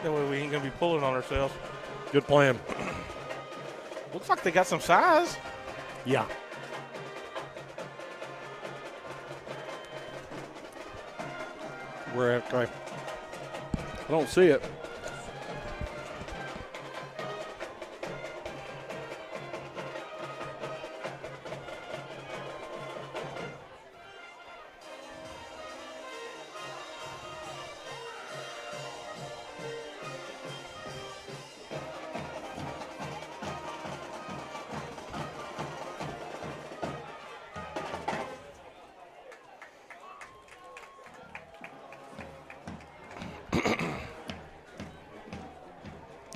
That way we ain't going to be pulling on ourselves. Good plan. Looks like they got some size. Yeah. We're at, okay. I don't see it.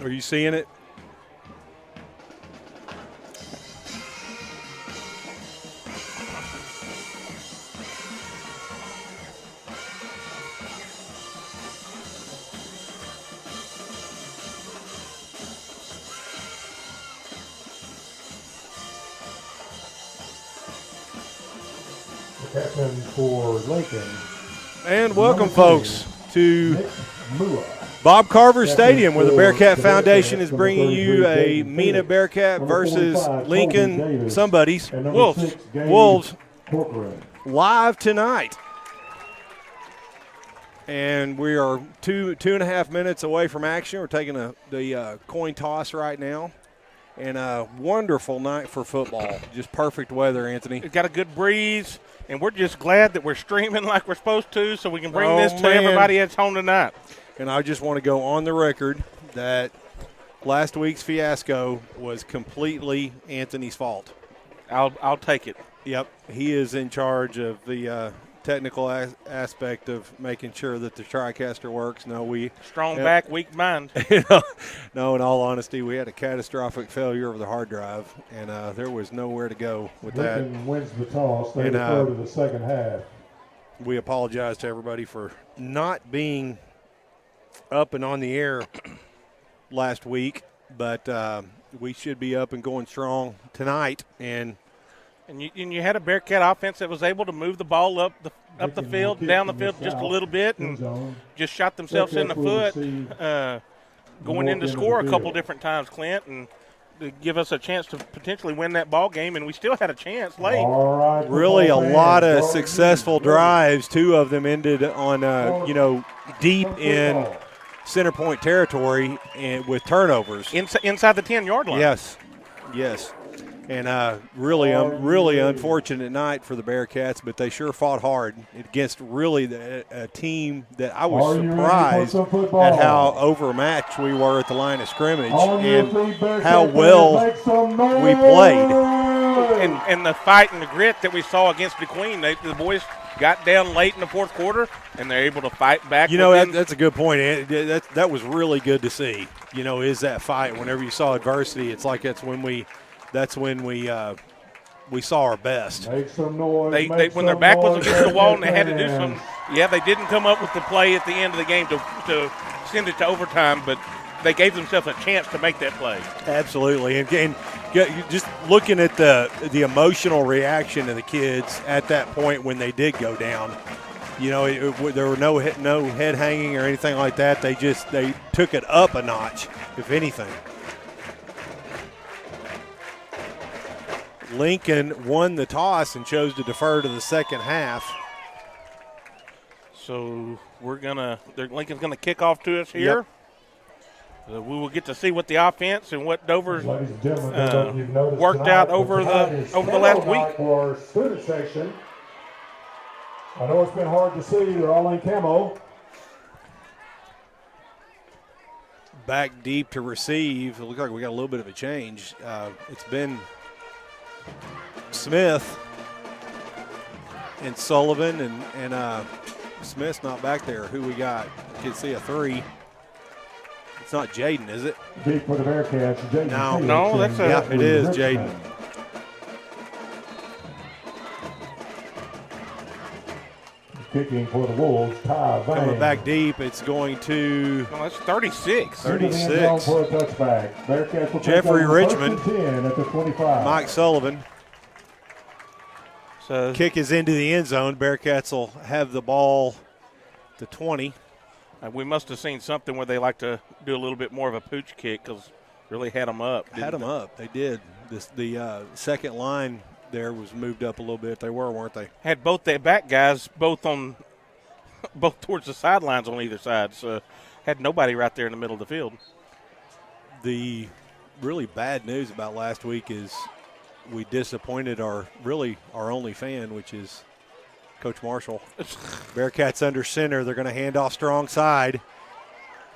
Are you seeing it? Captain for Lincoln. And welcome, folks, to Bob Carver Stadium, where the Bearcat Foundation is bringing you a Mena Bearcat versus Lincoln somebody's Wolves live tonight. And we are two and a half minutes away from action. We're taking the coin toss right now. And a wonderful night for football. Just perfect weather, Anthony. It's got a good breeze, and we're just glad that we're streaming like we're supposed to so we can bring this to everybody that's home tonight. And I just want to go on the record that last week's fiasco was completely Anthony's fault. I'll take it. Yep. He is in charge of the technical aspect of making sure that the TriCaster works. Strong back, weak mind. No, in all honesty, we had a catastrophic failure of the hard drive, and there was nowhere to go with Lincoln that. Wins the toss. They refer to the second half. We apologize to everybody for not being up and on the air last week, but we should be up and going strong tonight. And you had a Bearcat offense that was able to move the ball up the field, down the field just a little bit, and just shot themselves in the foot, going in to score a couple different times, Clint, and to give us a chance to potentially win that ball game, and we still had a chance late. Really a lot of successful drives. Two of them ended on, deep in center point territory and with turnovers. Inside the 10-yard line. Yes. And really unfortunate night for the Bearcats, but they sure fought hard against really a team that I was surprised at how overmatched we were at the line of scrimmage and how well we played. And the fight and the grit that we saw against DeQueen, the boys got down late in the fourth quarter, and they're able to fight back. That's a good point. That was really good to see. Is that fight. Whenever you saw adversity, it's like that's when we saw our best. Make some noise. When their back was against the wall and they had to do something. Yeah, they didn't come up with the play at the end of the game to send it to overtime, but they gave themselves a chance to make that play. Absolutely, and just looking at the emotional reaction of the kids at that point when they did go down. There were no head hanging or anything like that. They took it up a notch, if anything. Lincoln won the toss and chose to defer to the second half. So Lincoln's gonna kick off to us here. Yep. We will get to see what the offense and what Dover's worked out over the last week. For student section, I know it's been hard to see. They're all in camo. Back deep to receive. It looks like we got a little bit of a change. It's been Smith and Sullivan, and Smith's not back there. Who we got? I can see a 3. It's not Jaden, is it? Deep for the Bearcats. Jaden. No, that's it is Jaden. Kicking for the Wolves, Ty Vang. Coming back deep, it's going to Well, that's 36. 36. For a touchback. Bearcats will Jeffrey take over Richmond. 1st and 10 at the 25. Mike Sullivan. So Kick is into the end zone. Bearcats will have the ball to 20. we must have seen something where they like to do a little bit more of a pooch kick because really had them up. Had them up. They did. The second line there was moved up a little bit. They were, weren't they? Had both their back guys both towards the sidelines on either side. So had nobody right there in the middle of the field. The really bad news about last week is we disappointed our only fan, which is Coach Marshall. Bearcats under center. They're going to hand off strong side.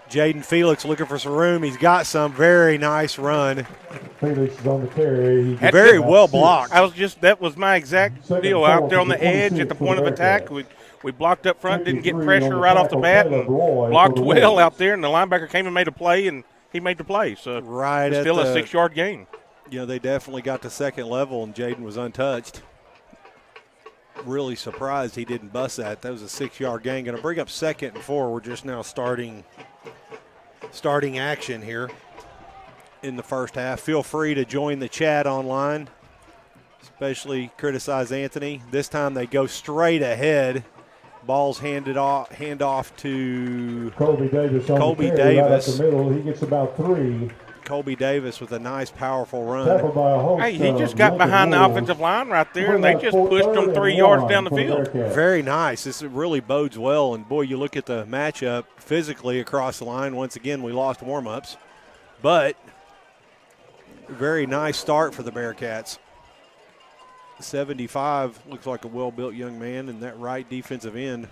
Jaden Felix looking for some room. He's got some. Very nice run. Felix is on the carry. Very well blocked. That was my exact deal. Out there on the edge at the point of attack. We blocked up front, didn't get pressure right off the bat, and blocked well out there, and the linebacker came and made a play, and he made the play. So right, it's still a 6-yard gain. You know, they definitely got to second level, and Jaden was untouched. Really surprised he didn't bust that. That was a 6-yard gain. Going to bring up 2nd and 4. We're just now starting action here in the first half. Feel free to join the chat online, especially criticize Anthony. This time they go straight ahead. Ball's hand off to Colby Davis. Colby Davis. Right up the middle. He gets about 3. Colby Davis with a nice, powerful run. Tackled by a host Hey, he just got behind the offensive line right there, and they just pushed him 3 yards down the field. Very nice. This really bodes well. And, boy, you look at the matchup physically across the line. Once again, we lost warm-ups. But very nice start for the Bearcats. 75 looks like a well-built young man, and that right defensive end.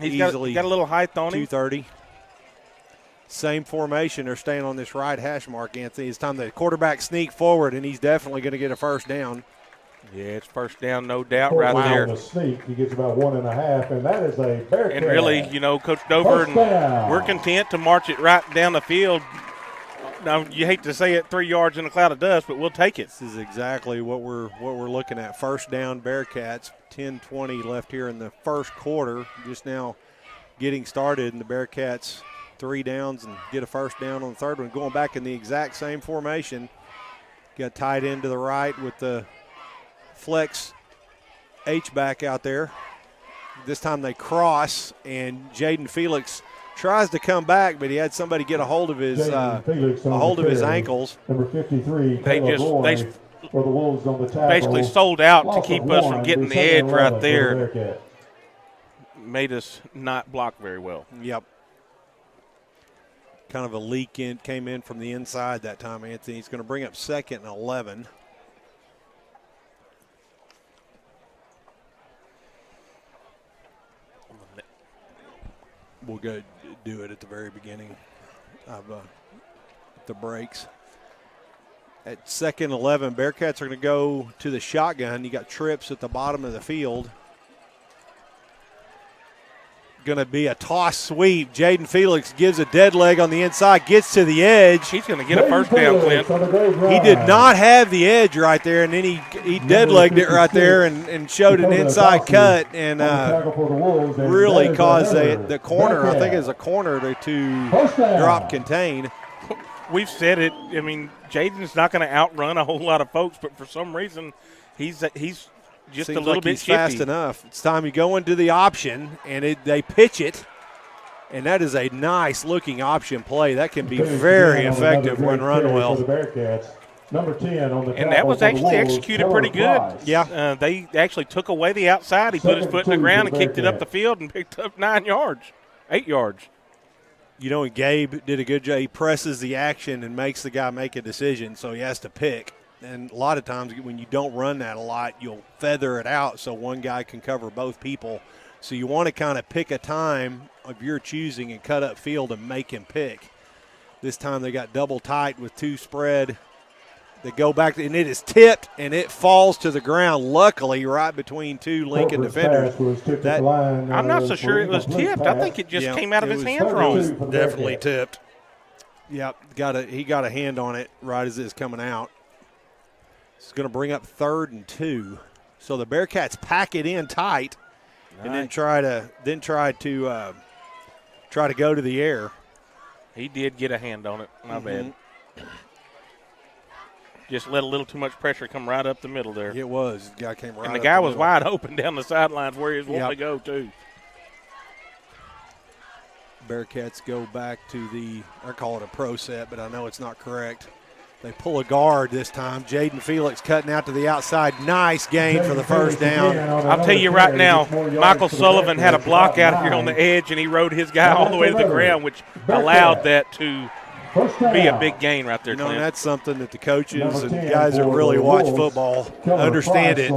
He's got a little height on him. 230. Same formation. They're staying on this right hash mark, Anthony. It's time the quarterback sneak forward, and he's definitely going to get a first down. Yeah, it's first down, no doubt, right there. The sneak, he gets about 1.5, and that is a Bearcat. And really, Coach Dover, we're content to march it right down the field. Now, you hate to say it, 3 yards in a cloud of dust, but we'll take it. This is exactly what we're looking at. First down, Bearcats. 10-20 left here in the first quarter. Just now getting started, and the Bearcats 3 downs and get a first down on the third one. Going back in the exact same formation. Got tight end to the right with the flex H-back out there. This time they cross, and Jaden Felix tries to come back, but he had somebody get a hold of his ankles. Number 53. They for the Wolves on the tackle. Basically sold out to keep us from getting the edge right there. Made us not block very well. Yep. Kind of a leak came in from the inside that time, Anthony. He's going to bring up 2nd and 11. We'll go do it at the very beginning of the breaks. At 2nd and 11, Bearcats are going to go to the shotgun. You got trips at the bottom of the field. Going to be a toss sweep. Jaden Felix gives a dead leg on the inside, gets to the edge. He's going to get a first down, Clint. He did not have the edge right there, and then he dead legged it right there and showed an inside cut and really caused the corner, I think it was a corner to drop contain. We've said it. I mean, Jaden's not going to outrun a whole lot of folks, but for some reason he's just Seems a little like bit he's shifty. fast enough. It's time you go into the option, and they pitch it, and that is a nice-looking option play. That can be very effective when run well. Number 10 on the and that was actually executed pretty good. Yeah. They actually took away the outside. He put his foot in the ground and kicked it up the field and picked up 8 yards. You know, and Gabe did a good job. He presses the action and makes the guy make a decision, so he has to pick. And a lot of times when you don't run that a lot, you'll feather it out so one guy can cover both people. So you want to kind of pick a time of your choosing and cut up field and make him pick. This time they got double tight with 2 spread. They go back, and it is tipped, and it falls to the ground, luckily, right between 2 Lincoln defenders. I'm not so sure it was tipped. I think it just came out of his hands wrong. It was definitely tipped. Yep, he got a hand on it right as it's coming out. It's going to bring up 3rd and 2. So the Bearcats pack it in tight. and then try to go to the air. He did get a hand on it. My bad. Just let a little too much pressure come right up the middle there. It was. The guy came right. And the up guy the was middle. wide open down the sidelines where he was wanting to go too. Bearcats go back to I call it a pro set, but I know it's not correct. They pull a guard this time. Jaden Felix cutting out to the outside. Nice gain for the first down. I'll tell you right now, Michael Sullivan had a block out here on the edge, and he rode his guy all the way to the ground, which allowed that to be a big gain right there, Clint. And that's something that the coaches and guys that really watch football understand it.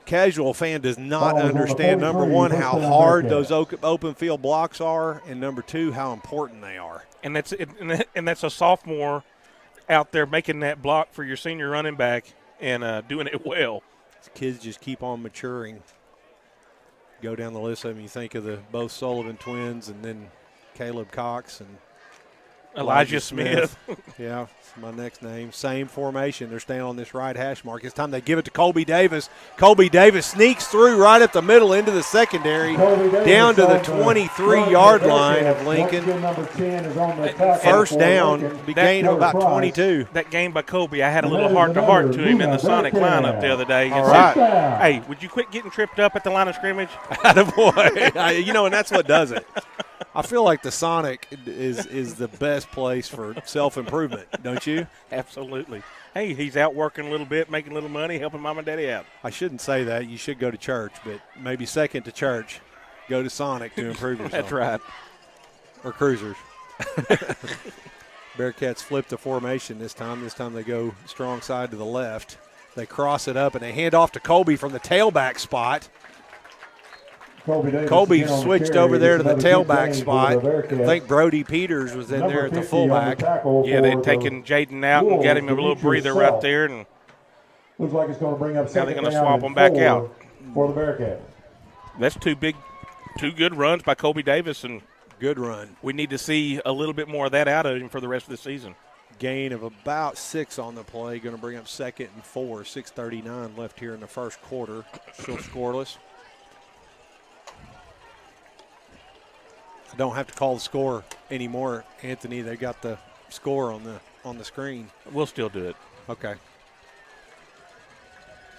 Casual fan does not understand, number one, how hard those open field blocks are, and number two, how important they are. And that's a sophomore out there making that block for your senior running back and doing it well. These kids just keep on maturing. Go down the list of them, you think of both Sullivan twins and then Caleb Cox and Elijah Smith. Yeah, it's my next name. Same formation. They're staying on this right hash mark. It's time they give it to Colby Davis. Colby Davis sneaks through right at the middle into the secondary, down to the 23-yard line of Lincoln. First down, gain of about 22. That game by Colby, I had a little heart-to-heart to him in the Sonic lineup the other day. All right. Hey, would you quit getting tripped up at the line of scrimmage? Attaboy. And that's what does it. I feel like the Sonic is the best place for self-improvement, don't you? Absolutely. Hey, he's out working a little bit, making a little money, helping mom and daddy out. I shouldn't say that. You should go to church, but maybe second to church, go to Sonic to improve yourself. That's right. Or Cruisers. Bearcats flip the formation this time. This time they go strong side to the left. They cross it up, and they hand off to Colby from the tailback spot. Colby switched over there to the tailback spot. I think Brody Peters was in there at the fullback. Yeah, they'd taken Jaden out and got him a little breather right there. And looks like it's going to bring up now they're going to swap them back out. For the Bearcats. That's two good runs by Colby Davis, and good run. We need to see a little bit more of that out of him for the rest of the season. Gain of about 6 on the play, going to bring up 2nd and 4. 6:39 left here in the first quarter. Still scoreless. I don't have to call the score anymore, Anthony. They got the score on the screen. We'll still do it. Okay.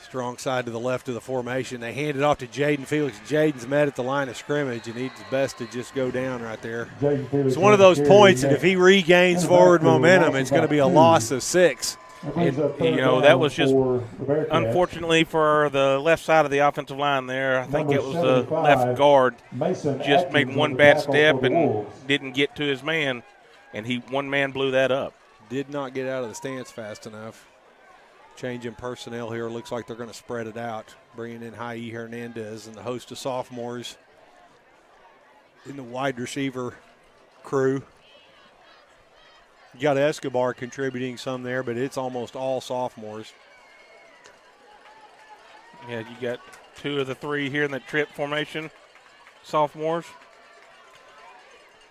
Strong side to the left of the formation. They hand it off to Jaden Felix. Jaden's met at the line of scrimmage, and he's best to just go down right there. It's one of those points that if he regains forward momentum, it's going to be a loss of 6. That was just unfortunately for the left side of the offensive line there. I think it was the left guard just made one bad step and didn't get to his man, and one man blew that up. Did not get out of the stance fast enough. Changing personnel here. Looks like they're going to spread it out, bringing in Hayi Hernandez and the host of sophomores in the wide receiver crew. You got Escobar contributing some there, but it's almost all sophomores. Yeah, you got 2 of the 3 here in the trip formation, sophomores.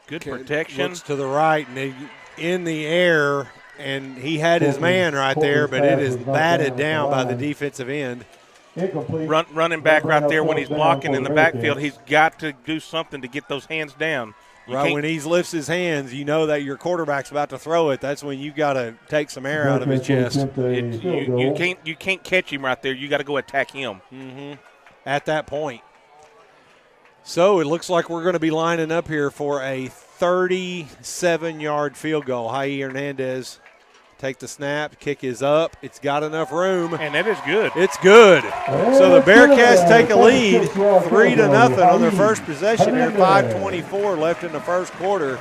Good protection. Looks to the right, and they in the air, and he had his man right there, but it is batted down by the defensive end. Running back right there when he's blocking in the backfield, he's got to do something to get those hands down. Right when he lifts his hands, you know that your quarterback's about to throw it. That's when you got to take some air out of his chest. You can't catch him right there. You got to go attack him. At that point. So it looks like we're going to be lining up here for a 37-yard field goal. Hayi Hernandez take the snap. Kick is up. It's got enough room. And that is good. It's good. So the Bearcats take a lead 3-0 on their first possession here. 5:24 left in the first quarter.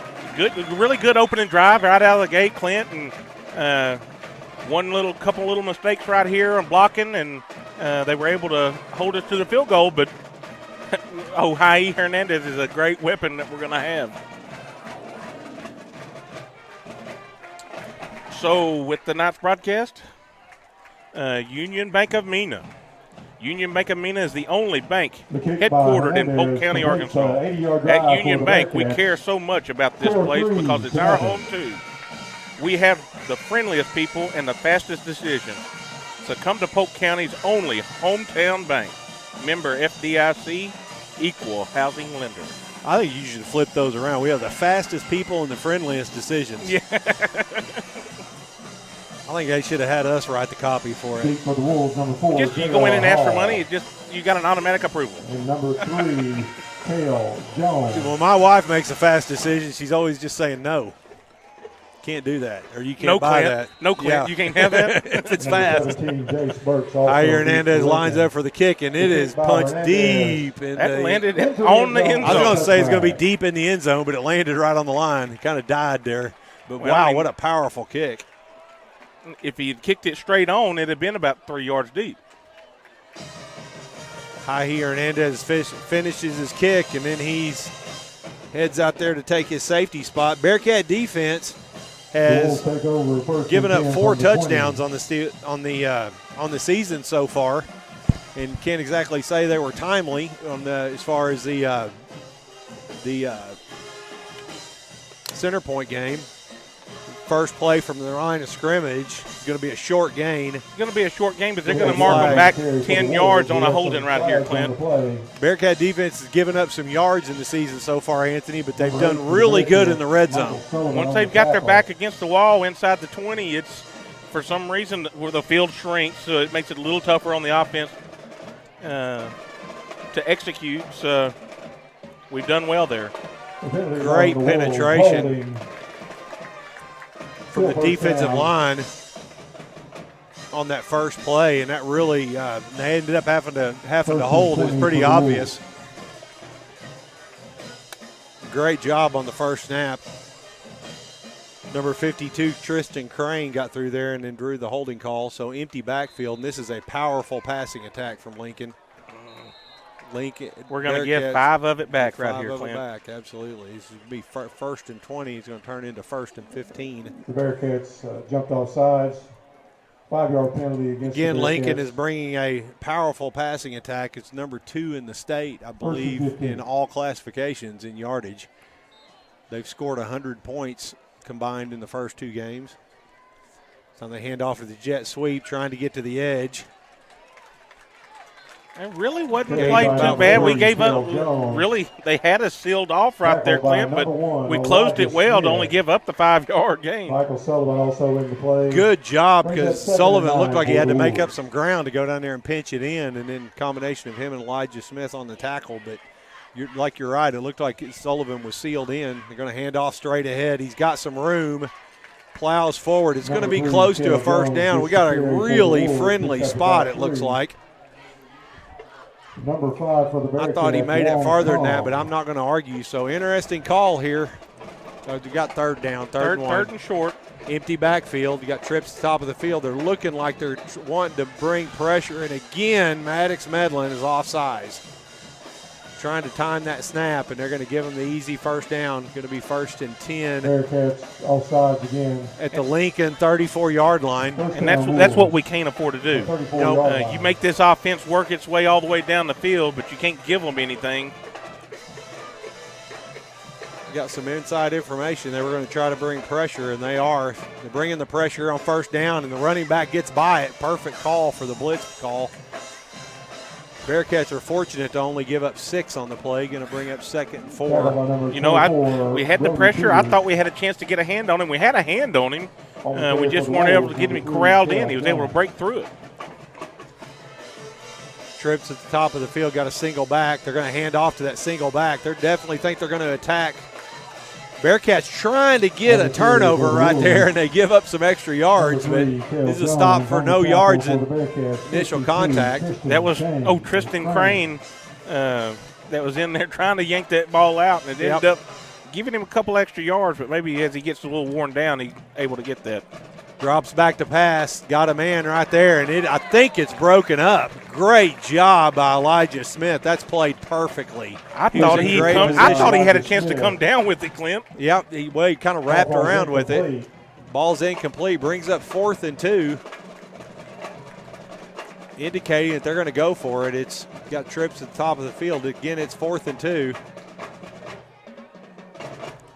Really good opening drive right out of the gate, Clint. And couple little mistakes right here on blocking, and they were able to hold us to the field goal. But Hayi Hernandez is a great weapon that we're going to have. So with the night's broadcast, Union Bank of Mena. Union Bank of Mena is the only bank headquartered in Polk County, Arkansas. At Union Bank, we care so much about this place because it's our home too. We have the friendliest people and the fastest decisions. So come to Polk County's only hometown bank. Member FDIC, equal housing lender. I think you should flip those around. We have the fastest people and the friendliest decisions. Yeah. I think they should have had us write the copy for it. For the Wolves, number 4. Just you go in and ask for money, you got an automatic approval. And number 3, Hale Jones. When my wife makes a fast decision, she's always just saying no. Can't do that, or you can't buy Clint. that. No, Clint. Yeah. You can't have that if it's fast. 17, Jace Burks. Also Jair Hernandez lines up for the kick, and it is punched Hernandez. deep. That landed on the end I was zone. going to say it's going to be deep in the end zone, but it landed right on the line. It kind of died there. But Well, wow, I mean, what a powerful kick. If he had kicked it straight on, it'd have been about 3 yards deep. Jair Hernandez finishes his kick, and then he's heads out there to take his safety spot. Bearcat defense has given up 4 touchdowns on the season so far, and can't exactly say they were timely on as far as the center point game. First play from the line of scrimmage is going to be a short gain. It's going to be a short game, but they're going to mark them back 10 yards on a holding right here, Clint. Bearcat defense has given up some yards in the season so far, Anthony, but they've done really good in the red zone. Once they've got their back against the wall inside the 20, it's for some reason where the field shrinks, so it makes it a little tougher on the offense to execute. So we've done well there. Great penetration from the defensive line on that first play, and that really they ended up having to hold. It was pretty obvious. Great job on the first snap. Number 52, Tristan Crane, got through there and then drew the holding call. So empty backfield, and this is a powerful passing attack from Lincoln. We're going to get 5 of it back right here, Clint. Back, absolutely. This will be first and 20. He's going to turn into first and 15. The Bearcats jumped off sides. 5-yard penalty against Again, the Lincoln Bearcats. is bringing a powerful passing attack. It's number 2 in the state, I believe, in all classifications in yardage. They've scored 100 points combined in the first 2 games. So they hand off to the jet sweep, trying to get to the edge. It really wasn't played too bad. We gave up. Really, they had us sealed off right there, Clint, but we closed it well to only give up the 5-yard gain. Michael Sullivan also in the play. Good job, because Sullivan looked like he had to make up some ground to go down there and pinch it in, and then combination of him and Elijah Smith on the tackle. But you're right. It looked like Sullivan was sealed in. They're going to hand off straight ahead. He's got some room. Plows forward. It's going to be close to a first down. We got a really friendly spot, it looks like. Number 5 for the Bearcats. I thought he made it farther than that, but I'm not going to argue. So interesting call here. So you got third down, third and short. Empty backfield. You got trips to the top of the field. They're looking like they're wanting to bring pressure. And again, Maddox Medlin is offsides. Trying to time that snap, and they're going to give them the easy first down. Going to be first and 10. Bearcats offsides again. At the Lincoln 34-yard line. And that's what we can't afford to do. You make this offense work its way all the way down the field, but you can't give them anything. Got some inside information. They were going to try to bring pressure, and they are. They're bringing the pressure on first down, and the running back gets by it. Perfect call for the blitz call. Bearcats are fortunate to only give up 6 on the play. Going to bring up 2nd and 4. You know, we had the pressure. I thought we had a chance to get a hand on him. We had a hand on him. We just weren't able to get him corralled in. He was able to break through it. Trips at the top of the field, got a single back. They're going to hand off to that single back. They definitely think they're going to attack. Bearcats trying to get a turnover right there, and they give up some extra yards, but this is a stop for no yards in initial contact. That was, Tristan Crane that was in there trying to yank that ball out, and it ended up giving him a couple extra yards, but maybe as he gets a little worn down, he's able to get that. Drops back to pass, got a man right there, and I think it's broken up. Great job by Elijah Smith. That's played perfectly. I thought he had a chance to come down with it, Clint. Yep, he kind of wrapped around with it. Ball's incomplete, brings up 4th and 2. Indicating that they're going to go for it. It's got trips at the top of the field. Again, it's 4th and 2.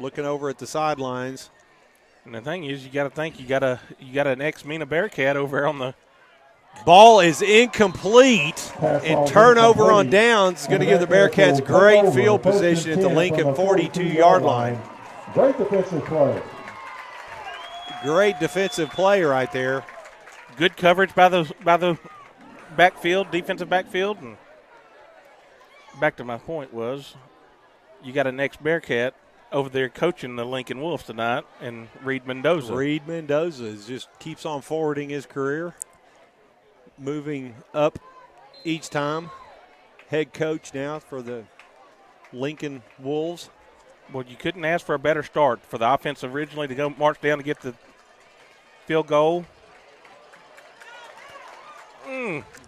Looking over at the sidelines. And the thing is, you got to think you got an ex-Mena Bearcat over there on Ball is incomplete, and turnover on downs is going to give the Bearcats great field position at the Lincoln 42-yard line. Great defensive play. Great defensive play right there. Good coverage by the backfield, defensive backfield. And back to my point was, you got an ex-Bearcat over there coaching the Lincoln Wolves tonight, and Reed Mendoza. Reed Mendoza just keeps on forwarding his career, moving up each time. Head coach now for the Lincoln Wolves. Well, you couldn't ask for a better start for the offense originally to go march down to get the field goal.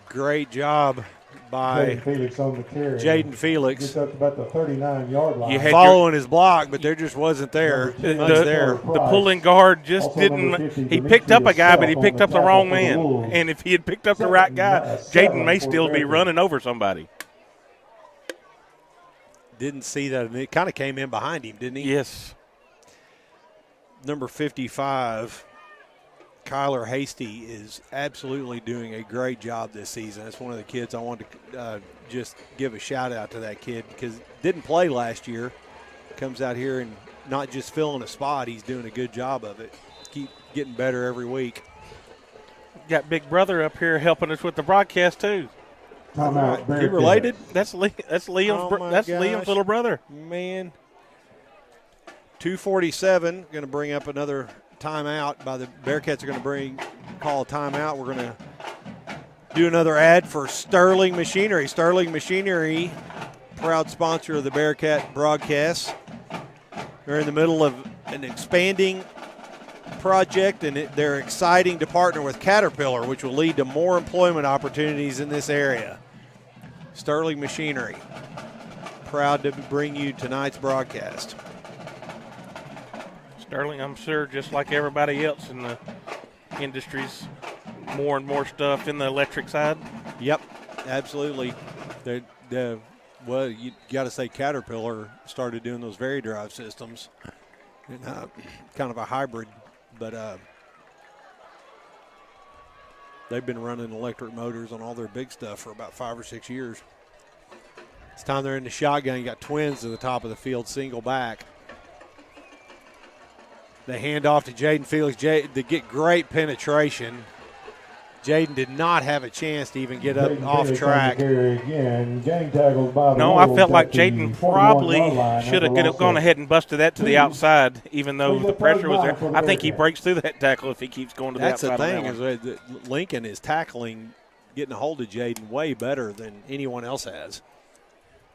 Great job by Jaden Felix on the carry. Jaden Felix. Just up about the 39-yard line. Following his block, but there just wasn't there. The pulling guard just Also didn't. He Dimitri picked up a guy, but he Self picked on up the the wrong tackle for the man. Wolves. And if he had picked up the right guy, Jaden may still be running over somebody. Didn't see that. It kind of came in behind him, didn't he? Yes. Number 55, Kyler Hasty, is absolutely doing a great job this season. That's one of the kids I wanted to just give a shout out to that kid, because didn't play last year. Comes out here and not just filling a spot, he's doing a good job of it. Keep getting better every week. Got Big Brother up here helping us with the broadcast too. Timeout, He related? That's Liam's little brother. Man. 2:47, going to bring up another timeout by the Bearcats. Are going to call a timeout. We're going to do another ad for Sterling Machinery. Sterling Machinery, proud sponsor of the Bearcat broadcast. They're in the middle of an expanding project, and they're exciting to partner with Caterpillar, which will lead to more employment opportunities in this area. Sterling Machinery, proud to bring you tonight's broadcast. Sterling, I'm sure, just like everybody else in the industries, more and more stuff in the electric side. Yep, absolutely. Well, you got to say Caterpillar started doing those VariDrive systems, and, kind of a hybrid, but they've been running electric motors on all their big stuff for about 5 or 6 years. It's time they're in the shotgun. You got twins at the top of the field, single back. They hand off to Jaden Felix. They get great penetration. Jaden did not have a chance to even get up off track. No, I felt like Jaden probably should have gone ahead and busted that to the outside, even though the pressure was there. I think he breaks through that tackle if he keeps going to the outside. That's the thing, is Lincoln is tackling, getting a hold of Jaden way better than anyone else has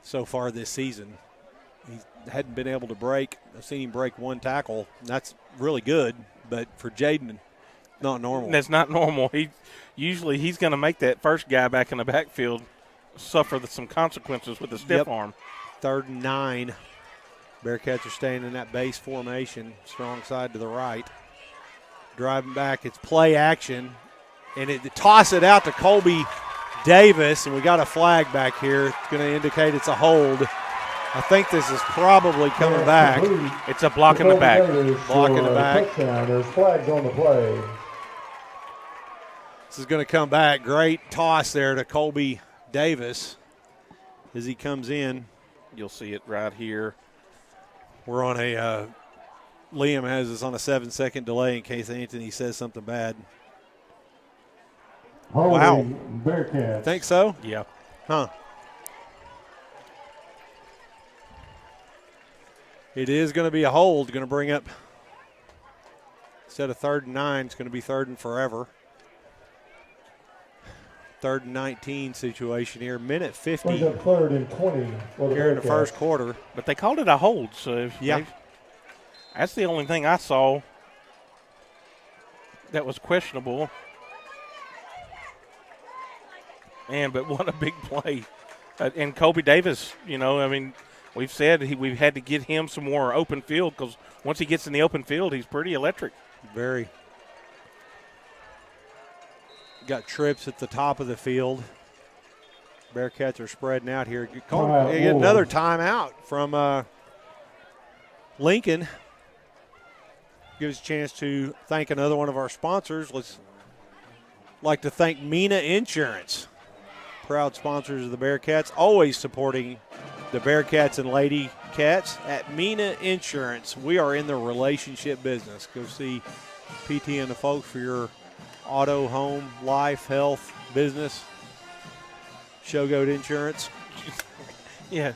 so far this season. He hadn't been able to break. I've seen him break one tackle. That's really good, but for Jaden, not normal. That's not normal. Usually he's going to make that first guy back in the backfield suffer some consequences with the stiff arm. 3rd and 9. Bearcats are staying in that base formation, strong side to the right. Driving back, it's play action, and they toss it out to Colby Davis, and we got a flag back here. It's going to indicate it's a hold. I think this is probably coming back. It's a block in the back. Block in the back. There's flags on the play. This is going to come back. Great toss there to Colby Davis as he comes in. You'll see it right here. We're on Liam has us on a 7-second delay in case Anthony says something bad. Wow. Bearcats. Think so? Yeah. Huh. It is going to be a hold. Going to bring up, instead of 3rd and 9, it's going to be 3rd and forever. 3rd and 19 situation here. Minute 50 3rd and 20 here in the first quarter. But they called it a hold, so that's the only thing I saw that was questionable. But what a big play. And Colby Davis, we've said we've had to get him some more open field, because once he gets in the open field, he's pretty electric. Very. Got trips at the top of the field. Bearcats are spreading out here. They get another timeout from Lincoln. Gives us a chance to thank another one of our sponsors. Let's Like to thank Mena Insurance, proud sponsors of the Bearcats, always supporting the Bearcats and Lady Cats. At Mena Insurance, we are in the relationship business. Go see PT and the folks for your auto, home, life, health, business. Showgoat Insurance. Yeah,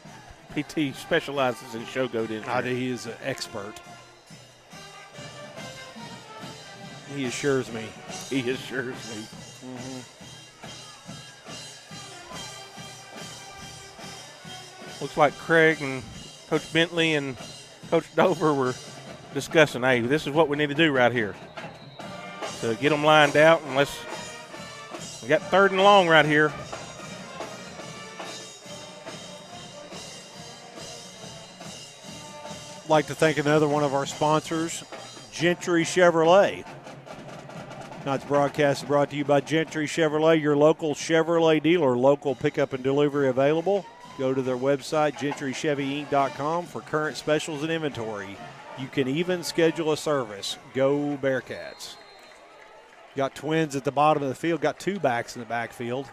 PT specializes in showgoat insurance. He is an expert. He assures me. He assures me. Looks like Craig and Coach Bentley and Coach Dover were discussing, hey, this is what we need to do right here. So get them lined out, and we got 3rd and long right here. Like to thank another one of our sponsors, Gentry Chevrolet. Tonight's broadcast is brought to you by Gentry Chevrolet, your local Chevrolet dealer. Local pickup and delivery available. Go to their website, gentrychevyinc.com, for current specials and inventory. You can even schedule a service. Go Bearcats. Got twins at the bottom of the field, got 2 backs in the backfield.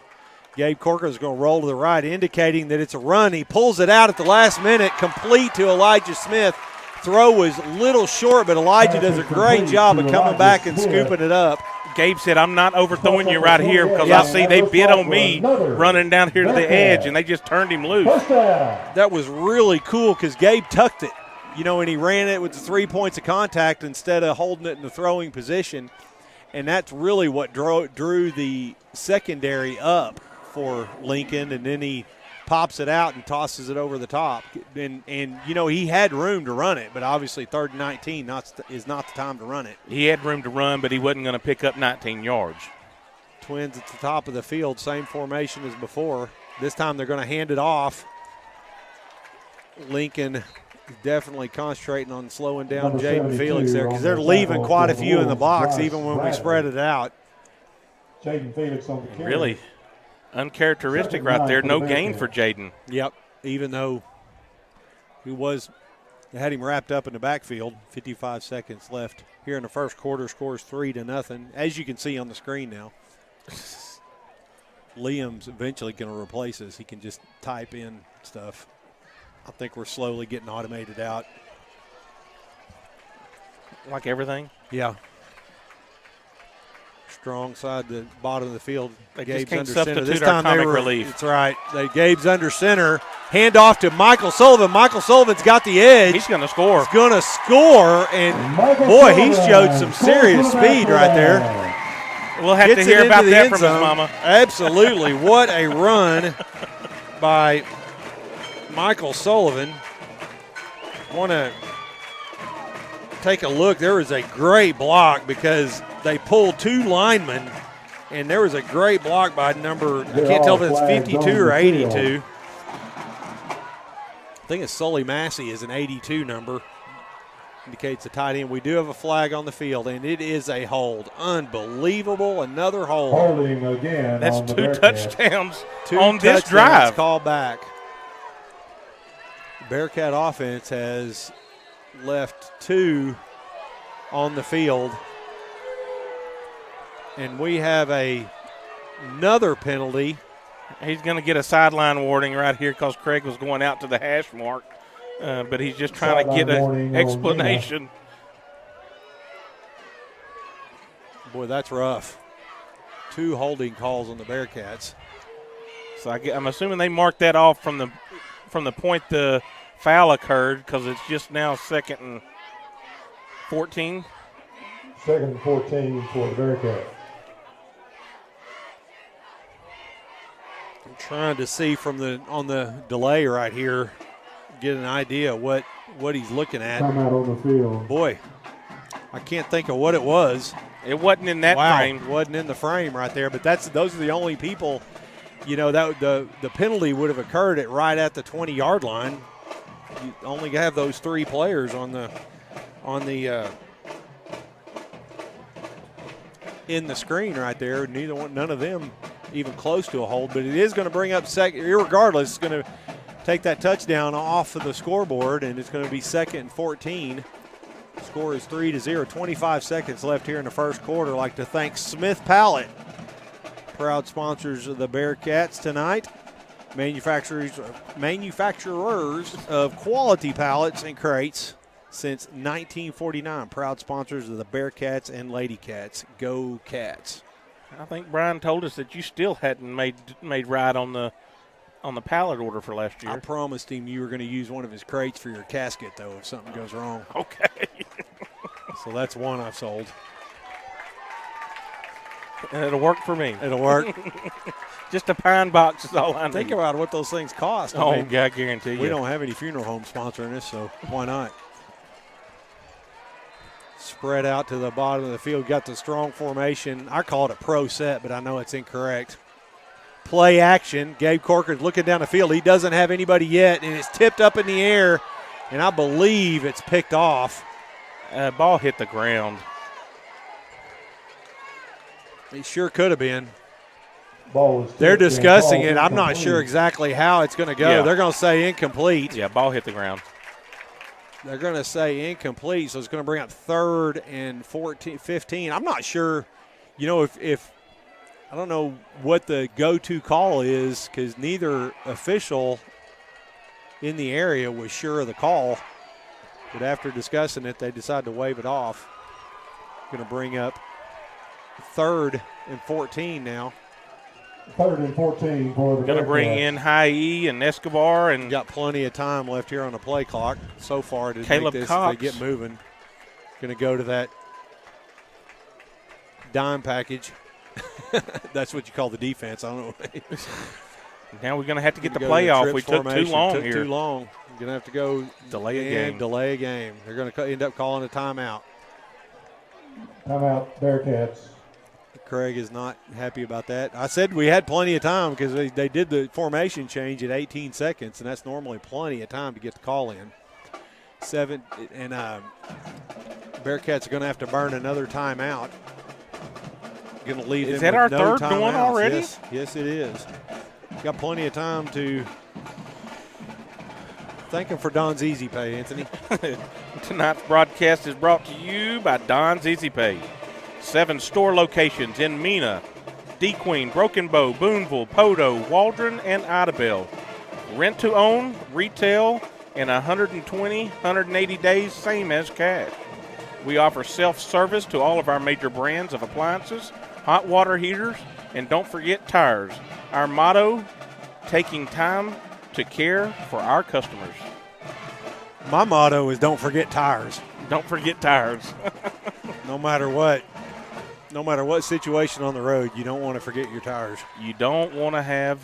Gabe Corker is going to roll to the right, indicating that it's a run. He pulls it out at the last minute, complete to Elijah Smith. Throw was a little short, but Elijah does a great job of coming back and scooping it up. Gabe said, I'm not overthrowing you right here because I see they bid on me running down here to the edge, and they just turned him loose. That was really cool because Gabe tucked it, and he ran it with the 3 points of contact instead of holding it in the throwing position. And that's really what drew the secondary up for Lincoln, and then he pops it out and tosses it over the top. And he had room to run it, but obviously 3rd and 19 is not the time to run it. He had room to run, but he wasn't going to pick up 19 yards. Twins at the top of the field, same formation as before. This time they're going to hand it off. Lincoln definitely concentrating on slowing down Jaden Felix there because they're leaving quite a few in the box even when we spread it out. Jaden Felix on the carry. Really uncharacteristic right there. No gain for Jaden. Yep, even though they had him wrapped up in the backfield. 55 seconds left here in the first quarter. Scores 3-0, as you can see on the screen now. Liam's eventually going to replace us. He can just type in stuff. I think we're slowly getting automated out. Like everything? Yeah. Strong side, the bottom of the field. They Gabe's just can't under center. substitute This our time they comic were, relief. That's right. Gabe's under center. Hand off to Michael Sullivan. Michael Sullivan's got the edge. He's going to score. He's going to score, and boy, he showed some serious speed right there. We'll have to hear about that from his mama. Absolutely. What a run by Michael Sullivan. Want to take a look. There was a great block because they pulled 2 linemen, and there was a great block by number, I can't tell if it's 52 or 82. I think it's Sully Massey is an 82 number. Indicates the tight end. We do have a flag on the field, and it is a hold. Unbelievable. Another hold. Holding again. That's on the 2 touchdowns on touchdowns this drive. Called back. Bearcat offense has left 2 on the field. And we have another penalty. He's going to get a sideline warning right here because Craig was going out to the hash mark. But he's just trying to get an explanation. Boy, that's rough. 2 holding calls on the Bearcats. So I'm assuming they marked that off from the point the foul occurred because it's just now 2nd and 14. 2nd and 14 for the Bearcats. I'm trying to see on the delay right here, get an idea what he's looking at. Time out on the field. Boy, I can't think of what it was. It wasn't in that frame. It wasn't in the frame right there, but those are the only people, that the penalty would have occurred right at the 20-yard line. You only have those 3 players on the in the screen right there. None of them even close to a hold, but it is going to bring up irregardless, it's going to take that touchdown off of the scoreboard, and it's going to be 2nd and 14. Score is 3-0. 25 seconds left here in the first quarter. I'd like to thank Smith Pallet proud sponsors of the Bearcats tonight. Manufacturers of quality pallets and crates since 1949. Proud sponsors of the Bearcats and Lady Cats. Go Cats. I think Brian told us that you still hadn't made right on the pallet order for last year. I promised him you were going to use one of his crates for your casket, though, if something goes wrong. Okay. So that's one I've sold. And it'll work for me. It'll work. Just a pine box is all I need. Think about what those things cost. Oh, I mean, yeah, I guarantee you. we don't have any funeral homes sponsoring us, so why not? Spread out to the bottom of the field. Got the strong formation. I call it a pro set, but I know it's incorrect. Play action. Gabe Corcoran's looking down the field. He doesn't have anybody yet, and it's tipped up in the air, and I believe it's picked off. Ball hit the ground. It sure could have been. Ball is They're tipped and discussing ball it. I'm not incomplete. sure exactly how it's going to go. Yeah. They're going to say incomplete. Yeah, ball hit the ground. They're going to say incomplete, so it's going to bring up 3rd and 15. I'm not sure, if I don't know what the go-to call is because neither official in the area was sure of the call. But after discussing it, they decided to wave it off. Going to bring up 3rd and 14 now. 3rd and 14 for the Going to bring Bearcats. in High E and Escobar and Got plenty of time left here on the play clock so far to Caleb make this Cox. to get moving. Going to go to that dime package. That's what you call the defense. I don't know. now we're going to have to get the Go play to off. trips We took too formation. long Took here. Too long. You're going to have to go Delay a and game. delay a game. They're going to end up calling a timeout. Timeout, Bearcats. Craig is not happy about that. I said we had plenty of time because they did the formation change at 18 seconds, and that's normally plenty of time to get the call in. Bearcats are going to have to burn another timeout. Going to leave Is them that with our no third one timeouts. already? Yes, it is. Got plenty of time to thank him for Don's Easy Pay, Anthony. Tonight's broadcast is brought to you by Don's Easy Pay. 7 store locations in Mena, DeQueen, Broken Bow, Boonville, Podo, Waldron, and Idabel. Rent to own, retail, in 120, 180 days, same as cash. We offer self-service to all of our major brands of appliances, hot water heaters, and don't forget tires. Our motto, taking time to care for our customers. My motto is don't forget tires. Don't forget tires. No matter what situation on the road, you don't want to forget your tires. You don't want to have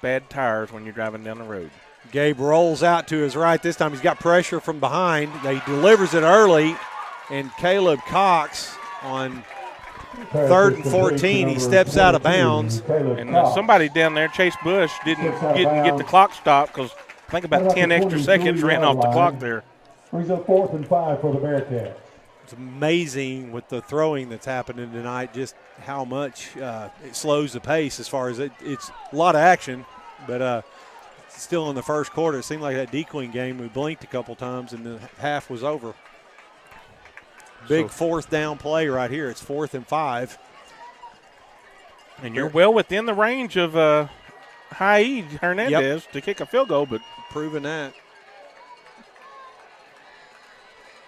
bad tires when you're driving down the road. Gabe rolls out to his right. This time he's got pressure from behind. He delivers it early, and Caleb Cox on 3rd and 14. He steps out of bounds. And somebody down there, Chase Bush, didn't get the clock stopped because I think about 10 extra seconds ran off the clock there. Brings up 4th and 5 for the Bearcats. It's amazing with the throwing that's happening tonight, just how much it slows the pace as far as it's a lot of action, but still in the first quarter. It seemed like that DeQueen game, we blinked a couple times and the half was over. Big 4th down play right here. It's 4th and 5. And you're well within the range of High E Hernandez to kick a field goal, but Proving that.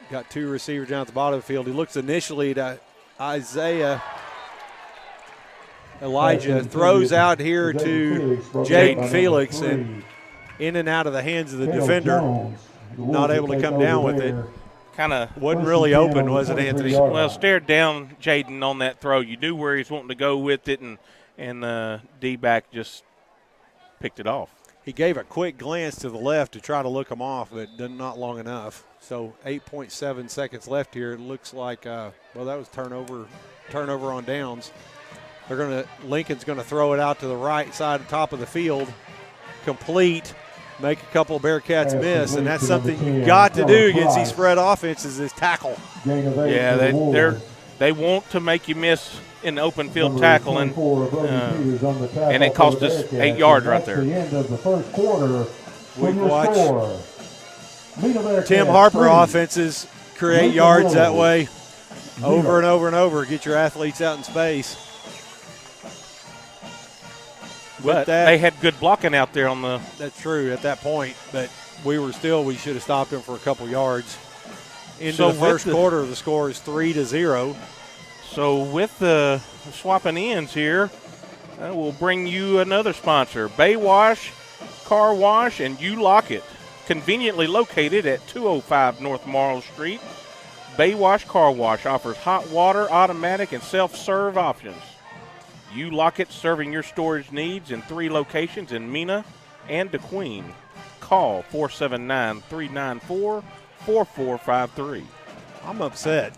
Got 2 receivers down at the bottom of the field. He looks initially to Isaiah. Elijah throws out here to Jaden Felix, and in and out of the hands of the defender. Not able to come down with it. kind of Wasn't really open, was it, Anthony? well stared down Jaden on that throw. You knew where he's wanting to go with it, and D-back just picked it off. He gave a quick glance to the left to try to look him off, but not long enough. So 8.7 seconds left here. It looks like, that was turnover on downs. Lincoln's going to throw it out to the right side, top of the field, complete, make a couple of Bearcats miss, and that's something you've got to do against these spread offenses is tackle. Yeah, they want to make you miss in the open field tackling, and it cost us 8 yards right there. The end of the first quarter. We watch Tim Harper offenses create yards that way over and over and over. Get your athletes out in space. But they had good blocking out there on the. That's true at that point, but we should have stopped them for a couple yards. Into the first quarter, the score is 3-0. So with the swapping ends here, we'll bring you another sponsor, Bay Wash, Car Wash, and You Lock It. Conveniently located at 205 North Marl Street, Bay Wash Car Wash offers hot water, automatic, and self-serve options. You Lock It, serving your storage needs in 3 locations in Mena and DeQueen. Call 479-394-4453. I'm upset.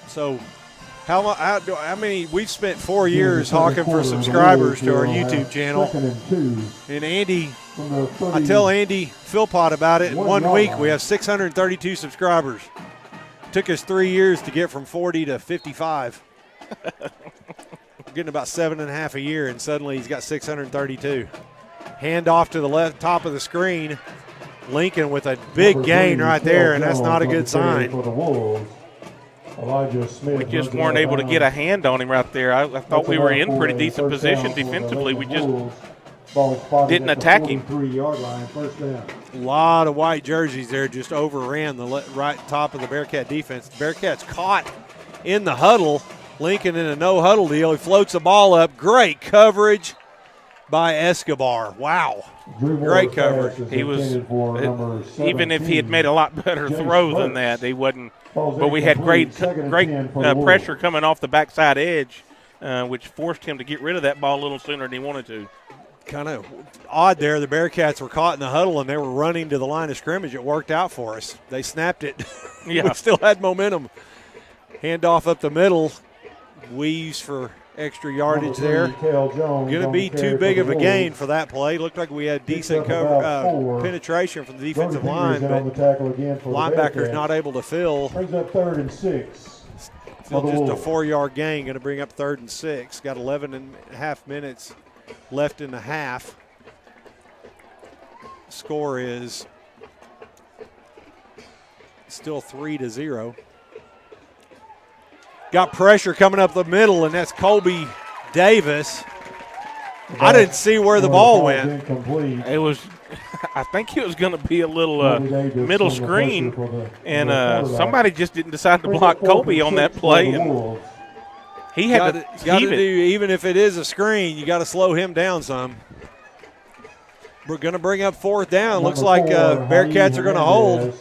So how many? We've spent 4 years hawking for subscribers to our YouTube channel. And Andy, I tell Andy Philpott about it. In 1 week, we have 632 subscribers. Took us 3 years to get from 40 to 55. We're getting about 7.5 a year, and suddenly he's got 632. Hand off to the left top of the screen. Lincoln with a big gain right there, and that's not a good sign. We just weren't able to get a hand on him right there. I thought we were in pretty decent position defensively. We just didn't attack him. A lot of white jerseys there just overran the right top of the Bearcat defense. The Bearcats caught in the huddle. Lincoln in a no-huddle deal. He floats the ball up. Great coverage by Escobar. Wow. Great coverage. He was, even if he had made a lot better throw than that, he wasn't. But we had great pressure coming off the backside edge, which forced him to get rid of that ball a little sooner than he wanted to. Kind of odd there. The Bearcats were caught in the huddle, and they were running to the line of scrimmage. It worked out for us. They snapped it. Yeah. We still had momentum. Handoff up the middle. Weaves for extra yardage there. Going to be too big of a gain for that play. Looked like we had decent penetration from the defensive line, but linebacker's not able to fill. Brings up 3rd and 6. Still just a 4-yard gain. Going to bring up 3rd and 6. Got 11.5 minutes left in the half. Score is still 3-0. Got pressure coming up the middle, and that's Colby Davis. I didn't see where the ball went. It was, I think it was going to be a little middle screen, and somebody just didn't decide to block Colby on that play, and he had to do, even if it is a screen, you got to slow him down some. We're going to bring up 4th down. Looks like Bearcats are going to hold.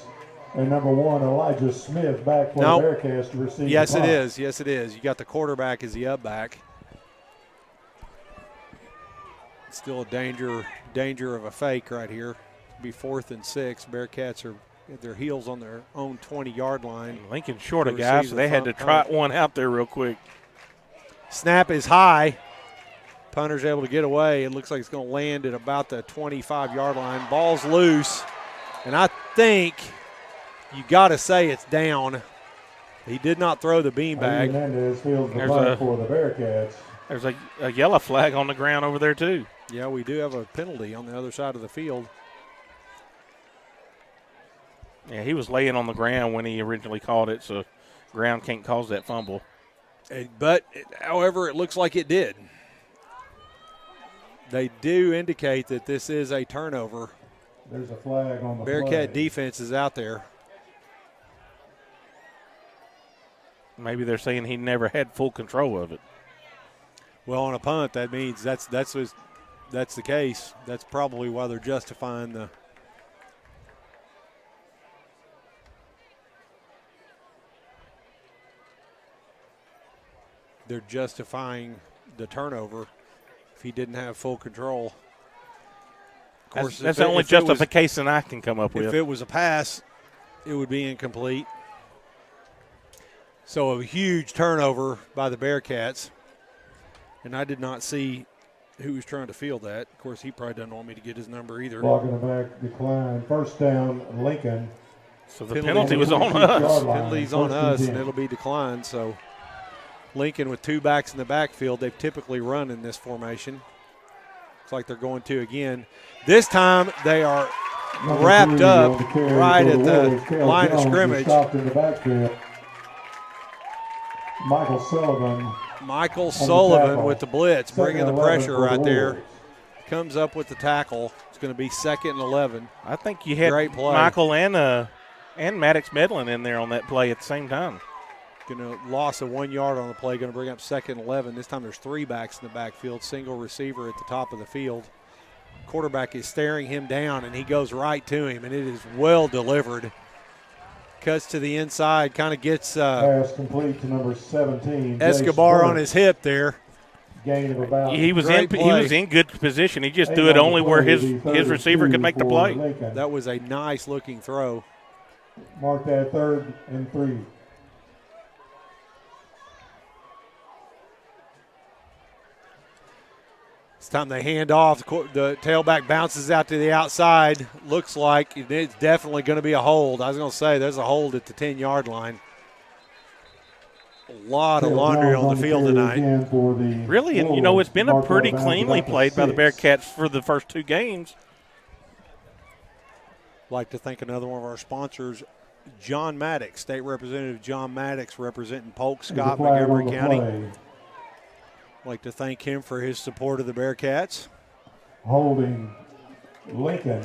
And number 1, Elijah Smith back for the Bearcats to receive. Yes, it is. Yes, it is. You got the quarterback as the up back. Still a danger of a fake right here. It'll be 4th and 6. Bearcats are at their heels on their own 20-yard line. Lincoln short a guy, so they had to trot one out there real quick. Snap is high. Punter's able to get away. It looks like it's going to land at about the 25-yard line. Ball's loose, and I think – you got to say it's down. He did not throw the beanbag. There's a yellow flag on the ground over there, too. Yeah, we do have a penalty on the other side of the field. Yeah, he was laying on the ground when he originally called it, so ground can't cause that fumble. However, it looks like it did. They do indicate that this is a turnover. There's a flag on the Bearcat defense is out there. Maybe they're saying he never had full control of it. Well, on a punt, that means that's the case. That's probably why they're justifying the. They're justifying the turnover if he didn't have full control. Of course, that's the only justification I can come up with. If it was a pass, it would be incomplete. So a huge turnover by the Bearcats. And I did not see who was trying to field that. Of course, he probably doesn't want me to get his number either. Blocking the back, decline. 1st down, Lincoln. So the penalty was on us. Penalty's on us, and it'll be declined. So Lincoln with 2 backs in the backfield. They've typically run in this formation. Looks like they're going to again. This time they are wrapped up right at the line of scrimmage. Michael Sullivan with the blitz, bringing the pressure right there. comes up with the tackle. It's going to be 2nd and 11. I think you had Great play. Michael and Maddox Medlin in there on that play at the same time. Going to loss of 1 yard on the play, going to bring up 2nd and 11. This time there's 3 backs in the backfield, single receiver at the top of the field. Quarterback is staring him down, and he goes right to him, and it is well delivered. Cuts to the inside, kind of gets pass complete to number 17. Escobar on his hip there. Gain of about. He was in good position. He just threw it only where his receiver could make the play. Lincoln. That was a nice looking throw. Mark that 3rd and 3. It's time they hand off. The tailback bounces out to the outside. Looks like it's definitely going to be a hold. I was going to say there's a hold at the 10-yard line. A lot of laundry on the field tonight. Really, and it's been a pretty cleanly played by the Bearcats for the first 2 games. Like to thank another one of our sponsors, John Maddox, State Representative John Maddox, representing Polk, Scott, Montgomery County. Like to thank him for his support of the Bearcats. Holding Lincoln.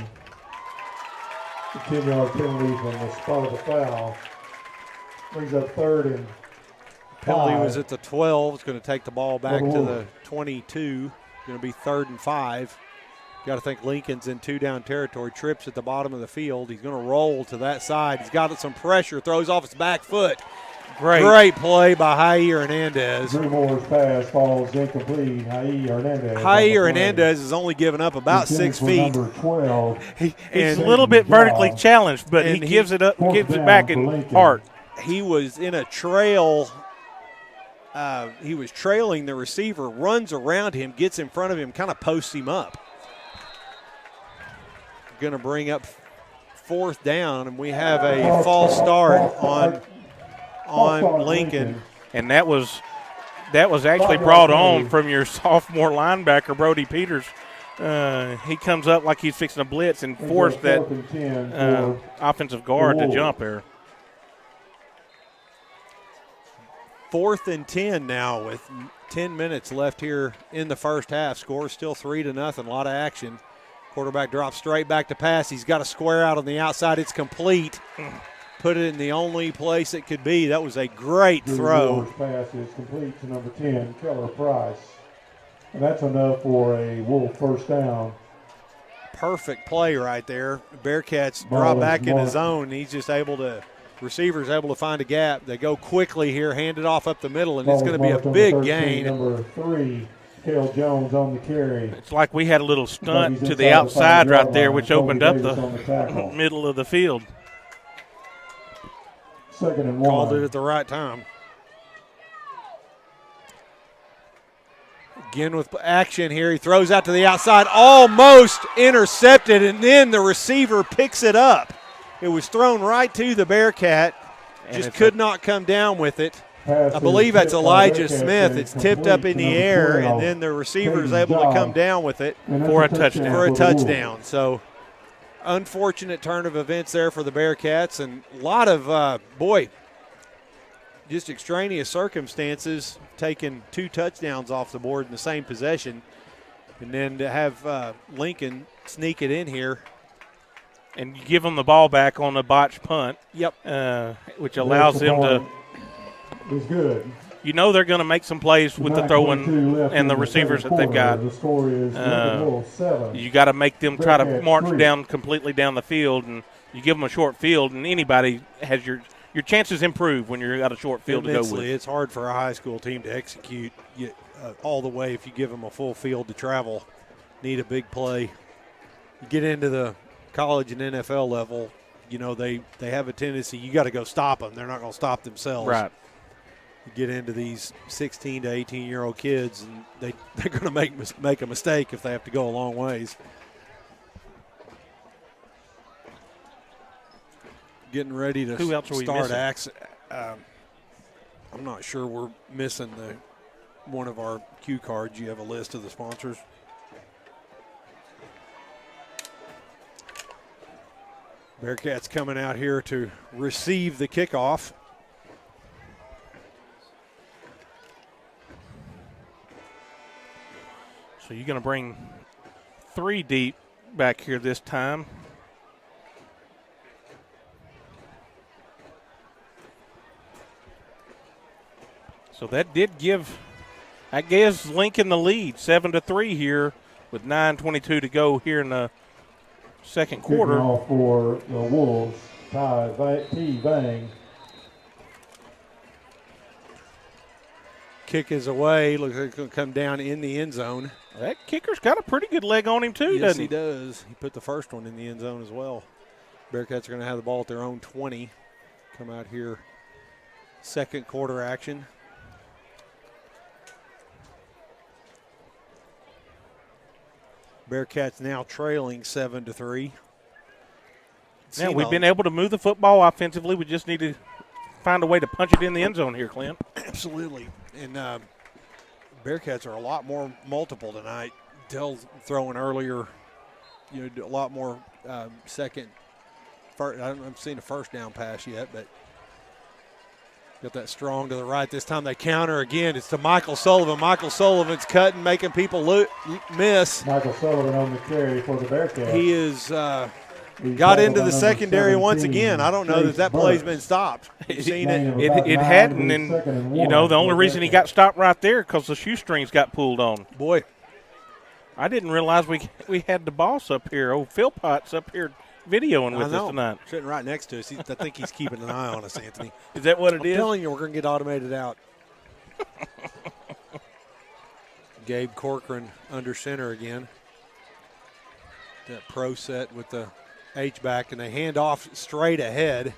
The 10-yard penalty from the spot of the foul. Brings up 3rd and 5. Penalty was at the 12. It's going to take the ball back to the 22. Going to be 3rd and 5. Got to think Lincoln's in 2-down territory. Trips at the bottom of the field. He's going to roll to that side. He's got some pressure. Throws off his back foot. Great play by Jair Hernandez. Drew Moore's pass falls incomplete. Jair Hernandez has only given up about 6 feet. Number 12. He's a little bit vertically challenged, but he gives it back in heart. He was in a trail. He was trailing the receiver, runs around him, gets in front of him, kind of posts him up. Going to bring up 4th down, and we have a false start on Lincoln. And that was actually brought on from your sophomore linebacker, Brody Peters. He comes up like he's fixing a blitz and forced that offensive guard to jump there. 4th and 10 now with 10 minutes left here in the first half. Score still 3-0, a lot of action. Quarterback drops straight back to pass. He's got a square out on the outside. It's complete. Put it in the only place it could be. That was a great throw. Pass is complete to number 10, Keller Price. And that's enough for a Wolf first down. Perfect play right there. Bearcats drop back in his zone. He's just receiver's able to find a gap. They go quickly here, hand it off up the middle, and it's going to be a big gain. Number 3, Cale Jones on the carry. It's like we had a little stunt to the outside right there, which opened up the middle of the field. 2nd and 1. Called it at the right time. Again with action here. He throws out to the outside, almost intercepted, and then the receiver picks it up. It was thrown right to the Bearcat. Just could not come down with it. I believe that's Elijah Smith. It's tipped up in the air, and then the receiver is able to come down with it for a touchdown. So unfortunate turn of events there for the Bearcats, and a lot of, just extraneous circumstances, taking 2 touchdowns off the board in the same possession, and then to have Lincoln sneak it in here. And you give them the ball back on a botched punt. Yep. Which allows them to. Is good. They're going to make some plays with the throwing and the receivers that they've got. The score is 7. You got to make them try to march down completely down the field, and you give them a short field, and anybody has your chances improve when you've got a short field to go with. It's hard for a high school team to execute all the way if you give them a full field to travel. Need a big play. You get into the college and NFL level, they have a tendency, you got to go stop them. They're not going to stop themselves. Right. You get into these 16 to 18-year-old kids, and they're going to make a mistake if they have to go a long ways. Getting ready to start acts. I'm not sure we're missing one of our cue cards. You have a list of the sponsors. Bearcats coming out here to receive the kickoff. So you're going to bring 3 deep back here this time. So that gives Lincoln the lead, 7-3 here with 9:22 to go here in the second quarter. Kicking off for the Wolves, T. Vang. Kick is away. Looks like it's going to come down in the end zone. That kicker's got a pretty good leg on him too, Yes, doesn't he does. He put the first one in the end zone as well. Bearcats are going to have the ball at their own 20. Come out here, second quarter action. Bearcats now trailing 7-3. Yeah, we've been able to move the football offensively. We just need to find a way to punch it in the end zone here, Clint. Absolutely. And Bearcats are a lot more multiple tonight. Dell's throwing earlier, a lot more second. First, I haven't seen a first down pass yet, but got that strong to the right. This time they counter again. It's to Michael Sullivan. Michael Sullivan's cutting, making people miss. Michael Sullivan on the carry for the Bearcats. He is got into the secondary once again. I don't know that play's been stopped. You've seen it. It hadn't, and the only reason he got stopped right there because the shoestrings got pulled on. Boy, I didn't realize we had the boss up here. Oh, Phil Potts up here videoing with us tonight. Sitting right next to us. I think he's keeping an eye on us, Anthony. Is that what it is? I'm telling you, we're going to get automated out. Gabe Corcoran under center again. That pro set with the H-back, and they hand off straight ahead.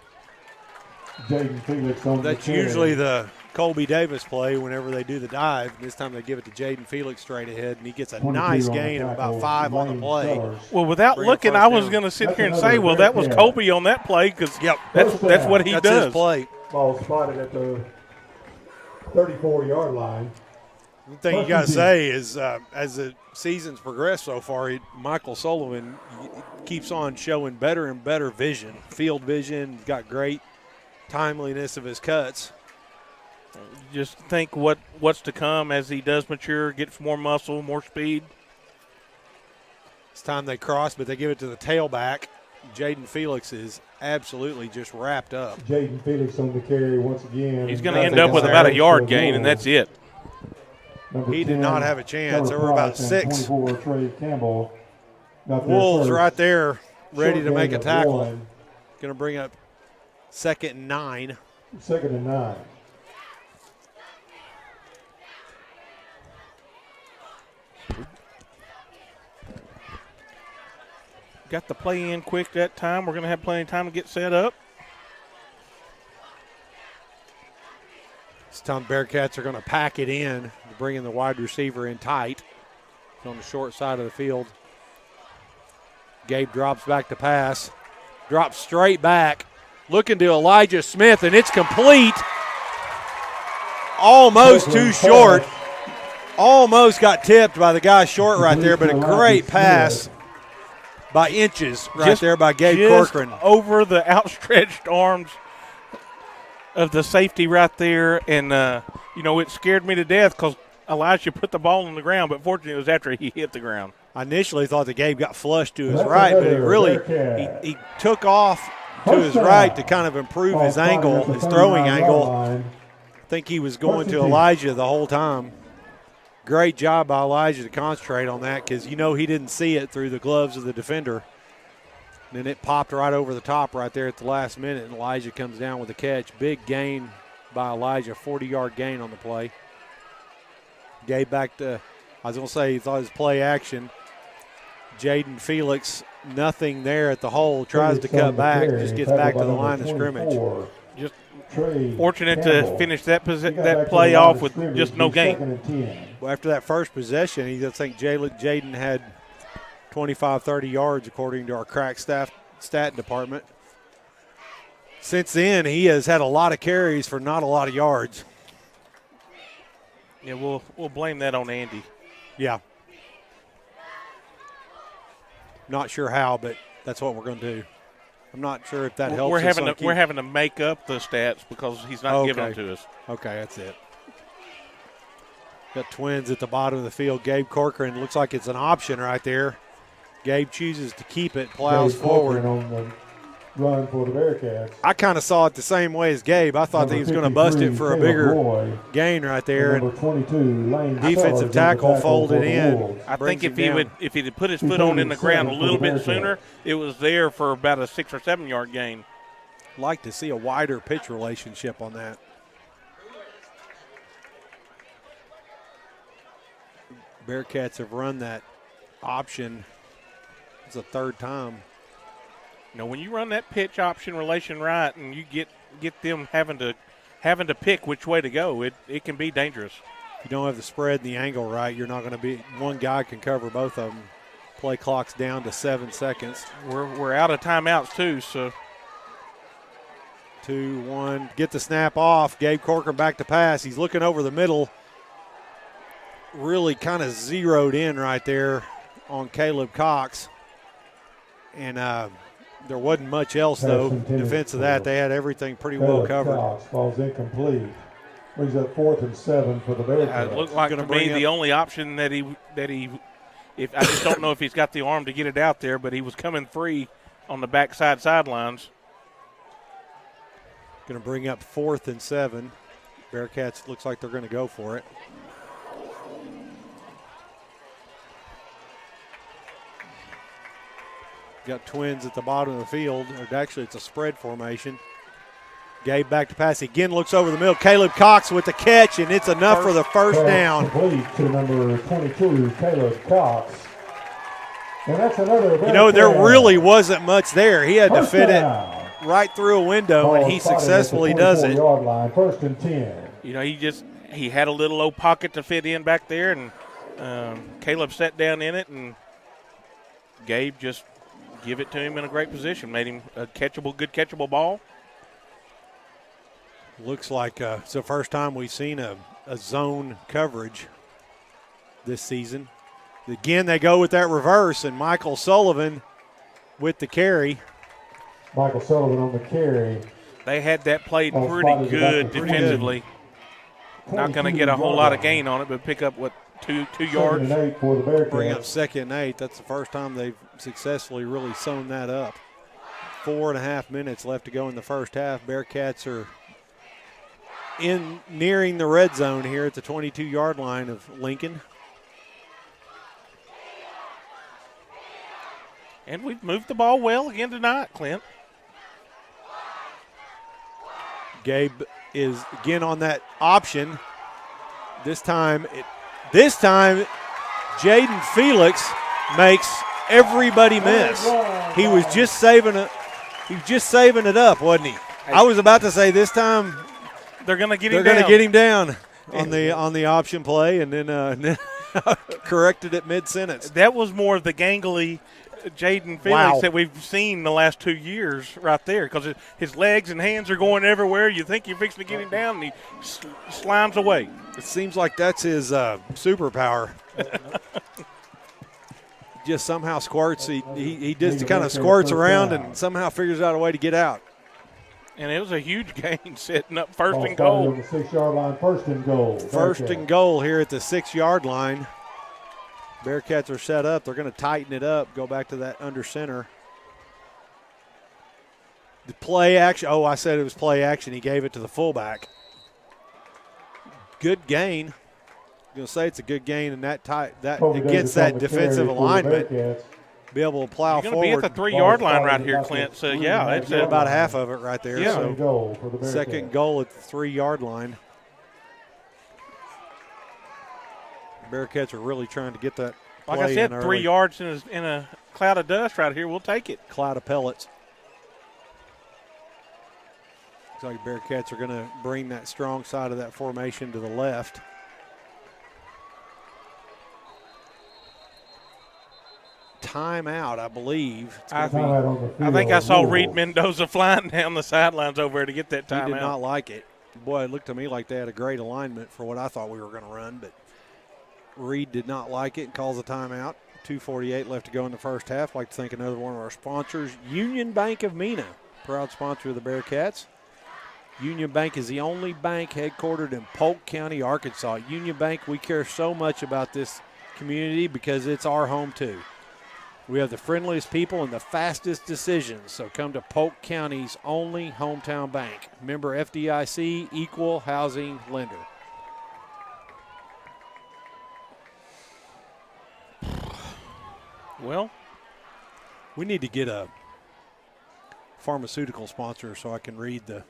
Jaden Felix on That's the carry. usually the Colby Davis play whenever they do the dive. This time they give it to Jaden Felix straight ahead, and he gets a nice gain of about 5 on the play. Well, without looking, I was going to sit here and say, well, that was Colby on that play because that's what he That's does. his play. Ball spotted at the 34-yard line. The thing you got to say is as the season's progressed so far, Michael Sullivan keeps on showing better and better vision, field vision, got great timeliness of his cuts. Just think what's to come as he does mature, gets more muscle, more speed. It's time they cross, but they give it to the tailback. Jaden Felix is absolutely just wrapped up. Jaden Felix on the carry once again. He's going to end up with about a yard gain, and that's it. He did not have a chance. There were about 6. 24, Trey Campbell. Wolves right there ready to make a tackle. 1. Going to bring up 2nd and 9. 2nd and 9. Got the play in quick that time. We're going to have plenty of time to get set up. This time Bearcats are going to pack it in, bringing the wide receiver in tight. It's on the short side of the field. Gabe drops back to pass. Drops straight back. Looking to Elijah Smith, and it's complete. Almost too short. Almost got tipped by the guy short right there, but a great pass by inches there by Gabe Corcoran. Over the outstretched arms of the safety right there, and it scared me to death because Elijah put the ball on the ground, but fortunately it was after he hit the ground. I initially thought the Gabe got flushed to his right, but it really he took off to his right to kind of improve his angle, his throwing angle. I think he was going to Elijah the whole time. Great job by Elijah to concentrate on that because he didn't see it through the gloves of the defender. And then it popped right over the top right there at the last minute, and Elijah comes down with a catch. Big gain by Elijah, 40-yard gain on the play. Gabe back to, I was going to say, he thought his play action. Jaden Felix, nothing there at the hole, tries to cut back, just gets back to the line of scrimmage. Just fortunate to finish that play off with just no gain. Well, after that first possession, I think Jaden had 25, 30 yards according to our crack stat department. Since then, he has had a lot of carries for not a lot of yards. Yeah, we'll blame that on Andy. Yeah. Not sure how, but that's what we're going to do. I'm not sure if that helps. We're having to make up the stats because he's not giving them to us. Okay, that's it. Got twins at the bottom of the field. Gabe Corcoran looks like it's an option right there. Gabe chooses to keep it, plows Dave forward. Corcoran on the run for the Bearcats. I kind of saw it the same way as Gabe. I thought that he was going to bust it for a bigger gain right there. Number 22, Lane Defensive Sellers tackle for folded the in. Wolves. I think if he'd have put his foot on in the ground a little bit sooner, it was there for about a 6 or 7 yard gain. Like to see a wider pitch relationship on that. Bearcats have run that option. It's the third time. You know, when you run that pitch option relation right, and you get them having to pick which way to go, it can be dangerous. If you don't have the spread and the angle right, you're not going to be. One guy can cover both of them. Play clock's down to 7 seconds. We're out of timeouts too, so. 2-1. Get the snap off. Gabe Corcoran back to pass. He's looking over the middle. Really kind of zeroed in right there on Caleb Cox. And there wasn't much else, though, defense of that. They had everything pretty well covered. Cox falls incomplete. Brings up 4th and 7 for the Bearcats. It looked like to me the only option that he if I just don't know if he's got the arm to get it out there, but he was coming free on the backside sidelines. Going to bring up 4th and 7. Bearcats looks like they're going to go for it. Got Twins at the bottom of the field. Or actually, it's a spread formation. Gabe back to pass. Again looks over the middle. Caleb Cox with the catch, and it's enough for the first down. Complete to number 22, Caleb Cox. And that's another. You know, there really wasn't much there. He had to fit it right through a window, and he successfully does it. Yard line, 1st and 10. You know, he had a little low pocket to fit in back there, and Caleb sat down in it, and Gabe just give it to him in a great position, made him a good catchable ball. Looks like it's the first time we've seen a zone coverage this season. Again, they go with that reverse, and Michael Sullivan with the carry. Michael Sullivan on the carry. They had that played pretty good defensively. Not going to get a whole lot of gain on it, but pick up, two yards? 2nd and 8 for the Bearcats. Bring up 2nd and 8. That's the first time they've successfully really sewn that up. 4.5 minutes left to go in the first half. Bearcats are nearing the red zone here at the 22-yard line of Lincoln. And we've moved the ball well again tonight, Clint. Gabe is again on that option. This time, Jaden Felix makes everybody miss. He was just saving it. He was just saving it up, wasn't he? I was about to say this time they're going to get him down on the option play, and then corrected it mid-sentence. That was more of the gangly Jaden Felix that we've seen the last 2 years right there, because his legs and hands are going everywhere. You think you're fixing to get him down, and he slimes away. It seems like that's his superpower. Just somehow squirts. He just kind of squirts around and somehow figures out a way to get out. And it was a huge gain setting up 1st and goal. On the 6-yard line, 1st and goal. 1st and goal here at the 6-yard line. Bearcats are set up. They're going to tighten it up, go back to that under center. The play action. Oh, I said it was play action. He gave it to the fullback. Good gain. I'm going to say it's a good gain, and that against that defensive alignment, be able to plow You're forward. You're going to be at the 3-yard line right here, Clint. So, yeah, that's about half of it right there. Yeah. So 2nd goal at the 3-yard line. Bearcats are really trying to get that play. Like I said, 3 yards in a cloud of dust right here. We'll take it. Cloud of pellets. Looks like Bearcats are going to bring that strong side of that formation to the left. Timeout, I believe. I think I saw Reed Mendoza flying down the sidelines over there to get that timeout. He did not like it. Boy, it looked to me like they had a great alignment for what I thought we were going to run, but Reed did not like it and calls a timeout. 2:48 left to go in the first half. I'd like to thank another one of our sponsors, Union Bank of Mena, proud sponsor of the Bearcats. Union Bank is the only bank headquartered in Polk County, Arkansas. Union Bank, we care so much about this community because it's our home too. We have the friendliest people and the fastest decisions, so come to Polk County's only hometown bank. Member FDIC, equal housing lender. Well, we need to get a pharmaceutical sponsor so I can read the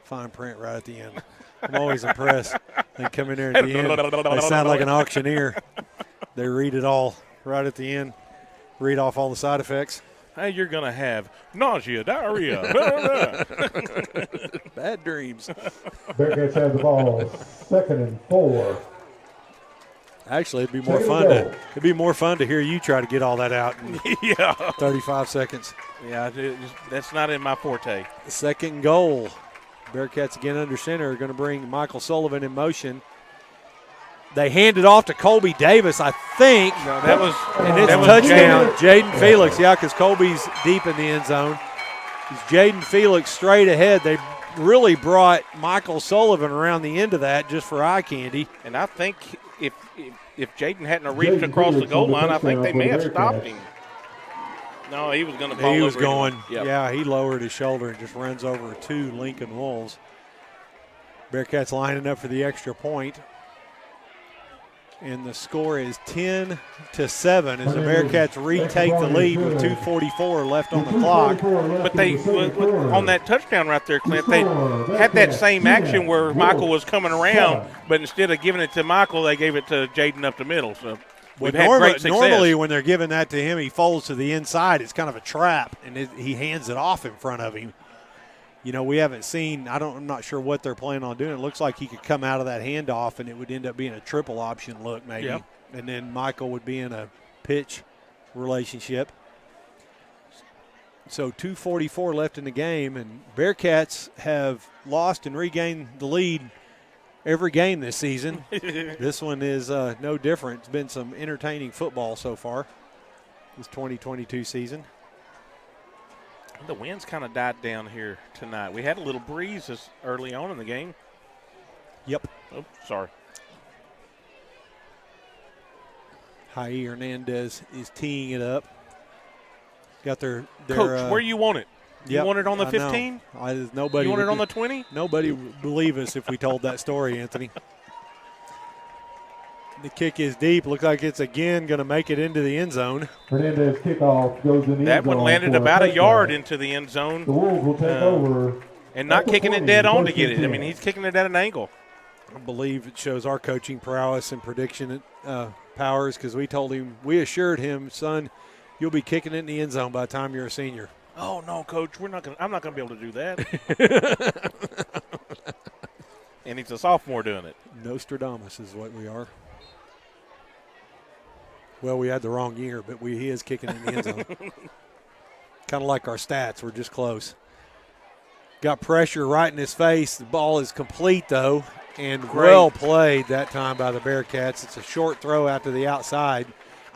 fine print right at the end. I'm always impressed. They come in there at the end. They sound like an auctioneer. They read it all right at the end. Read off all the side effects. Hey, you're going to have nausea, diarrhea. Bad dreams. Bearcats have the ball, 2nd and 4. Actually, it'd be more fun to hear you try to get all that out in 35 seconds. Yeah, that's not in my forte. 2nd goal. Bearcats again under center are going to bring Michael Sullivan in motion. They hand it off to Colby Davis, I think. No, that was touchdown. Jaden Felix, because Colby's deep in the end zone. It's Jaden Felix straight ahead. They really brought Michael Sullivan around the end of that just for eye candy. And I think if Jaden hadn't reached across the goal line, I think they may have stopped him. No, he was going to fall over. He was going, yep. He lowered his shoulder and just runs over 2 Lincoln Wolves. Bearcats lining up for the extra point. And the score is 10-7 as the Bearcats retake the lead with 2:44 left on the clock. But they, on that touchdown right there, Clint, they had that same action where Michael was coming around, but instead of giving it to Michael, they gave it to Jaden up the middle. So we've had great success. Normally when they're giving that to him, he folds to the inside. It's kind of a trap, and he hands it off in front of him. You know, we haven't seen, I'm not sure what they're planning on doing. It looks like he could come out of that handoff and it would end up being a triple option look maybe. Yep. And then Michael would be in a pitch relationship. So 2:44 left in the game, and Bearcats have lost and regained the lead every game this season. This one is no different. It's been some entertaining football so far this 2022 season. The wind's kind of died down here tonight. We had a little breeze early on in the game. Yep. Oh, sorry. Jair Hernandez is teeing it up. Got their Coach, where you want it? You want it on the 15? Nobody. You want it on the 20? Nobody would believe us if we told that story, Anthony. The kick is deep. Looks like it's again going to make it into the end zone. Hernandez kickoff goes in the end zone. That one landed about a yard into the end zone. The Wolves will take over. And not kicking it dead on to get it. I mean, he's kicking it at an angle. I believe it shows our coaching prowess and prediction powers because we assured him, son, you'll be kicking it in the end zone by the time you're a senior. Oh, no, Coach, I'm not going to be able to do that. And he's a sophomore doing it. Nostradamus is what we are. Well, we had the wrong year, but he is kicking in the end zone. Kind of like our stats. We're just close. Got pressure right in his face. The ball is complete, though, and well played that time by the Bearcats. It's a short throw out to the outside.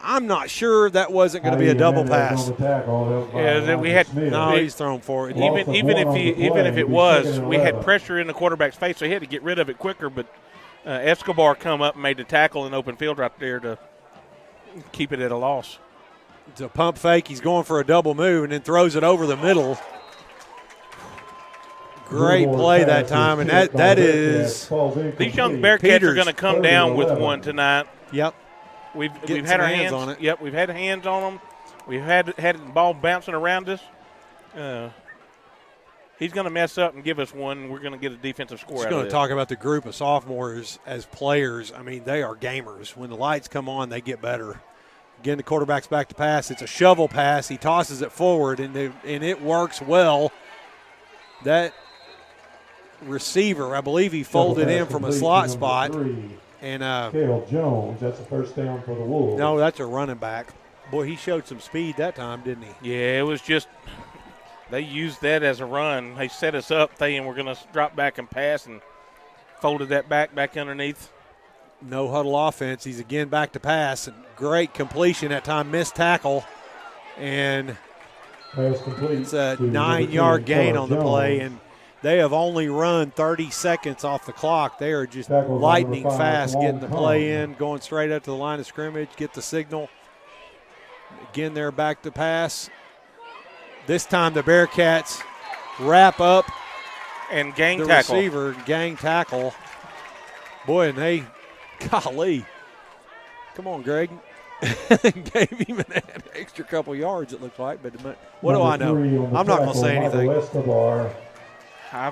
I'm not sure that wasn't going to be a double pass. Yeah, we had he's thrown for it. Even if it was, we had pressure in the quarterback's face, so he had to get rid of it quicker. But Escobar come up and made the tackle in open field right there to keep it at a loss. It's a pump fake. He's going for a double move and then throws it over the middle. Great play that time, and that is. These young Bearcats are going to come down with one tonight. Yep. We've had our hands on it. Yep, we've had hands on them. We've had the ball bouncing around us. He's going to mess up and give us one. We're going to get a defensive score out of it. Just going to talk about the group of sophomores as players. I mean, they are gamers. When the lights come on, they get better. Again, the quarterback's back to pass. It's a shovel pass. He tosses it forward, and it works well. That receiver, I believe he folded in from a slot spot. And Cale Jones, that's a first down for the Wolves. No, that's a running back. Boy, he showed some speed that time, didn't he? Yeah, it was just they used that as a run. They set us up thinking we're going to drop back and pass and folded that back underneath. No huddle offense. He's again back to pass. And great completion that time, missed tackle. And it's a 9-yard gain on the play. And they have only run 30 seconds off the clock. They are just lightning fast getting the play in, going straight up to the line of scrimmage, get the signal. Again, they're back to pass. This time the Bearcats wrap up and gang the tackle. Receiver, gang tackle. Boy, and they, golly. Come on, Greg. Gave him an extra couple yards, it looked like. But what do I know? I'm not going to say anything. I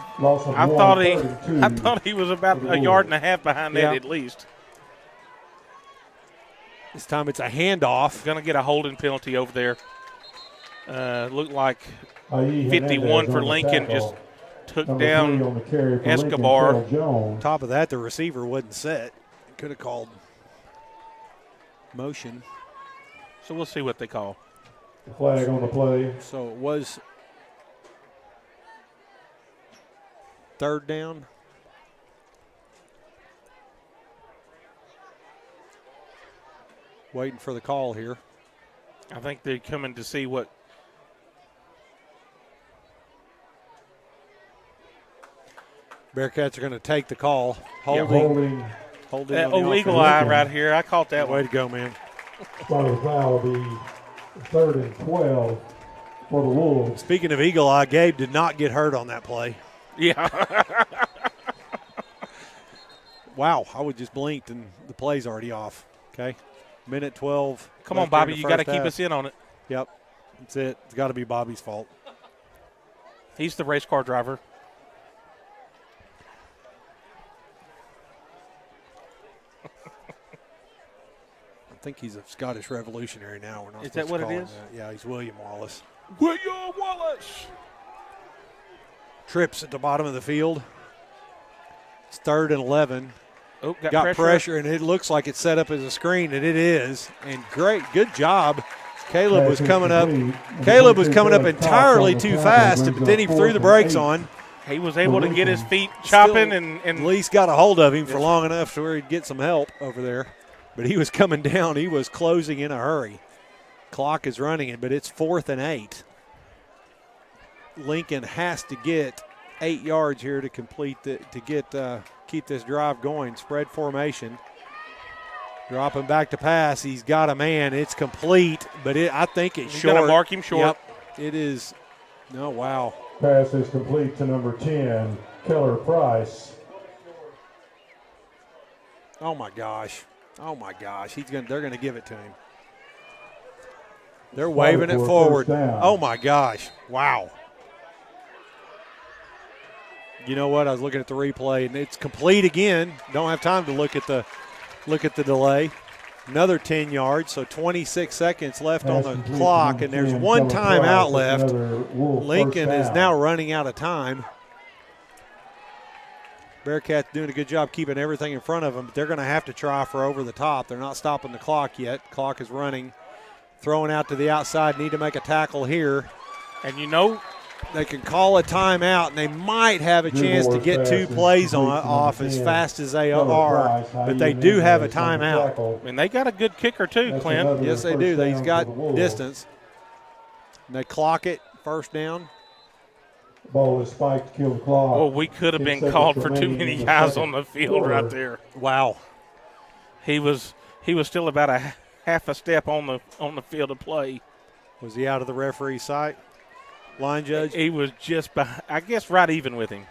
thought he was about a yard and a half behind that at least. This time it's a handoff. Going to get a holding penalty over there. Looked like 51 for Lincoln just took down Escobar. On top of that, the receiver wasn't set. Could have called motion. So we'll see what they call. Flag on the play. So it was third down. Waiting for the call here. I think they're coming to see what. Bearcats are going to take the call. Holding. Eagle eye right here. I caught that one. Way to go, man. So the foul will be 3rd and 12 for the Wolves. Speaking of eagle eye, Gabe did not get hurt on that play. Yeah. Wow, I would just blinked and the play's already off. Okay. Minute 12. Come on, Bobby. You got to keep us in on it. Yep. That's it. It's got to be Bobby's fault. He's the race car driver. I think he's a Scottish revolutionary now. We're not is that what it is? Yeah, he's William Wallace. William Wallace. Trips at the bottom of the field. It's 3rd and 11. Oh, got pressure, and it looks like it's set up as a screen, and it is. And good job. Caleb was coming up. Caleb was coming up entirely too fast, but then he threw the brakes on. He was able to get his feet chopping and at least got a hold of him for long enough to where he'd get some help over there. But he was coming down. He was closing in a hurry. Clock is running it, but it's 4th and 8. Lincoln has to get 8 yards here to complete keep this drive going. Spread formation. Dropping back to pass. He's got a man. It's complete, but I think it's short. He's going to mark him short. Yep, it is. No, wow. Pass is complete to number 10, Keller Price. Oh my gosh. Oh my gosh. They're going to give it to him. They're waving it forward. Oh my gosh. Wow. You know what? I was looking at the replay, and it's complete again. Don't have time to look at the delay. Another 10 yards, so 26 seconds left on the clock, and there's one timeout left. Lincoln is now running out of time. Bearcats doing a good job keeping everything in front of them, but they're going to have to try for over the top. They're not stopping the clock yet. Clock is running. Throwing out to the outside, need to make a tackle here. And you know, they can call a timeout, and they might have a chance to get 2 plays off as fast as they are, but they do have a timeout. And they got a good kicker too, Clint. Yes, they do. He's got distance. And they clock it, 1st down. Ball is spiked to kill the clock. Oh, we could have been called for too many guys on the field right there. Wow. He was still about a half a step on the field of play. Was he out of the referee's sight? Line judge? He was just, I guess, right even with him.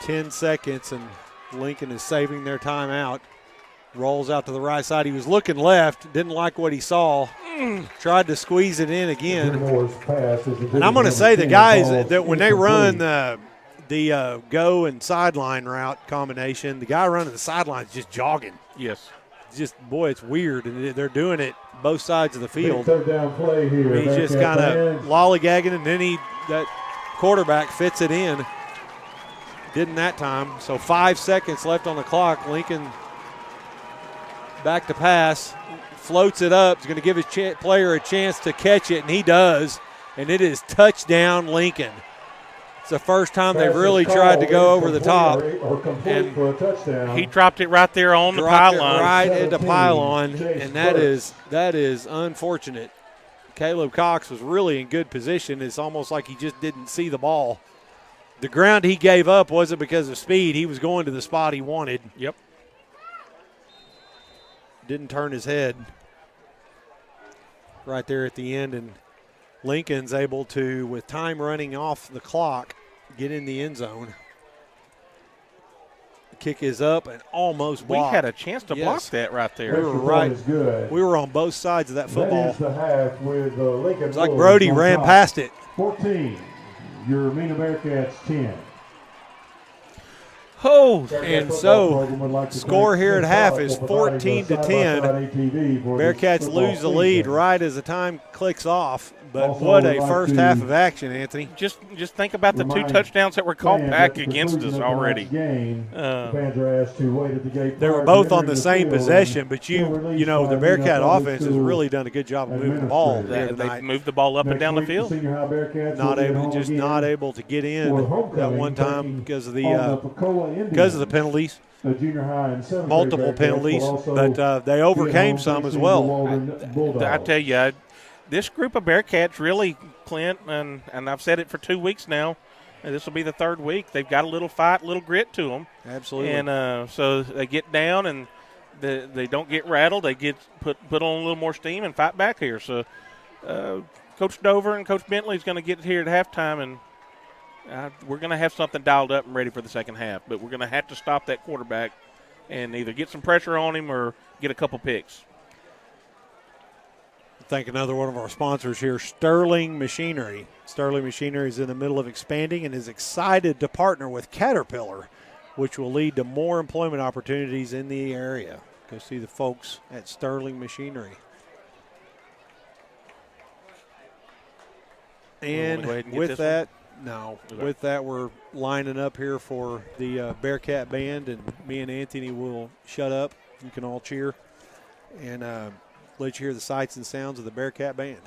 $10 seconds, and Lincoln is saving their timeout. Rolls out to the right side. He was looking left, didn't like what he saw. Tried to squeeze it in again. And I'm going to say the guys that when they run the go and sideline route combination, the guy running the sideline is just jogging. Yes. Just, boy, it's weird, and they're doing it both sides of the field. Third down play here. He's just kind of lollygagging, and then that quarterback fits it in. Didn't that time. So 5 seconds left on the clock. Lincoln back to pass, floats it up. He's going to give his player a chance to catch it, and he does. And it is touchdown Lincoln. It's the first time they've really tried to go over the top. And he dropped it right there on the pylon. Right at the pylon, and that is unfortunate. Caleb Cox was really in good position. It's almost like he just didn't see the ball. The ground he gave up wasn't because of speed. He was going to the spot he wanted. Yep. didn't turn his head right there at the end, and Lincoln's able to, with time running off the clock, get in the end zone. The kick is up and almost blocked. We had a chance to block that right there. We were right. We were on both sides of that football. That is the half with Lincoln. It's like Brody ran past it. 14, your Mena Bearcats 10. Oh, and so score here at half is 14-10. Bearcats lose the lead right as the time clicks off. But what a first half of action, Anthony. Just think about the 2 touchdowns that were called back against us already. They were both on the same possession, but you know the Bearcat offense has really done a good job of moving the ball. They moved the ball up and down the field. Not able to get in that one time because of the penalties. Multiple penalties, but they overcame some as well. I tell you, this group of Bearcats really, Clint, and I've said it for 2 weeks now, and this will be the 3rd week. They've got a little fight, a little grit to them. Absolutely. And so they get down and they don't get rattled. They get put on a little more steam and fight back here. So Coach Dover and Coach Bentley is going to get here at halftime, and we're going to have something dialed up and ready for the second half. But we're going to have to stop that quarterback and either get some pressure on him or get a couple picks. Thank another one of our sponsors here, Sterling Machinery. Sterling Machinery is in the middle of expanding and is excited to partner with Caterpillar, which will lead to more employment opportunities in the area. Go see the folks at Sterling Machinery. And with that, we're lining up here for the Bearcat Band, and me and Anthony will shut up. You can all cheer and let you hear the sights and sounds of the Bearcat Band.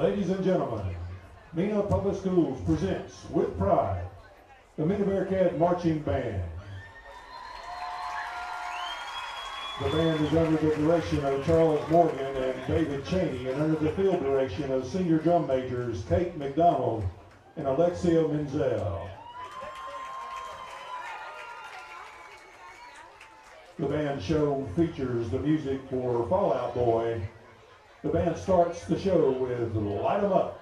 Ladies and gentlemen, Mena Public Schools presents with pride the Mena Bearcat Marching Band. The band is under the direction of Charles Morgan and David Cheney and under the field direction of senior drum majors Kate McDonald and Alexia Menzel. The band show features the music for Fall Out Boy. The band starts the show with Light 'em Up.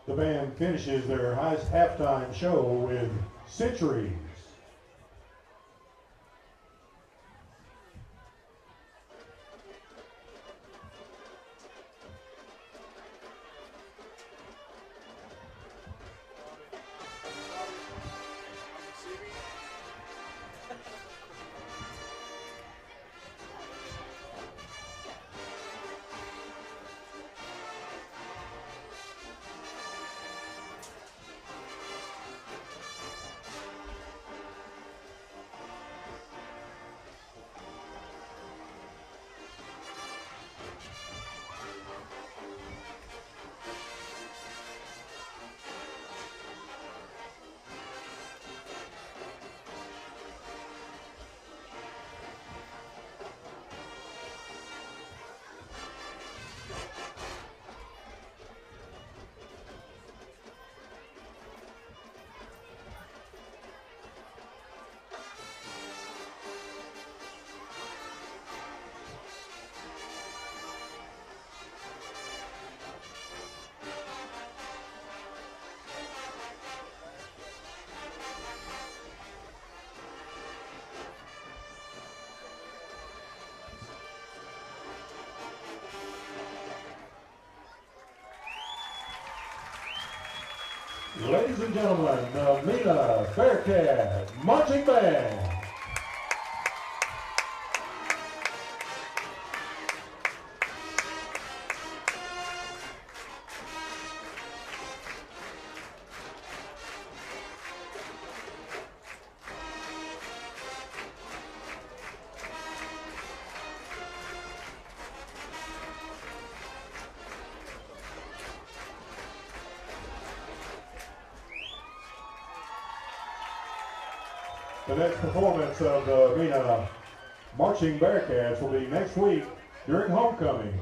The band finishes their halftime show with Centuries. Ladies and gentlemen, the Mena Bearcat Marching Band. The next performance of the Mena Marching Bearcats will be next week during homecoming.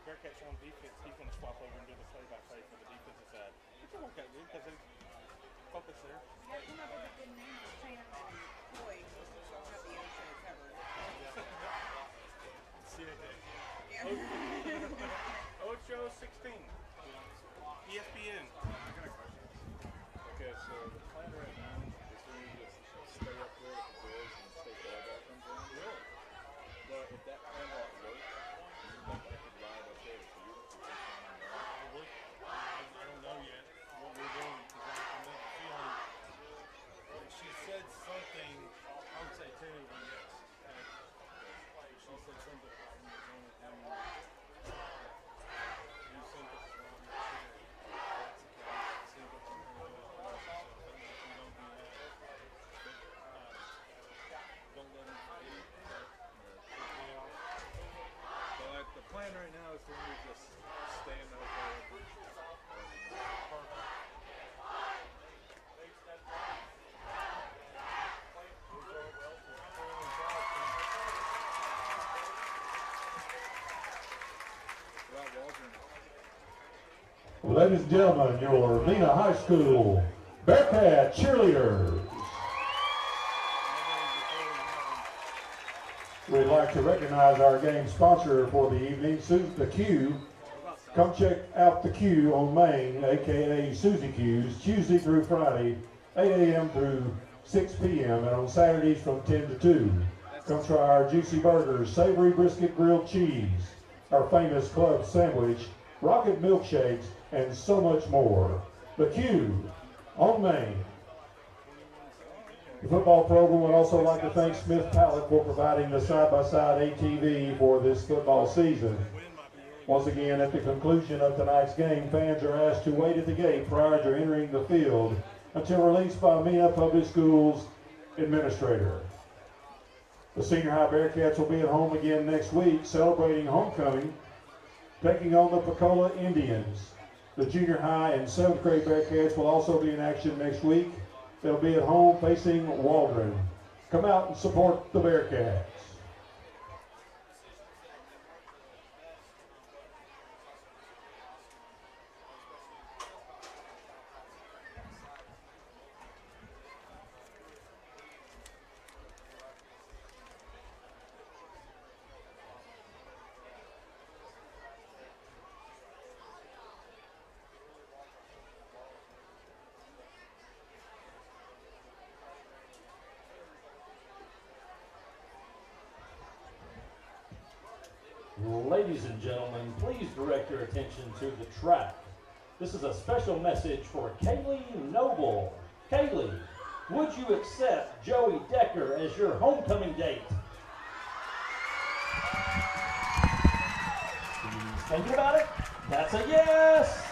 Bearcats on defense, he's going to swap over and do the play-by-play for the defensive side. It can work out good because they focus there. Yeah, come up with a good name for Chan and Floyd. We'll have the intro covered. Yeah. Ocho 16. ESPN. I got a question. Okay, so the plan right now is for me to just stay up there with the boys and stay ball back on them. Really? But if that plan won't work, do you think I could ride up there with you? Probably. I don't know yet what we're doing because I'm not feeling. She said something. I would say too, yes. She said something about me doing it down there. You sent us around the chair. See what you can do. So if we don't do that, don't let them forget. So like the plan right now is for me to just stay in the hotel. Ladies and gentlemen, your Mena High School Bearcat cheerleaders. We'd like to recognize our game sponsor for the evening, the Q. Come check out the Q on Main, aka Susie Q's, Tuesday through Friday, 8 a.m. through 6 p.m. and on Saturdays from 10 to 2. Come try our juicy burgers, savory brisket grilled cheese, our famous club sandwich, rocket milkshakes, and so much more. The Q on Main. The football program would also like to thank Smith Pallet for providing the side-by-side ATV for this football season. Once again, at the conclusion of tonight's game, fans are asked to wait at the gate prior to entering the field until released by Mena Public Schools Administrator. The Senior High Bearcats will be at home again next week, celebrating homecoming, taking on the Pecola Indians. The Junior High and 7th grade Bearcats will also be in action next week. They'll be at home facing Waldron. Come out and support the Bearcats. Ladies and gentlemen, please direct your attention to the track. This is a special message for Kaylee Noble. Kaylee, would you accept Joey Decker as your homecoming date? She's thinking about it. That's a yes.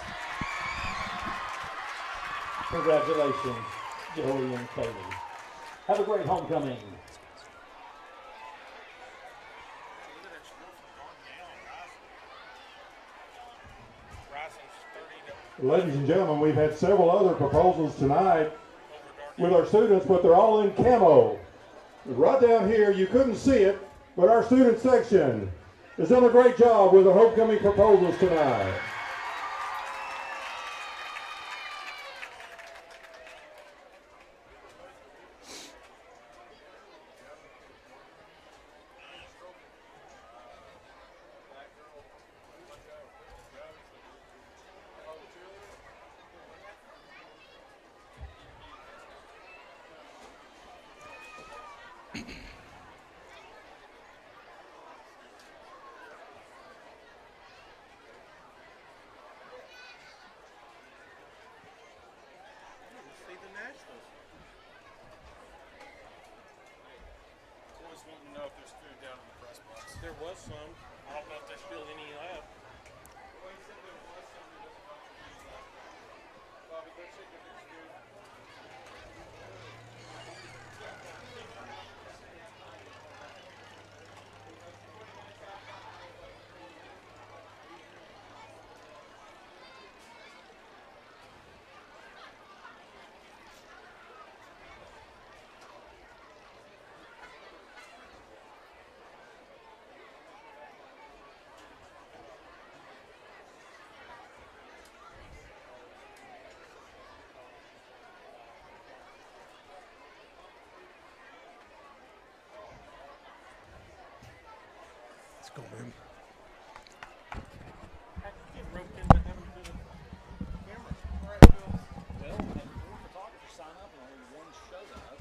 Congratulations, Joey and Kaylee. Have a great homecoming. Ladies and gentlemen, we've had several other proposals tonight with our students, but they're all in camo. Right down here, you couldn't see it, but our student section has done a great job with the homecoming proposals tonight. There was some. I don't know if there's still any left. Let's go, man. How did you get roped into having to do the camera? Well, we had 4 photographers sign up and only 1 showed up.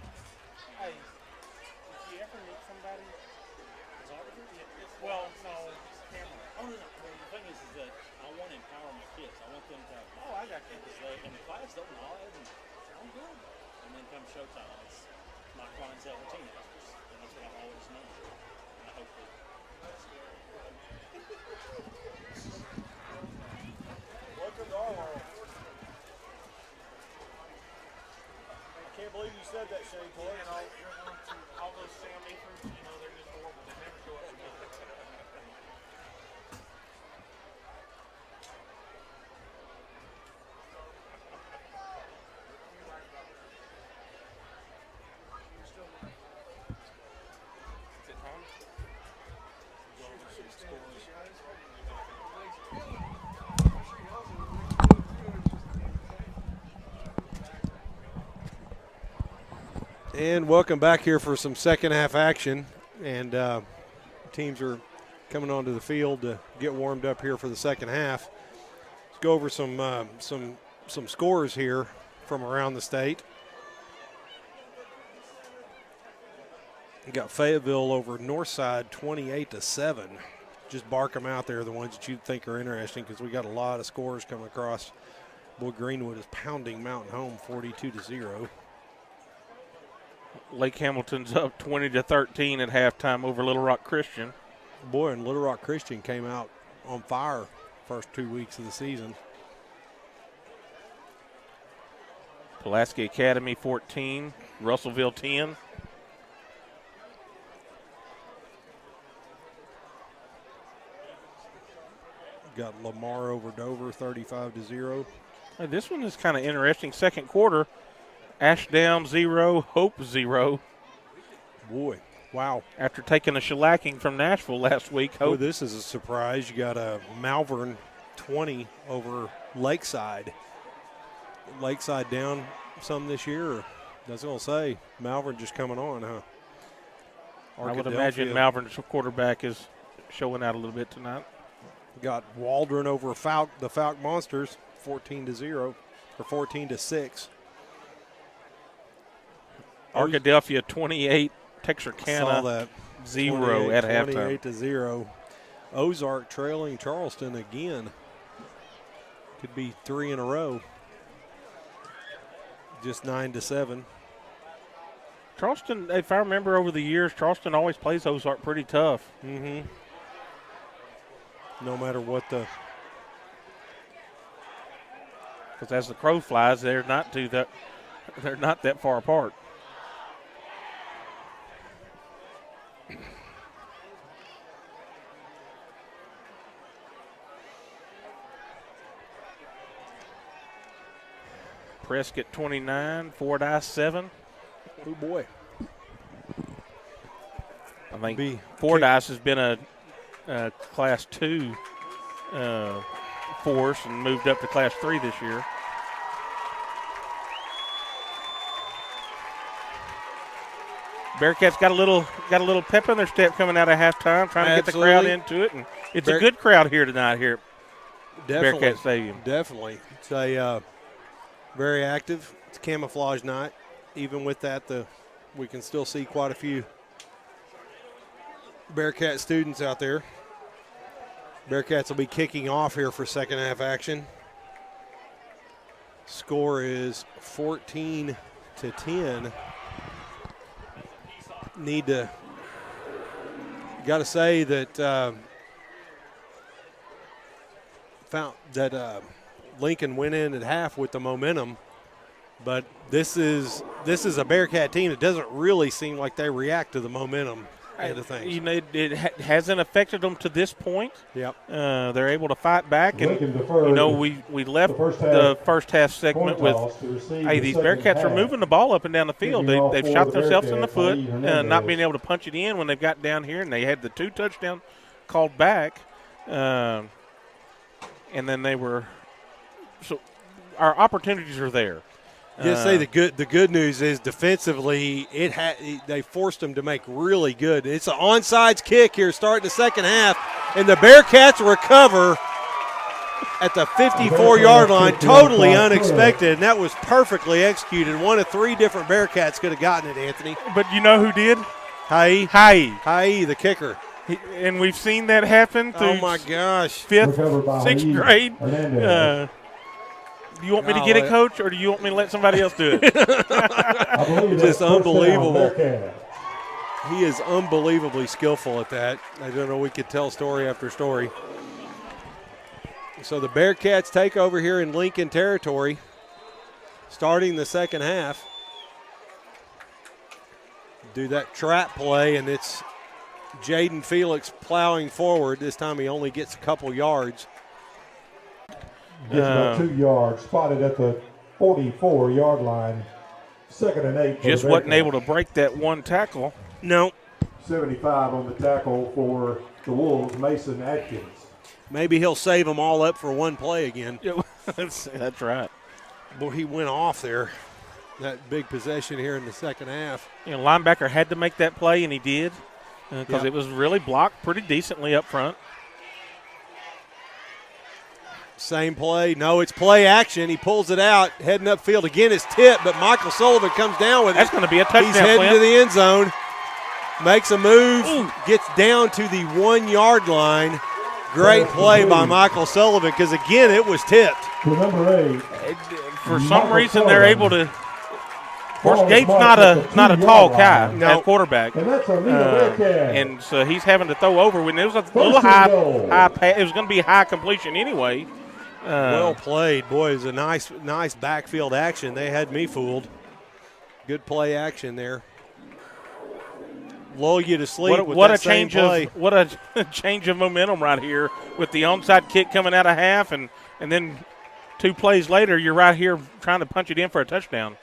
Hey, did you ever meet somebody? Photographer? Well, no, camera. Oh, no. Well, the thing is that I want to empower my kids. I want them to have Oh, I got you. because they in the class don't nod and sound good. And then come showtime, it's my clientele are teenagers. And that's what I've always known. And I hope that Welcome to our world. I can't believe you said that, Shane. You know, all those Sam Eathers, you know, they're just horrible. They never show up again. Is it time? Go over some scores. And welcome back here for some second half action. And teams are coming onto the field to get warmed up here for the second half. Let's go over some scores here from around the state. We got Fayetteville over Northside 28-7. Just bark them out there, the ones that you think are interesting, because we got a lot of scores coming across. Boy, Greenwood is pounding Mountain Home 42-0. Lake Hamilton's up 20-13 at halftime over Little Rock Christian. Boy, and Little Rock Christian came out on fire first 2 weeks of the season. Pulaski Academy 14, Russellville 10. Got Lamar over Dover 35-0. Hey, this one is kind of interesting. Second quarter, Ashdown 0, Hope 0. Boy, wow. After taking a shellacking from Nashville last week, Boy, Hope. this is a surprise. You got a Malvern 20 over Lakeside. Lakeside down some this year. That's going to say Malvern just coming on, huh? I would imagine Malvern's quarterback is showing out a little bit tonight. Got Waldron over the Falk Monsters 14-0 or 14-6. Arkadelphia 28, Saw Texarkana that. 0 at halftime. 28-0. Ozark trailing Charleston again. Could be 3 in a row. Just 9-7. Charleston, if I remember over the years, Charleston always plays Ozark pretty tough. Mm-hmm. No matter what the. Because as the crow flies, they're not that far apart. Prescott 29, Fordyce 7. Oh boy. I think Fordyce has been a Class 2 force and moved up to Class 3 this year. Bearcats got a little pep in their step coming out of halftime, trying to get the crowd into it, and it's a good crowd here tonight here at Bearcat Stadium. Definitely, it's a very active. It's a camouflage night. Even with that, we can still see quite a few Bearcat students out there. Bearcats will be kicking off here for second half action. Score is 14-10. Got to say that Lincoln went in at half with the momentum, but this is a Bearcat team that doesn't really seem like they react to the momentum end of things. You know, it hasn't affected them to this point. Yep. They're able to fight back, and we left the first half segment with, hey, these Bearcats are moving the ball up and down the field. They've shot themselves in the foot, not being able to punch it in when they've got down here, and they had the 2 touchdowns called back, and then so our opportunities are there. Just say the good news is defensively they forced them to make really good. It's an onside kick here starting the second half, and the Bearcats recover at the 54-yard line, totally unexpected, and that was perfectly executed. One of 3 different Bearcats could have gotten it, Anthony. But you know who did? Hai, the kicker. And we've seen that happen through oh my gosh. 5th, 6th grade. Do you want me to get it, Coach, or do you want me to let somebody else do it? Just unbelievable. He is unbelievably skillful at that. I don't know, we could tell story after story. So the Bearcats take over here in Lincoln territory, starting the second half. Do that trap play, and it's Jaden Felix plowing forward. This time he only gets a couple yards. Gets about 2 yards, spotted at the 44-yard line. 2nd and 8. Just wasn't able to break that one tackle. No. 75 on the tackle for the Wolves, Mason Atkins. Maybe he'll save them all up for one play again. That's right. Boy, he went off there. That big possession here in the second half. You know, linebacker had to make that play, and he did, because it was really blocked pretty decently up front. Same play. No, it's play action. He pulls it out, heading upfield. Again, it's tipped, but Michael Sullivan comes down with it. That's going to be a touchdown. He's heading to the end zone. Makes a move. Ooh. Gets down to the 1-yard line. Great play by Michael Sullivan, because, again, it was tipped. Number 8. For some reason, they're able to. Of course, Gabe's not a tall guy at quarterback, and that's a and so he's having to throw over when it was a little high pass. It was going to be high completion anyway. Well played, boy. It was a nice backfield action. They had me fooled. Good play action there. Lull you to sleep with that same play. What a change of momentum right here with the onside kick coming out of half, and then 2 plays later, you're right here trying to punch it in for a touchdown.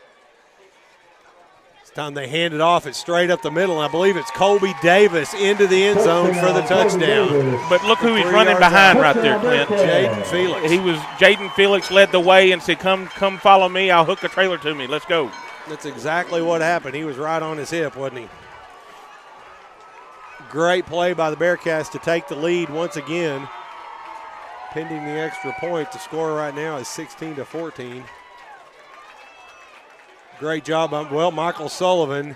Time they hand it off, it's straight up the middle, and I believe it's Colby Davis into the end zone for the touchdown. But look who he's running behind right there, Clint. Jaden Felix. Jaden Felix led the way and said, come follow me, I'll hook a trailer to me, let's go. That's exactly what happened. He was right on his hip, wasn't he? Great play by the Bearcats to take the lead once again. Pending the extra point, the score right now is 16-14. Great job. Michael Sullivan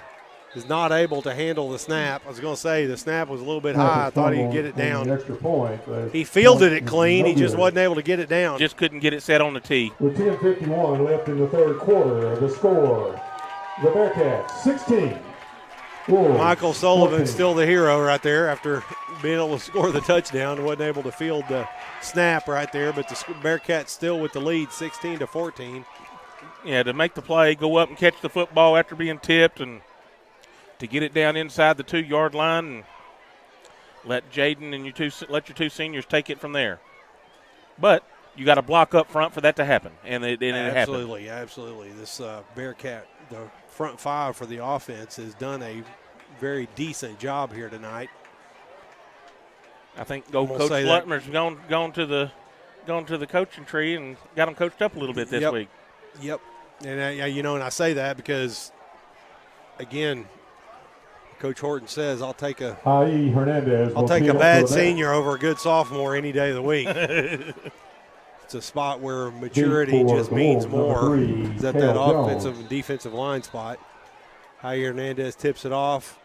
is not able to handle the snap. I was going to say the snap was a little bit high. I thought he'd get it down. Extra point. He fielded it clean. He just wasn't able to get it down. Just couldn't get it set on the tee. With 10:51 left in the third quarter, the score, the Bearcats 16. Wolves Michael Sullivan 14. still the hero right there after being able to score the touchdown. Wasn't able to field the snap right there, but the Bearcats still with the lead, 16-14. Yeah, to make the play, go up and catch the football after being tipped, and to get it down inside the 2-yard line, and let Jaden and let your two seniors take it from there. But you got to block up front for that to happen, and it happened. Absolutely. This Bearcat, the front five for the offense, has done a very decent job here tonight. I think Coach Lutmer's gone to the coaching tree and got them coached up a little bit this week. Yep, and and I say that because, again, Coach Horton says I'll take a bad senior over a good sophomore any day of the week. It's a spot where maturity just means more. Is that offensive and defensive line spot? Jair Hernandez tips it off.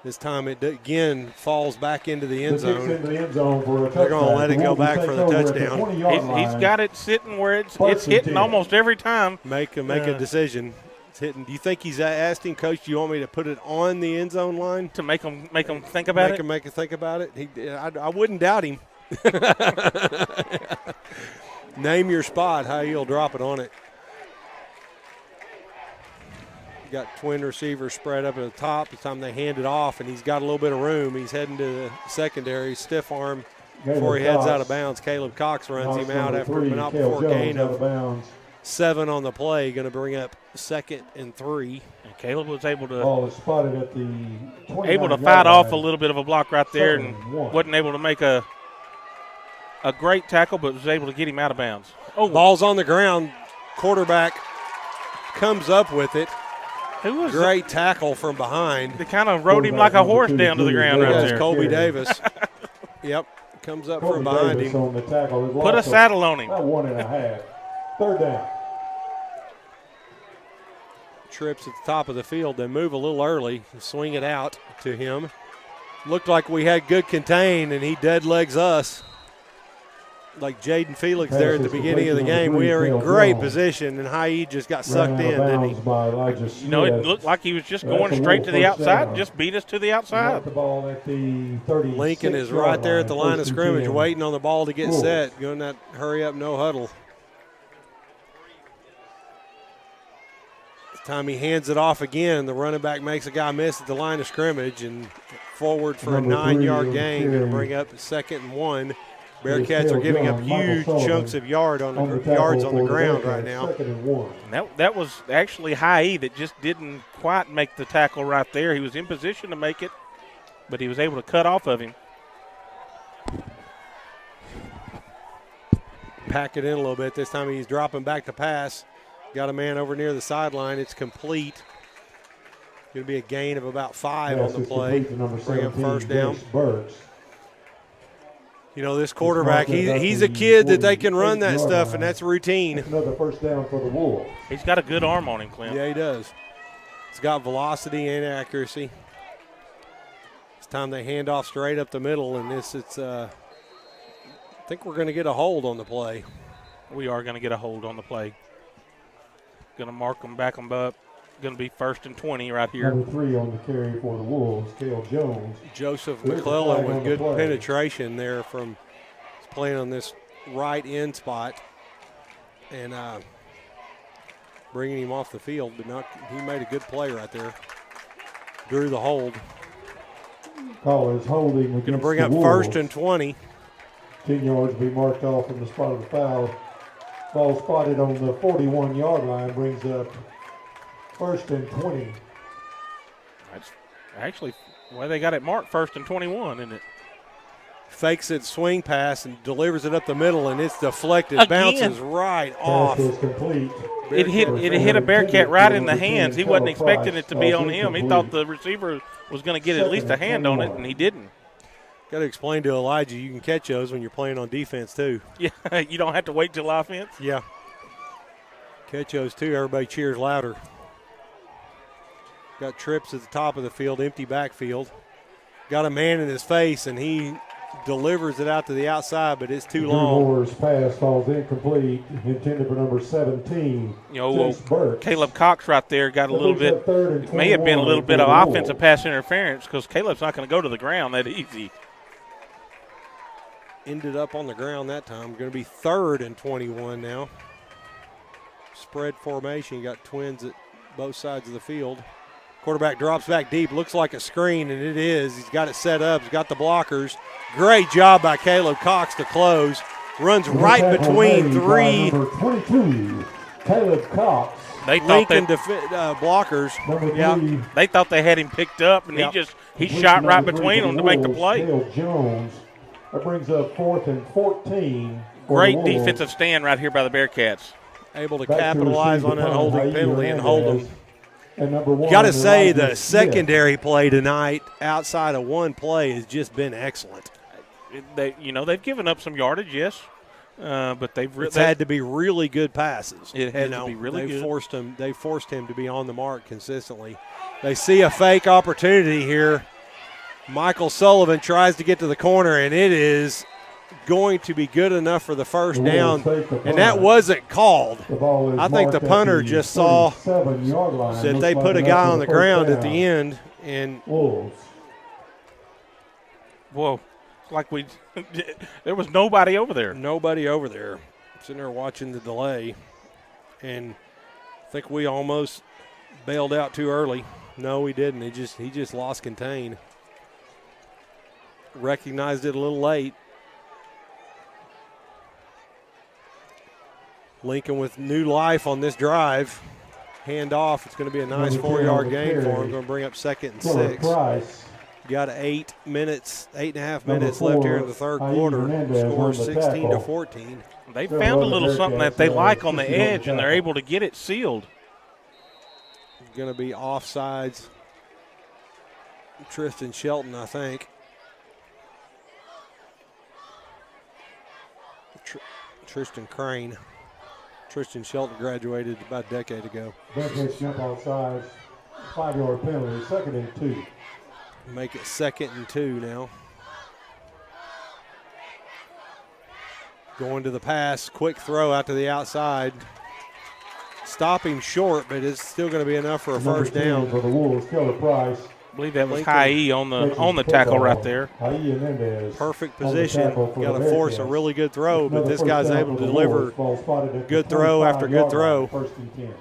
This time it again falls back into the end zone. They're going to let it go back for the touchdown. He's got it sitting where it's hitting almost every time. Make a decision. It's hitting. Do you think he's asked him, Coach, do you want me to put it on the end zone line? To make him think about it? Make him think about it? I wouldn't doubt him. Name your spot, how you'll drop it on it. Got twin receivers spread up at the top. This time they hand it off, and he's got a little bit of room. He's heading to the secondary, stiff arm before he heads out of bounds. Caleb Cox runs him out before a gain of 7 on the play. Going to bring up 2nd and 3. And Caleb was able to fight off a little bit of a block right there, and wasn't able to make a great tackle, but was able to get him out of bounds. Oh, ball's on the ground. Quarterback comes up with it. Great tackle from behind. They kind of rode him like a horse down to the ground right there. Colby Davis. Yep, comes up from behind him. Put a saddle on him. 1.5. Third down. Trips at the top of the field. They move a little early, swing it out to him. Looked like we had good contain, and he dead legs us. Like Jaden Felix there at the beginning of the game. We are in great position, and Haid just got sucked in, didn't he? It looked like he was just going straight to the outside and just beat us to the outside. Lincoln is right there at the line of scrimmage waiting on the ball to get set. Going that hurry up, no huddle. This time he hands it off again. The running back makes a guy miss at the line of scrimmage and forward for a 9-yard gain. Going to bring up 2nd and 1. Bearcats are giving up huge chunks of yards on the ground right now. And that was actually Haid that just didn't quite make the tackle right there. He was in position to make it, but he was able to cut off of him. Pack it in a little bit. This time he's dropping back to pass. Got a man over near the sideline. It's complete. Going to be a gain of about 5 on the play. Bring up first down. You know, this quarterback, he's a kid that they can run that stuff, and that's routine. Another first down for the Wolves. He's got a good arm on him, Clint. Yeah, he does. He's got velocity and accuracy. This time they hand off straight up the middle, and I think we're going to get a hold on the play. We are going to get a hold on the play. Going to mark them, back them up. Going to be 1st and 20 right here. Number 3 on the carry for the Wolves, Cale Jones. Joseph McClellan with good penetration there from playing on this right end spot and bringing him off the field. But he made a good play right there. Drew the hold. Call is holding. Going to bring up 1st and 20. 10 yards be marked off from the spot of the foul. Ball spotted on the 41-yard line brings up 1st and 20. That's actually why they got it marked 1st and 21, isn't it? Fakes it, swing pass, and delivers it up the middle, and it's deflected. Again. Bounces right off. Pass is complete. It hit a Bearcat right in the hands. He wasn't expecting it to be on him. He thought the receiver was going to get at least a hand on it, and he didn't. Got to explain to Elijah you can catch those when you're playing on defense too. Yeah, you don't have to wait till offense. Yeah. Catch those too. Everybody cheers louder. Got trips at the top of the field, empty backfield. Got a man in his face, and he delivers it out to the outside, but it's too Drew long. Moore's pass falls incomplete, intended for number 17. You know, Chase Burks. Caleb Cox right there got a That little brings bit. up third and It may have been a 21 little bit for of the offensive Wolves. pass interference because Caleb's not going to go to the ground that easy. Ended up on the ground that time. Going to be 3rd and 21 now. Spread formation. You got twins at both sides of the field. Quarterback drops back deep. Looks like a screen, and it is. He's got it set up. He's got the blockers. Great job by Caleb Cox to close. Runs right Tackle between made by three Number 22, Caleb Cox. They thought Lincoln that blockers. Number 3, Yeah. they thought they had him picked up, and Yep. he shot right number 3 between for them the to make the Wolves, play. Dale Jones. That brings up 4th and 14. for the Great Wolves. defensive stand right here by the Bearcats. Able to Back to capitalize receive on the that punt, holding Haït penalty and hold Hernandez. them. And number 1, Got to say, Elijah the Smith. secondary play tonight, outside of one play, has just been excellent. They've given up some yardage, yes, but It's had to be really good passes. It had to be really they good. They forced him to be on the mark consistently. They see a fake opportunity here. Michael Sullivan tries to get to the corner, and it is going to be good enough for the first The down, Wolves take the and that punt. wasn't called. The ball is I think the marked at punter just saw 37-yard line. that Looks they like put a enough guy for on the first ground at down. the end, and Wolves. Whoa, it's like there was nobody over there. nobody over there. Sitting there watching the delay, and I think we almost bailed out too early. No, we didn't. He just lost contain. Recognized it a little late. Lincoln with new life on this drive. Hand off. It's going to be a nice Number 10 4-yard on the gain for carry. him. Going to bring up 2nd and Fuller 6. Price. Got 8.5 Number minutes left here in 4, the third Haït quarter. Hernandez Score on the 16 to tackle. 14. They They're found a running little something that they Bearcats, like on the 60 on the edge, and they're tackle. able to get it sealed. Going to be offsides. Tristan Shelton, I think. Tristan Crane. Tristan Shelton graduated about a decade ago. Bearcats jump outside. 5-yard penalty. 2nd and 2. Make it 2nd and 2 now. Going to the pass. Quick throw out to the outside. Stop him short, but it's still going to be enough for a Number first 10 down. For the Wolves, Keller Price. I believe that was Lincoln Haït on the tackle right there. Haït Hernandez. Perfect on the position. tackle for Got the to force a Bearcats. really good throw, but Another this first guy's down able for to the deliver Wolves. Ball spotted at the good throw after good 25-yard throw. line, 1st and 10.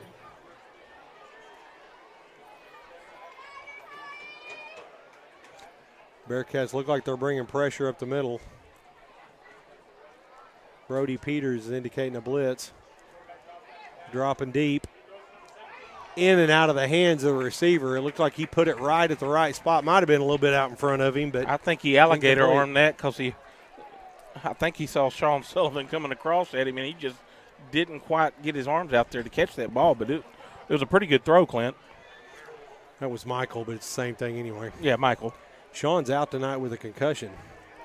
Bearcats look like they're bringing pressure up the middle. Brody Peters is indicating a blitz. Dropping deep. In and out of the hands of the receiver. It looked like he put it right at the right spot. Might have been a little bit out in front of him, but I think he alligator incomplete. armed that because I think he saw Sean Sullivan coming across at him, and he just didn't quite get his arms out there to catch that ball. But it was a pretty good throw, Clint. that was Michael, but it's the same thing anyway. Yeah, Michael. Sean's out tonight with a concussion.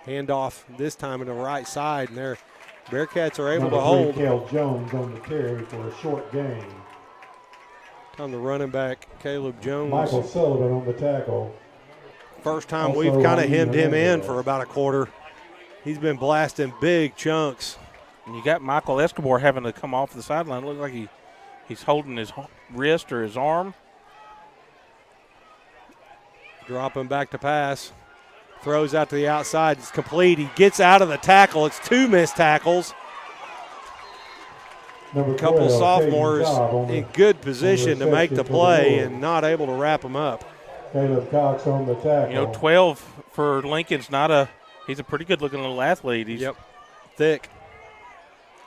Handoff this time in the right side, and their Bearcats are able Number to hold. 3, Kel Jones on the carry for a short gain. On the running back, Caleb Jones. Michael Sullivan on the tackle. First time Also, we've kind of Haït hemmed him in Hernandez. for about a quarter. He's been blasting big chunks. And you got Michael Escobar having to come off the sideline. Looks like he's holding his wrist or his arm. Dropping back to pass. Throws out to the outside. It's complete. He gets out of the tackle. It's 2 missed tackles. Number A couple 12, sophomores Caden Cobb on the- in good position to make the reception for the play Wolves. and not able to wrap them up. Caleb Cox on the tackle. 12 for Lincoln's he's a pretty good looking little athlete. He's Thick.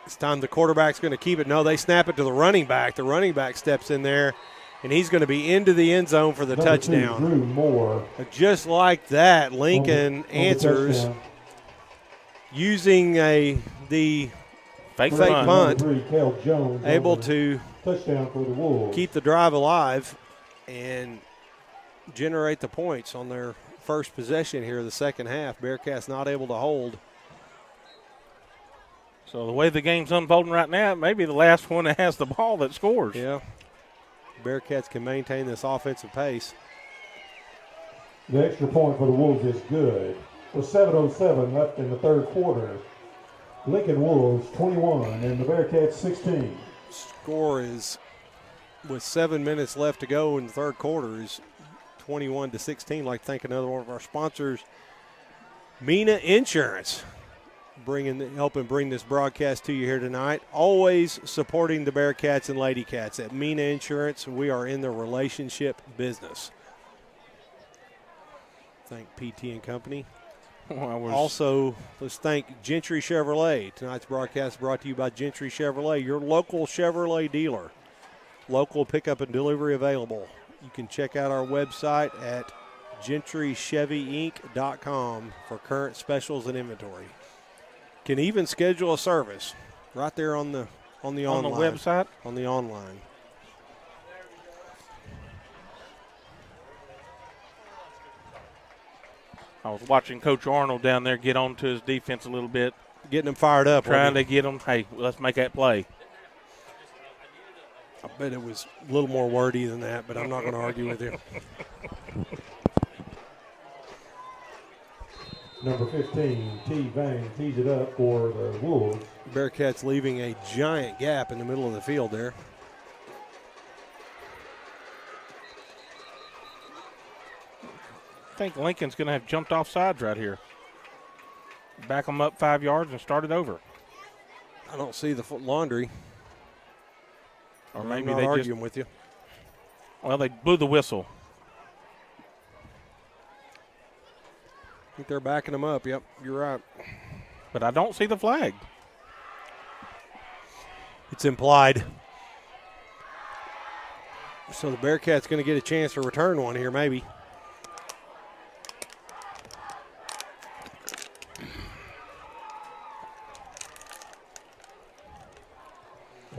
This time the quarterback's going to keep it. No, they snap it to the running back. The running back steps in there, and he's going to be into the end zone for the Number 2, touchdown. Drew Moore. Just like that, Lincoln on the answers touchdown. using the fake Fake punt. punt. Number 3, Kel Jones. able on the to touchdown for the Wolves. keep the drive alive and generate the points on their first possession here of the second half. Bearcats not able to hold. So the way the game's unfolding right now, maybe the last one that has the ball that scores. Yeah. Bearcats can maintain this offensive pace. The extra point for the Wolves is good. With 7:07 left in the third quarter, Lincoln Wolves 21 and the Bearcats 16. Score is, with 7 minutes left to go in the third quarter, is 21-16. I'd like to thank another one of our sponsors, Mena Insurance, helping bring this broadcast to you here tonight. Always supporting the Bearcats and Lady Cats. At Mena Insurance, we are in the relationship business. Thank PT and Company. Also, let's thank Gentry Chevrolet. Tonight's broadcast brought to you by Gentry Chevrolet, your local Chevrolet dealer. Local pickup and delivery available. You can check out our website at gentrychevyinc.com for current specials and inventory. Can even schedule a service right there on the online. On the website? On the online. I was watching Coach Arnold down there get onto his defense a little bit. Getting them fired up. Trying to get them, hey, let's make that play. I bet it was a little more wordy than that, but I'm not going to argue with you. Number 15, T. Vang, tees it up for the Wolves. Bearcats leaving a giant gap in the middle of the field there. I think Lincoln's going to have jumped off sides right here. Back them up 5 yards and start it over. I don't see the foot laundry. Or maybe I'm not they arguing with you. Well, they blew the whistle. I think they're backing them up. Yep, you're right. But I don't see the flag. It's implied. So the Bearcats going to get a chance to return one here, maybe.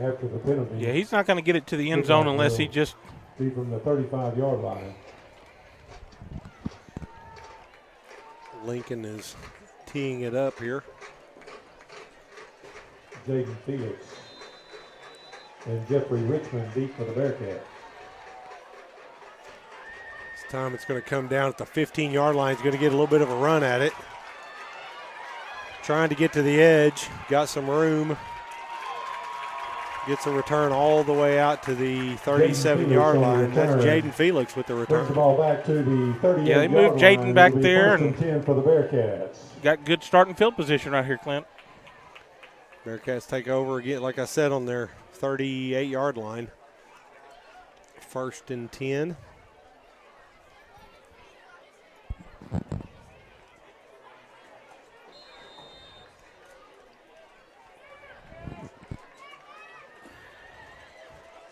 After the penalty. Yeah, he's not going to get it to the end zone unless he just. Be from the 35-yard line. Lincoln is teeing it up here. Jaden Felix and Jeffrey Richmond deep for the Bearcats. This time it's going to come down at the 15-yard line. He's going to get a little bit of a run at it. Trying to get to the edge. Got some room. Gets a return all the way out to the 37-yard line. That's Jaden Felix with the return. Brings the ball back to the 38-yard line. Yeah, they moved Jaden back there and 10 for the Bearcats. Got good starting field position right here, Clint. Bearcats take over again, like I said, on their 38-yard line. 1st and 10.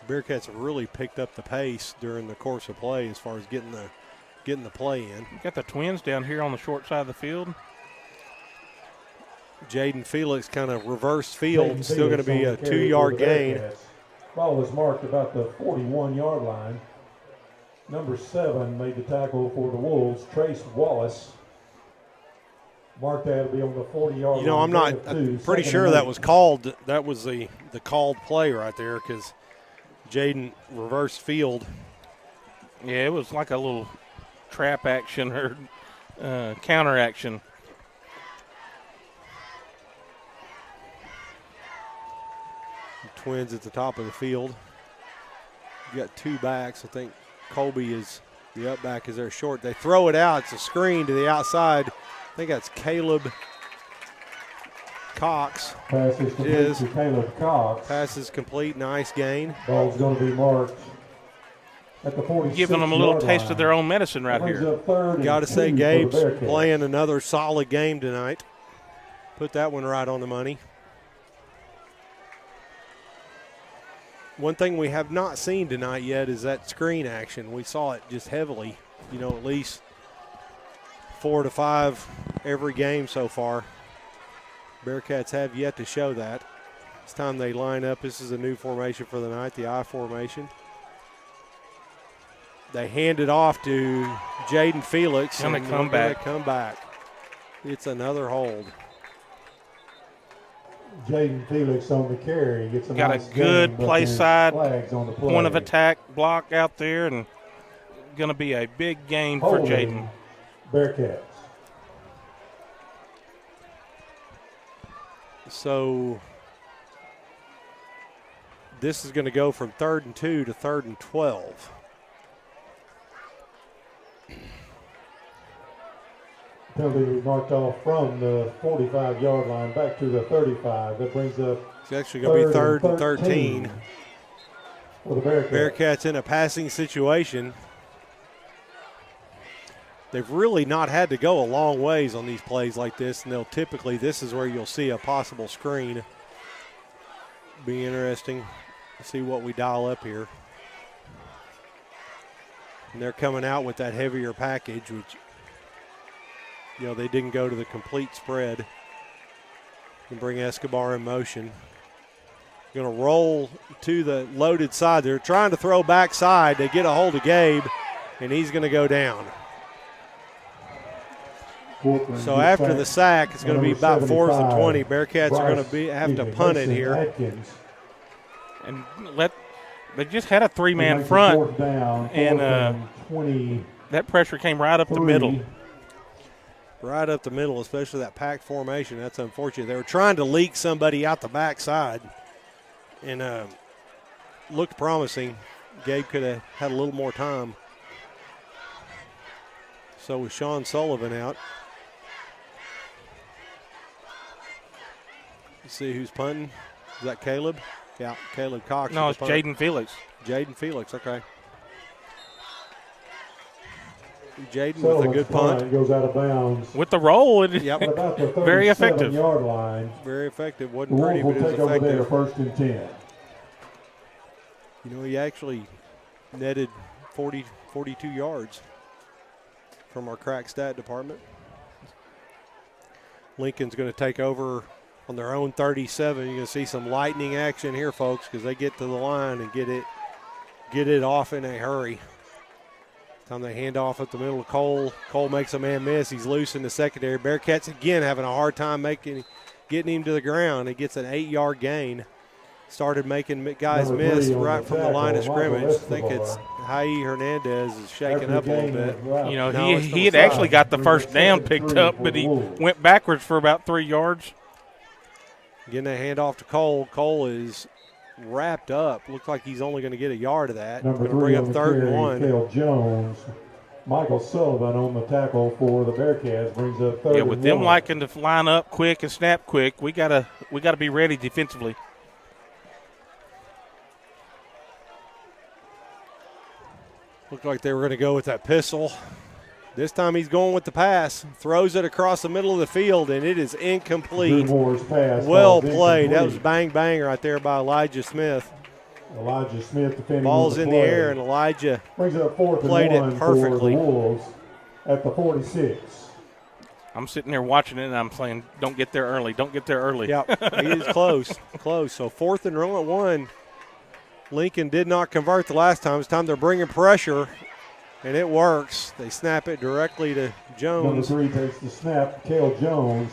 Bearcats have really picked up the pace during the course of play as far as getting the play in. Got the Twins down here on the short side of the field. Jaden Felix kind of reverse field, still going to be a 2-yard gain. Ball is marked about the 41-yard line. Number 7 made the tackle for the Wolves, Trace Wallace. Marked that to be on the 40-yard line. I'm pretty sure that was called. That was the called play right there because Jaden reversed field. Yeah, it was like a little trap action or counter action. The Twins at the top of the field. You got 2 backs. I think Colby is the up back is there short. They throw it out. It's a screen to the outside. I think that's Caleb Cox. Pass is complete to Caleb Cox. Pass is complete. Nice gain. Ball's going to be marked at the 46. Giving them a little taste of their own medicine right here. Got to say, Gabe's playing another solid game tonight. Put that one right on the money. One thing we have not seen tonight yet is that screen action. We saw it just heavily, at least 4 to 5 every game so far. Bearcats have yet to show that. It's time they line up. This is a new formation for the night, the I formation. They hand it off to Jaden Felix. And they come back. It's another hold. Jaden Felix on the carry. Gets a Got nice a good gain, but play there's side flags on the play. point of attack block out there, and going to be a big gain for Holding Jaden. Bearcats. So this is going to go from 3rd and 2 to 3rd and 12. Penalty marked off from the 45-yard line back to the 35. That brings up It's actually going to be 3rd and 13. For the Bearcats. Bearcats in a passing situation. They've really not had to go a long ways on these plays like this, and they'll typically, this is where you'll see a possible screen. Be interesting to see what we dial up here. And they're coming out with that heavier package, which, you know, they didn't go to the complete spread. And bring Escobar in motion. Going to roll to the loaded side. They're trying to throw backside. They get a hold of Gabe, and he's going to go down. So after the sack, it's going to be about 4th and 20. Bearcats are going to have to punt it here. And they just had a three-man front, and that pressure came right up the middle. Right up the middle, especially that packed formation. That's unfortunate. They were trying to leak somebody out the backside, and looked promising. Gabe could have had a little more time. So with Sean Sullivan out. Let's see who's punting. Is that Caleb? Yeah, Caleb Cox. No, it's Jaden Felix. Jaden Felix, okay. Jaden with a good punt. Goes out of bounds. With the roll, Yep. About the very effective. 37-yard line. Very effective. The Wasn't Wolves pretty, will but it was take over there, effective. 1st and 10. You know, he actually netted 42 yards from our crack stat department. Lincoln's going to take over on their own 37. You're going to see some lightning action here, folks, because they get to the line and get it off in a hurry. Time they hand off at the middle of Cole. Cole makes a man miss. He's loose in the secondary. Bearcats again having a hard time getting him to the ground. He gets an 8-yard gain. Started making guys miss right from the line of scrimmage. I think it's Hai Hernandez is shaking up a little bit. You know, he had actually got the first down picked up, but he went backwards for about 3 yards. Getting a handoff to Cole. Cole is wrapped up. Looks like he's only going to get a yard of that. Number Going to 3 bring on up the 3rd and carry, 1. Cale Jones. Michael Sullivan on the tackle for the Bearcats brings up 3rd Yeah, with and them 1. liking to line up quick and snap quick, we gotta be ready defensively. Looked like they were going to go with that pistol. This time he's going with the pass. Throws it across the middle of the field, and it is incomplete. Drew Moore's pass Well falls played. That was incomplete. bang right there by Elijah Smith. Elijah Smith defending Ball's on in the the play. air, and Elijah Brings up 4th and played it 1 perfectly. for the Wolves at the 46. I'm sitting there watching it, and I'm saying, don't get there early. Don't get there early. Yep, he is close. So 4th and 1. Lincoln did not convert the last time. This time they're bringing pressure, and it works. They snap it directly to Jones. Number 3 takes the snap. Cale Jones.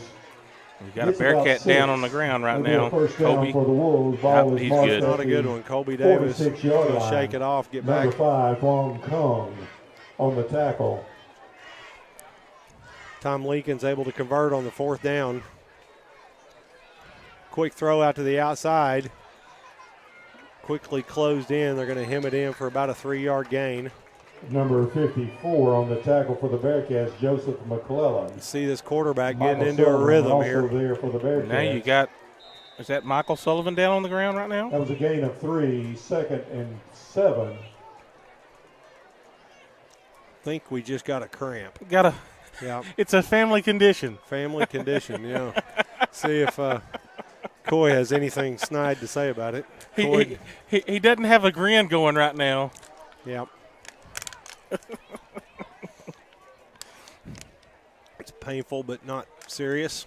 We got a Bearcat down on the ground right now. First down Kobe. for the Wolves. Ball is He's marked good. at Not a good the one. Colby Davis 46-yard going to line. shake it off, get Number back. 5, Huang Kong on the tackle. Tom Lincoln's able to convert on the 4th down. Quick throw out to the outside. Quickly closed in. They're going to hem it in for about a 3-yard gain. Number 54 on the tackle for the Bearcats, Joseph McClellan. You see this quarterback Michael getting into a Sullivan rhythm also here. there for the Bearcats. Now you got, is that Michael Sullivan down on the ground right now? That was a gain of 3, 2nd and 7. Think we just got a cramp. Yeah, It's a family condition. family condition, yeah. See if Coy has anything snide to say about it. Coy, He doesn't have a grin going right now. yeah. It's painful but not serious.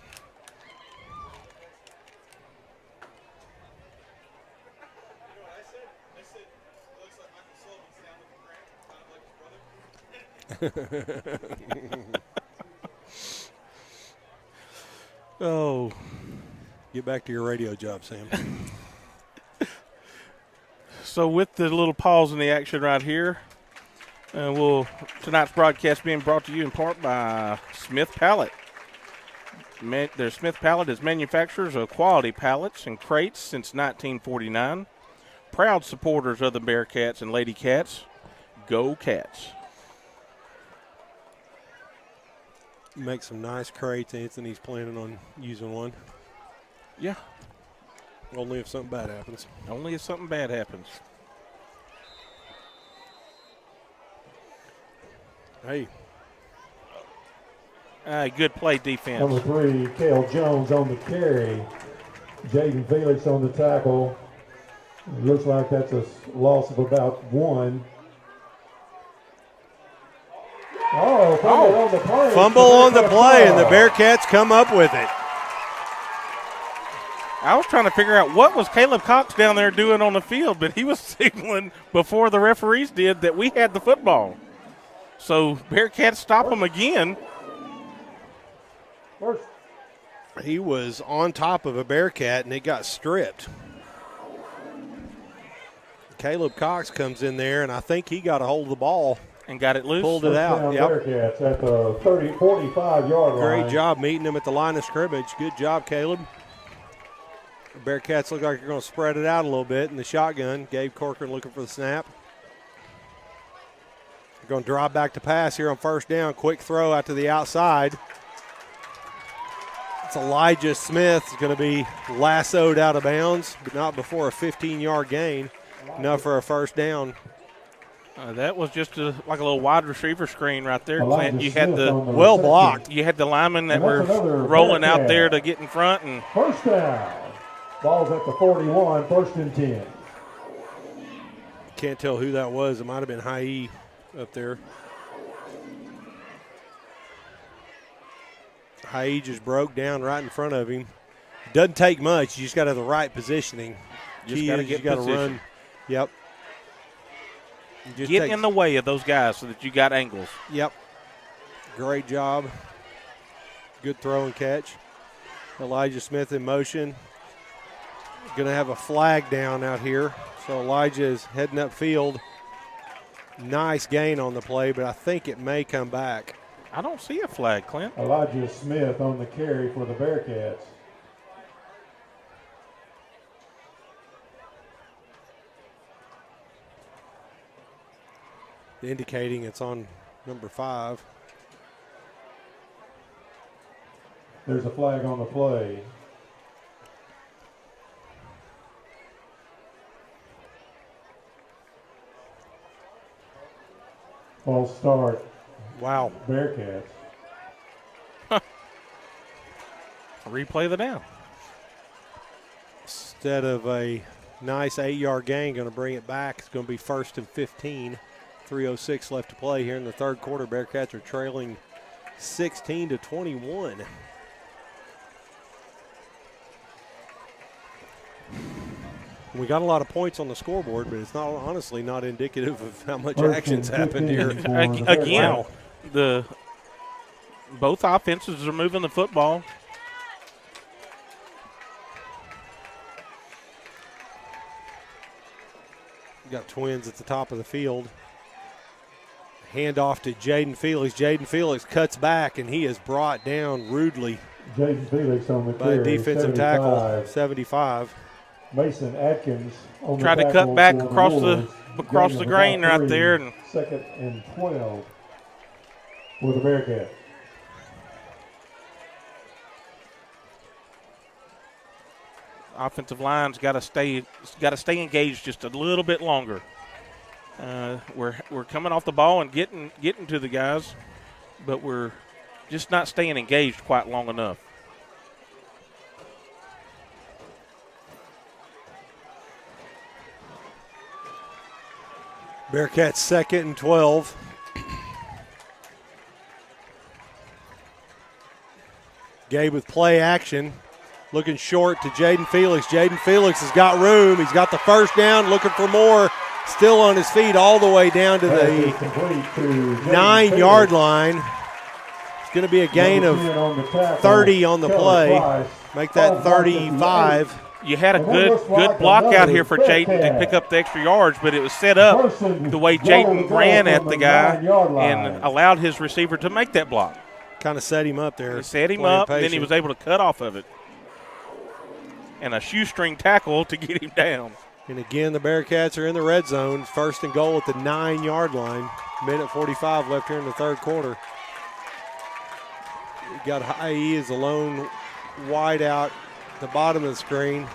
Oh, Get back to your radio job, Sam. So with the little pause in the action right here, tonight's broadcast being brought to you in part by Smith Pallet. Their Smith Pallet is manufacturers of quality pallets and crates since 1949. Proud supporters of the Bearcats and Lady Cats. Go Cats. Make some nice crates. Anthony's planning on using one. Yeah. Only if something bad happens. Only if something bad happens. Hey. Good play defense. Number 3, Cale Jones on the carry. Jaden Felix on the tackle. It looks like that's a loss of about 1. Oh, fumble on the play. Fumble on the play, and the Bearcats come up with it. I was trying to figure out what was Caleb Cox down there doing on the field, but he was signaling before the referees did that we had the football. So Bearcats stop him again. He was on top of a Bearcat, and it got stripped. Caleb Cox comes in there, and I think he got a hold of the ball. And got it loose. Pulled it out. Yep. Bearcats at the 45-yard line. Great job meeting him at the line of scrimmage. Good job, Caleb. The Bearcats look like they're going to spread it out a little bit in the shotgun. Gabe Corcoran looking for the snap. They're going to drive back to pass here on first down. Quick throw out to the outside. It's Elijah Smith is going to be lassoed out of bounds, but not before a 15-yard gain. Enough for a first down. That was just like a little wide receiver screen right there, Clint. You had the well blocked. You had the linemen that were rolling out there to get in front. And first down. Ball's at the 41, 1st and 10. Can't tell who that was. It might have been High up there. High just broke down right in front of him. Doesn't take much. You just got to have the right positioning. You just got to run. Yep. Get in the way of those guys so that you got angles. Yep. Great job. Good throw and catch. Elijah Smith in motion. Going to have a flag down out here. So Elijah is heading upfield. Nice gain on the play, but I think it may come back. I don't see a flag, Clint. Elijah Smith on the carry for the Bearcats. Indicating it's on number 5. There's a flag on the play. False start. Wow. Bearcats. Replay the down. Instead of a nice 8-yard gain, going to bring it back. It's going to be 1st and 15. 3:06 left to play here in the third quarter. Bearcats are trailing 16-21. We got a lot of points on the scoreboard, but it's not honestly not indicative of how much action's happened here. Again, both offenses are moving the football. We got Twins at the top of the field. Handoff to Jaden Felix. Jaden Felix cuts back, and he is brought down rudely Jaden Felix on the by carry. a defensive 75. tackle, 75. Mason Atkins on Tried the to tackle cut back for across Wolves. across Gain the of grain about right 3, there. And 2nd and 12 for the Bearcats. offensive line's got to stay engaged just a little bit longer. We're coming off the ball and getting to the guys, but we're just not staying engaged quite long enough. Bearcats 2nd and 12. Gabe with play action. Looking short to Jaden Felix. Jaden Felix has got room. He's got the first down, looking for more. Still on his feet all the way down to the 9-yard line. going to be a gain of 30 on the play. Make that 35. You had a good block out here for Jaden to pick up the extra yards, but it was set up the way Jaden ran at the guy and allowed his receiver to make that block. Kind of set him up there. He set him up, and then he was able to cut off of it. And a shoestring tackle to get him down. And again, the Bearcats are in the red zone. 1st and goal at the 9-yard line. Minute 45 left here in the third quarter. We got Haie as a lone wide out at the bottom of the screen.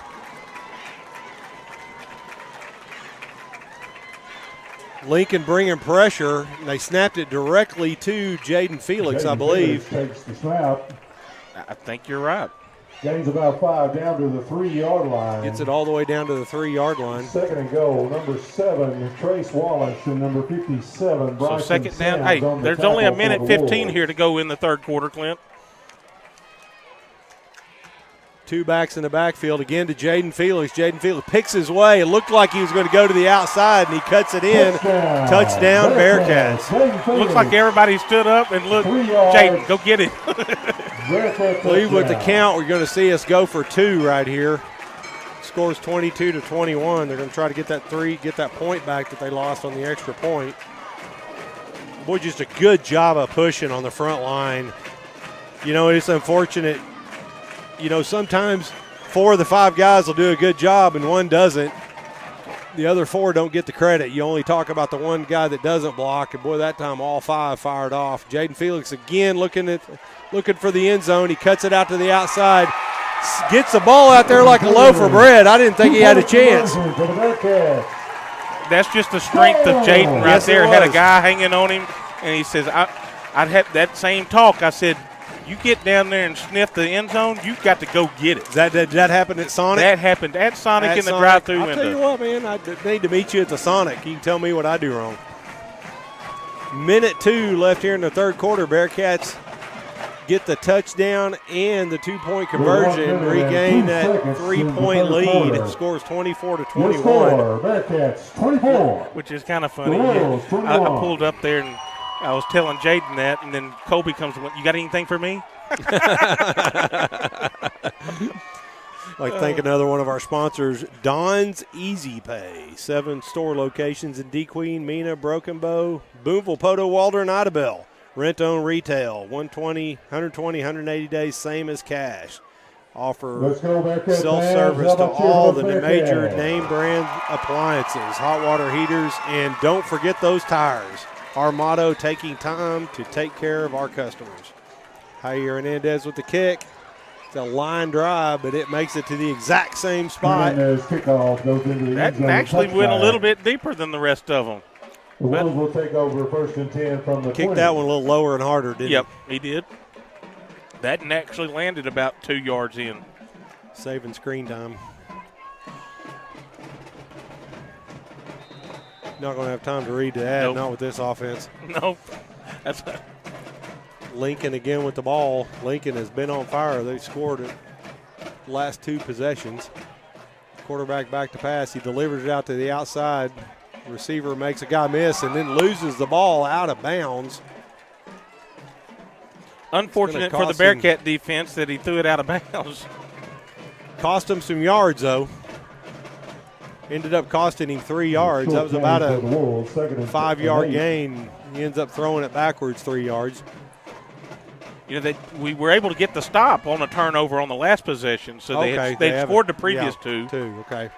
Lincoln bringing pressure. They snapped it directly to Jaden Felix, I believe. Takes the snap. I think you're right. Gains about 5 down to the 3-yard line. Gets it all the way down to the 3-yard line. 2nd and goal. Number 7, Trace Wallace, and number 57, Bryson So 2nd down. Sands Hey, on the there's only a tackle minute for the 15 Wolves. here to go in the third quarter, Clint. 2 backs in the backfield. Again to Jaden Felix. Jaden Felix picks his way. It looked like he was going to go to the outside, and he cuts it in. Touchdown, Bearcats. Looks like everybody stood up and looked. 3 yards. Jaden, go get it. Bearcat Believe with the touchdown. count, we're going to see us go for 2 right here. Scores 22-21. They're going to try to get that point back that they lost on the extra point. Boy, just a good job of pushing on the front line. You know, it's unfortunate. You know, sometimes 4 of the 5 guys will do a good job and 1 doesn't. The other 4 don't get the credit. You only talk about the 1 guy that doesn't block, and boy, that time all 5 fired off. Jaden Felix again looking for the end zone. He cuts it out to the outside, gets the ball out there like a loaf of bread. I didn't think he had a chance. That's just the strength of Jaden right Yes, it there. Had a was. guy hanging on him, and he says, I'd had that same talk. I said, you get down there and sniff the end zone, you've got to go get it. Did that happen at Sonic? That happened at Sonic in the Sonic. drive-through I'll window. tell you what, man, I need to meet you at the Sonic. You can tell me what I do wrong. Minute 2 left here in the third quarter. Bearcats get the touchdown and the 2-point conversion, regain that 3-point lead. Scores 24-21. Bearcats 24. Which is kind of funny. Wolves, I 21. pulled up there and I was telling Jaden that, and then Colby comes and went, you got anything for me? Like thank another one of our sponsors, Don's Easy Pay. 7 store locations in DeQueen, Mena, Broken Bow, Boonville, Poto, Walder, and Idabel. Rent own retail, 120, 180 days, same as cash. Offer Let's go, Bearcat self-service fans. to How about you, all the Bearcat? major name brand appliances, hot water heaters, and don't forget those tires. Our motto, taking time to take care of our customers. Javier Hernandez with the kick. It's a line drive, but it makes it to the exact same spot. Hernandez kickoff goes into the That end zone. actually went a Touchdown. little bit deeper than the rest of them. The Wolves will take over 1st and 10 from the Kicked 20. that one a little lower and harder, didn't Yep, he did. That actually landed about 2 yards in. he? Saving screen time. Not going to have time to read the ad, Nope. not with this offense. No, that's Lincoln again with the ball. Lincoln has been on fire. They scored it last 2 possessions. Quarterback back to pass. He delivers it out to the outside. Receiver makes a guy miss and then loses the ball out of bounds. unfortunate for the cost him- Bearcat defense that he threw it out of bounds. Cost him some yards, though. Ended up costing him 3 yards. That was about Short gain for the a Wolves, 2nd and 5-yard 8. gain. He ends up throwing it backwards 3 yards. You know, we were able to get the stop on a turnover on the last possession, so they Okay, they haven't- scored the previous yeah, 2. Okay.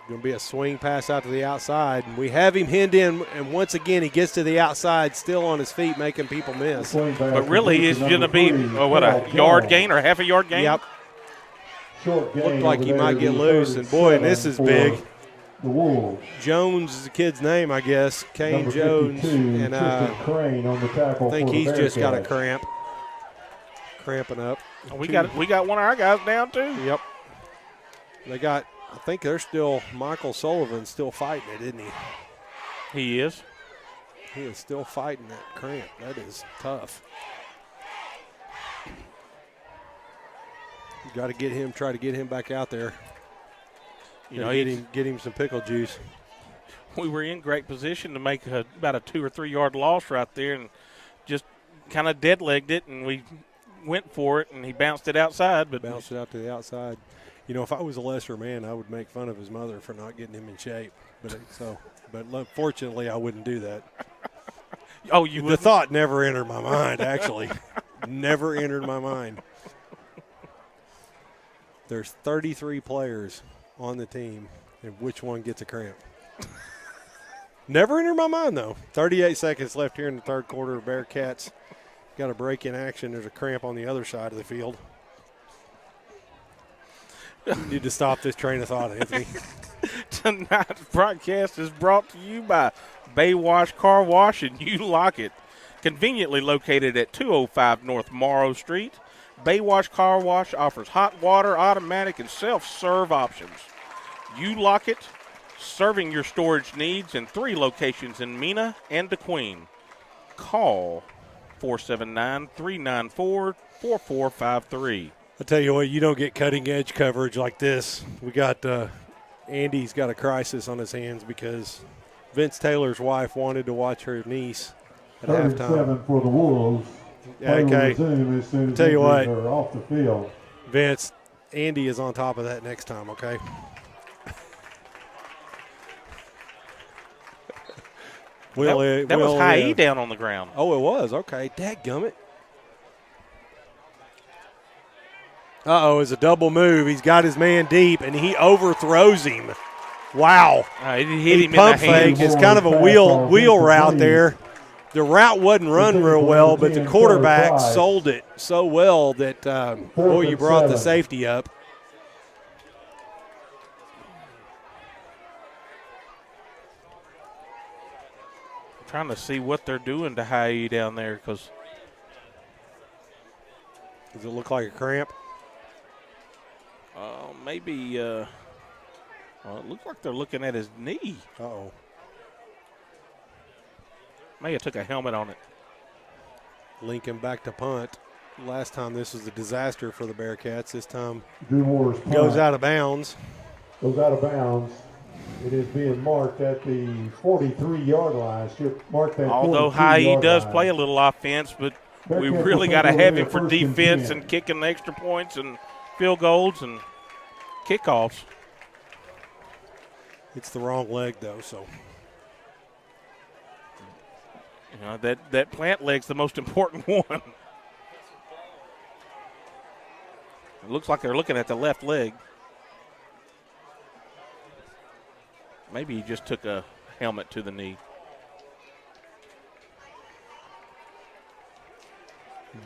Going to be a swing pass out to the outside. And we have him hemmed in, and once again, he gets to the outside, still on his feet, making people miss. Swing pass But really, complete it's to going to number be, 3, what, a Carl yard Jones. gain or half a yard gain? Yep. Short gain Looked like over he there might to get the loose, and boy, and this is 37 big. for The Wolves. Jones is the kid's name, I guess. Kane Number Jones. 52, And Tristan Crane on the tackle I think for the he's just got a Bearcats. cramp. Cramping up. We got one of our guys down, too. Yep. They got, I think they're still, Michael Sullivan's still fighting it, isn't he? He is. He is still fighting that cramp. That is tough. You got to get him, try to get him back out there. You know, get him some pickle juice. we were in great position to make about a 2 or 3 yard loss right there, and kind of dead-legged it, and we went for it, and he bounced it outside. But Bounced it out to the outside. You know, if I was a lesser man, I would make fun of his mother for not getting him in shape. But fortunately, I wouldn't do that. Oh, you The would? thought never entered my mind, actually. Never entered my mind. There's 33 players on the team, and which one gets a cramp? Never entered my mind, though. 38 seconds left here in the third quarter. Bearcats got a break in action. There's a cramp on the other side of the field. You need to stop this train of thought, Anthony. Tonight's broadcast is brought to you by Baywash Car Wash and You Lock It. Conveniently located at 205 North Morrow Street, Baywash Car Wash offers hot water, automatic, and self-serve options. You Lock It, serving your storage needs in 3 locations in Mena and DeQueen. Call 479-394-4453. I tell you what, you don't get cutting-edge coverage like this. We got Andy's got a crisis on his hands because Vince Taylor's wife wanted to watch her niece at Third and halftime. 7 for the Wolves. Yeah, Play will okay. resume as soon as Tell you injuries what. are off the field. Vince, Andy is on top of that next time, okay? That was high E down on the ground. Oh, it was. Okay. Dadgummit. Uh-oh, it's a double move. He's got his man deep, and he overthrows him. Wow. It hit him in the Pump hand. fake. It's kind of a wheel route there. The route wasn't run real well, but the quarterback sold it so well that, boy, you brought the safety up. Trying to see what they're doing to high E down there because Does it look like a cramp? maybe it looks like they're looking at his knee. Uh-oh. May have took a helmet on it. Lincoln back to punt. Last time this was a disaster for the Bearcats. This time Drew Moore's punt goes out of bounds. Goes out of bounds. It is being marked at the 43-yard line. Marked at Although high E does play a little offense, but we really got to have him for defense and kicking extra points and field goals and kickoffs. It's the wrong leg, though, so. You know, that plant leg's the most important one. It looks like they're looking at the left leg. Maybe he just took a helmet to the knee.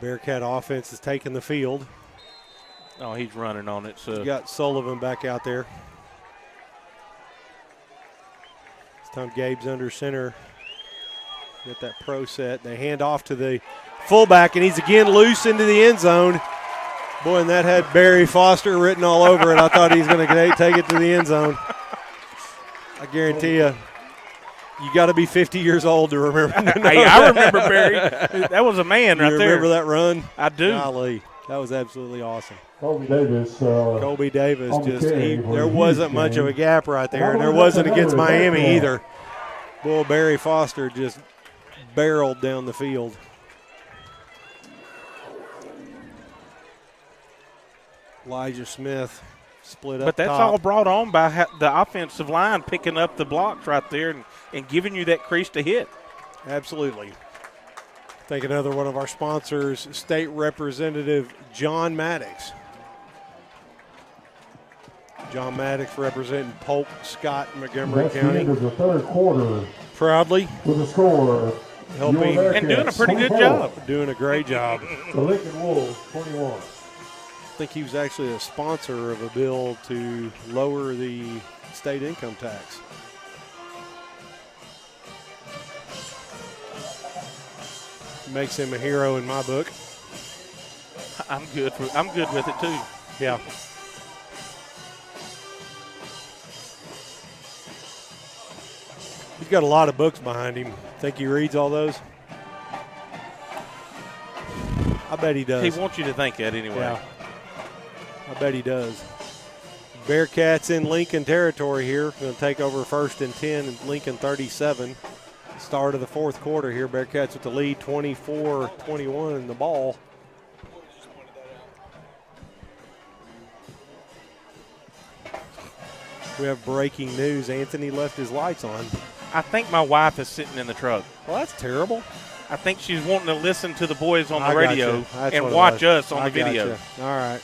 Bearcat offense is taking the field. Oh, he's running on it. So You got Sullivan back out there. This time Gabe's under center. Get that pro set. They hand off to the fullback, and he's again loose into the end zone. Boy, and that had Barry Foster written all over it. I thought he was going to take it to the end zone. I guarantee you got to be 50 years old to remember. Hey, I remember Barry. That was a man right You there. remember that run? I do. Golly, that was absolutely awesome. Colby Davis. Colby Davis on the just carry for there a wasn't huge much of a gain. gap right there, and there That's wasn't another against Miami touchdown. either. Boy, Barry Foster just barreled down the field. Elijah Smith split up But that's top. all brought on by the offensive line picking up the blocks right there and giving you that crease to hit. Absolutely. Thank another one of our sponsors, State Representative John Maddox. John Maddox representing Polk, Scott, and Montgomery That's the County. end of the third quarter Proudly with a score. helping Your And doing a Bearcats, pretty good 24. job. doing a great job. The Lincoln Wolves, 21. I think he was actually a sponsor of a bill to lower the state income tax. Makes him a hero in my book. I'm good with it too. Yeah. He's got a lot of books behind him. Think he reads all those? I bet he does. He wants you to think that anyway. Yeah. I bet he does. Bearcats in Lincoln territory here. Going to take over 1st and 10 in Lincoln 37. Start of the fourth quarter here. Bearcats with the lead, 24-21 in the ball. We have breaking news. Anthony left his lights on. I think my wife is sitting in the truck. Well, that's terrible. I think she's wanting to listen to the boys on I the radio gotcha. and watch us on the video. Gotcha. All right.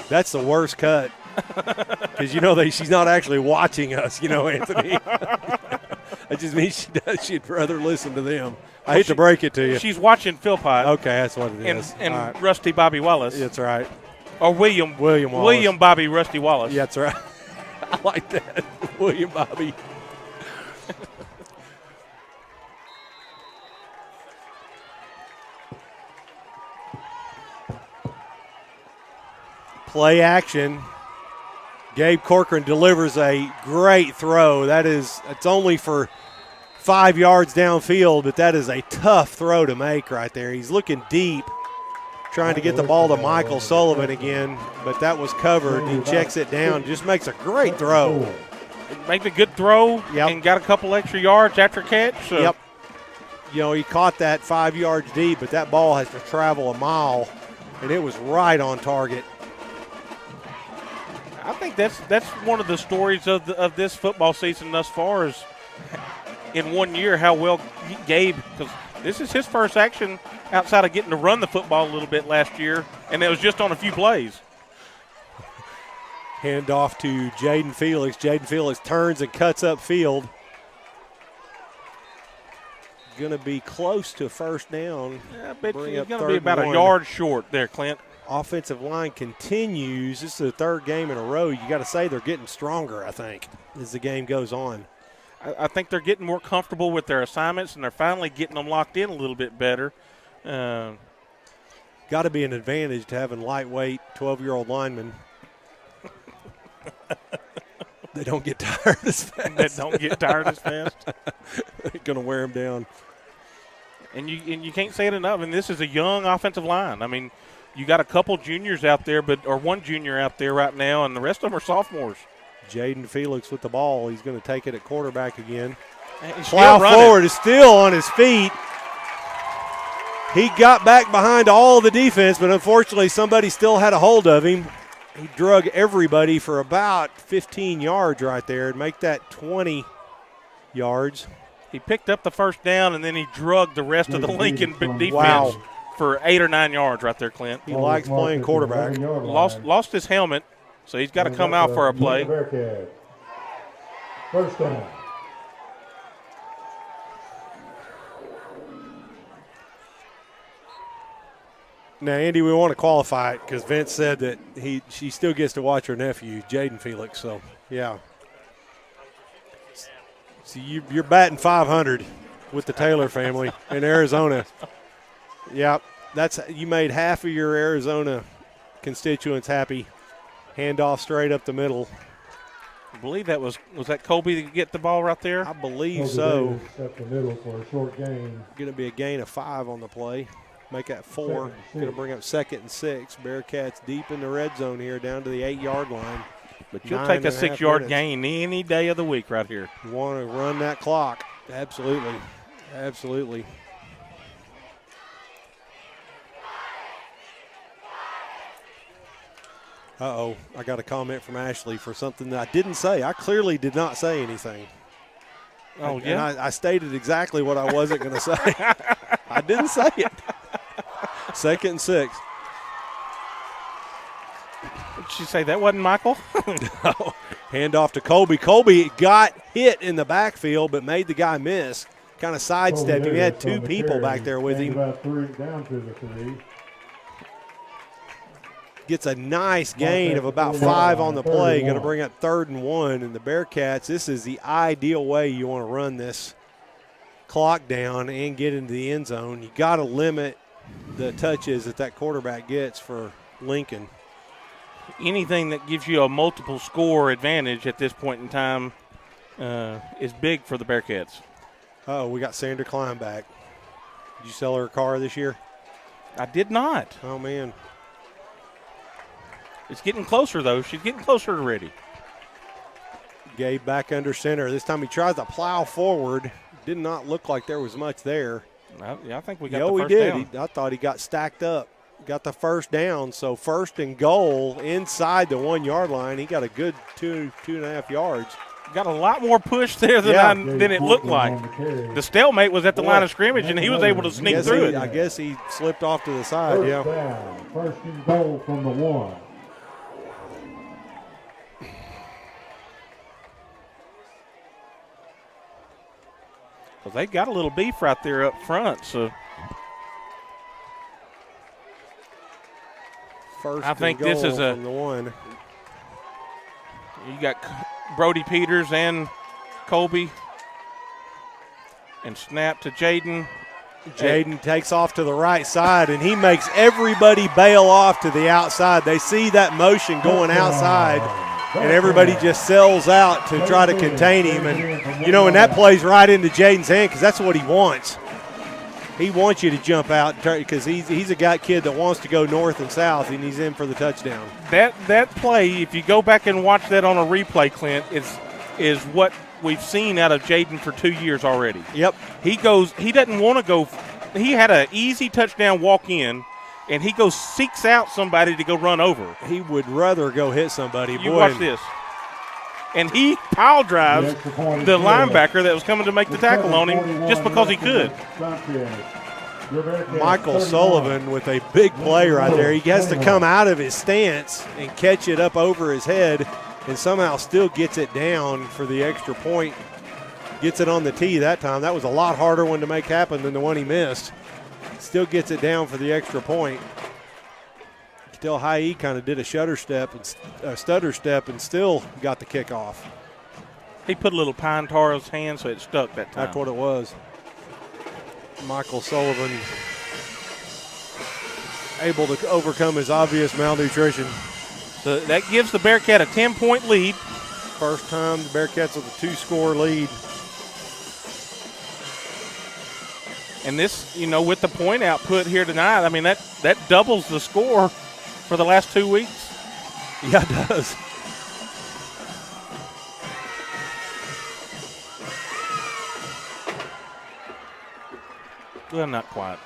That's the worst cut. Because, she's not actually watching us, Anthony. That just means she'd rather listen to them. I hate to break it to you. She's watching Philpott. Okay, that's what it is. And all right. Rusty Bobby Wallace. That's right. Or William Wallace. William Bobby Rusty Wallace. Yeah, that's right. I like that. William Bobby. Play action. Gabe Corcoran delivers a great throw. It's only for 5 yards downfield, but that is a tough throw to make right there. He's looking deep, trying to get the ball to Michael Sullivan again, but that was covered. He checks it down, just makes a great throw. Made a good throw and got a couple extra yards after catch. So. Yep. He caught that 5 yards deep, but that ball has to travel a mile, and it was right on target. I think that's one of the stories of this football season thus far is in 1 year how well Gabe, because this is his first action outside of getting to run the football a little bit last year, and it was just on a few plays. Hand off to Jaden Felix. Jaden Felix turns and cuts upfield. Going to be close to first down. I bet he's going to be about a yard short there, Clint. Offensive line continues. This is the third game in a row. You got to say they're getting stronger, I think, as the game goes on. I think they're getting more comfortable with their assignments, and they're finally getting them locked in a little bit better. Got to be an advantage to having lightweight 12-year-old linemen. They don't get tired as fast. They're going to wear them down. And you can't say it enough. And this is a young offensive line. I mean, you got a couple juniors out there, or one junior out there right now, and the rest of them are sophomores. Jaden Felix with the ball. He's going to take it at quarterback again. Plow forward is still on his feet. He got back behind all the defense, but unfortunately somebody still had a hold of him. He drug everybody for about 15 yards right there and make that 20 yards. He picked up the first down, and then he drugged the rest of the Lincoln defense for 8 or 9 yards right there, Clint. He likes playing quarterback. Lost his helmet, so he's got to come out for a play. First down. Now, Andy, we want to qualify it because Vince said that she still gets to watch her nephew, Jaden Felix. So, yeah. So you're batting 500 with the Taylor family in Arizona. Yeah, you made half of your Arizona constituents happy. Handoff straight up the middle. I believe that was that Colby to get the ball right there? I believe so. Up the middle for a short gain. Going to be a gain of 5 on the play. Make that 4. Going to bring up 2nd and 6. Bearcats deep in the red zone here down to the 8-yard line. But you'll take a 6-yard gain any day of the week right here. You want to run that clock. Absolutely. Absolutely. Uh-oh, I got a comment from Ashley for something that I didn't say. I clearly did not say anything. Oh, yeah? And I stated exactly what I wasn't going to say. I didn't say it. 2nd and 6. Did she say that wasn't Michael? No. Hand off to Colby. Colby got hit in the backfield but made the guy miss. Kind of sidestepped him. He had 2 people back there with him. Down to the 3. Gets a nice gain of about 5 on the play. Going to bring up 3rd and 1. And the Bearcats, this is the ideal way you want to run this clock down and get into the end zone. You got to limit the touches that quarterback gets for Lincoln. Anything that gives you a multiple score advantage at this point in time is big for the Bearcats. Oh, we got Sandra Klein back. Did you sell her a car this year? I did not. Oh, man. It's getting closer, though. She's getting closer to ready. Gabe back under center. This time he tries to plow forward. did not look like there was much there. Yeah, I think we got No, the he first did. down. I thought he got stacked up. Got the first down, so first and goal inside the 1 yard line. He got a good 2.5 yards. Got a lot more push there than it looked like. The stalemate was at the line of scrimmage, and he was able to sneak through it. I guess he slipped off to the side, First down, first and goal from the 1. Well, they got a little beef right there up front, so First I think and goal this is from the 1. you got Brody Peters and Colby. And snap to Jaden. Jaden takes off to the right side, and he makes everybody bail off to the outside. They see that motion going outside, and everybody just sells out to try to contain him. And, you know, and that plays right into Jaden's hand because that's what he wants. He wants you to jump out because he's a kid that wants to go north and south, and he's in for the touchdown. That play, if you go back and watch that on a replay, Clint, is what we've seen out of Jaden for 2 years already. Yep. He doesn't want to go. He had an easy touchdown walk in, and he seeks out somebody to go run over. He would rather go hit somebody. You watch this. And he pile drives the linebacker that was coming to make the tackle on him just because he could. Michael Sullivan with a big play right there. He has to come out of his stance and catch it up over his head and somehow still gets it down for the extra point. Gets it on the tee that time. That was a lot harder one to make happen than the one he missed. Still gets it down for the extra point. Still High kind of did a stutter step and still got the kickoff. He put a little pine tar in his hand so it stuck that time. That's what it was. Michael Sullivan able to overcome his obvious malnutrition. So that gives the Bearcat a 10-point lead. First time the Bearcats with a 2-score lead. And this, with the point output here tonight, I mean, that doubles the score for the last 2 weeks. Yeah, it does. Well, not quite.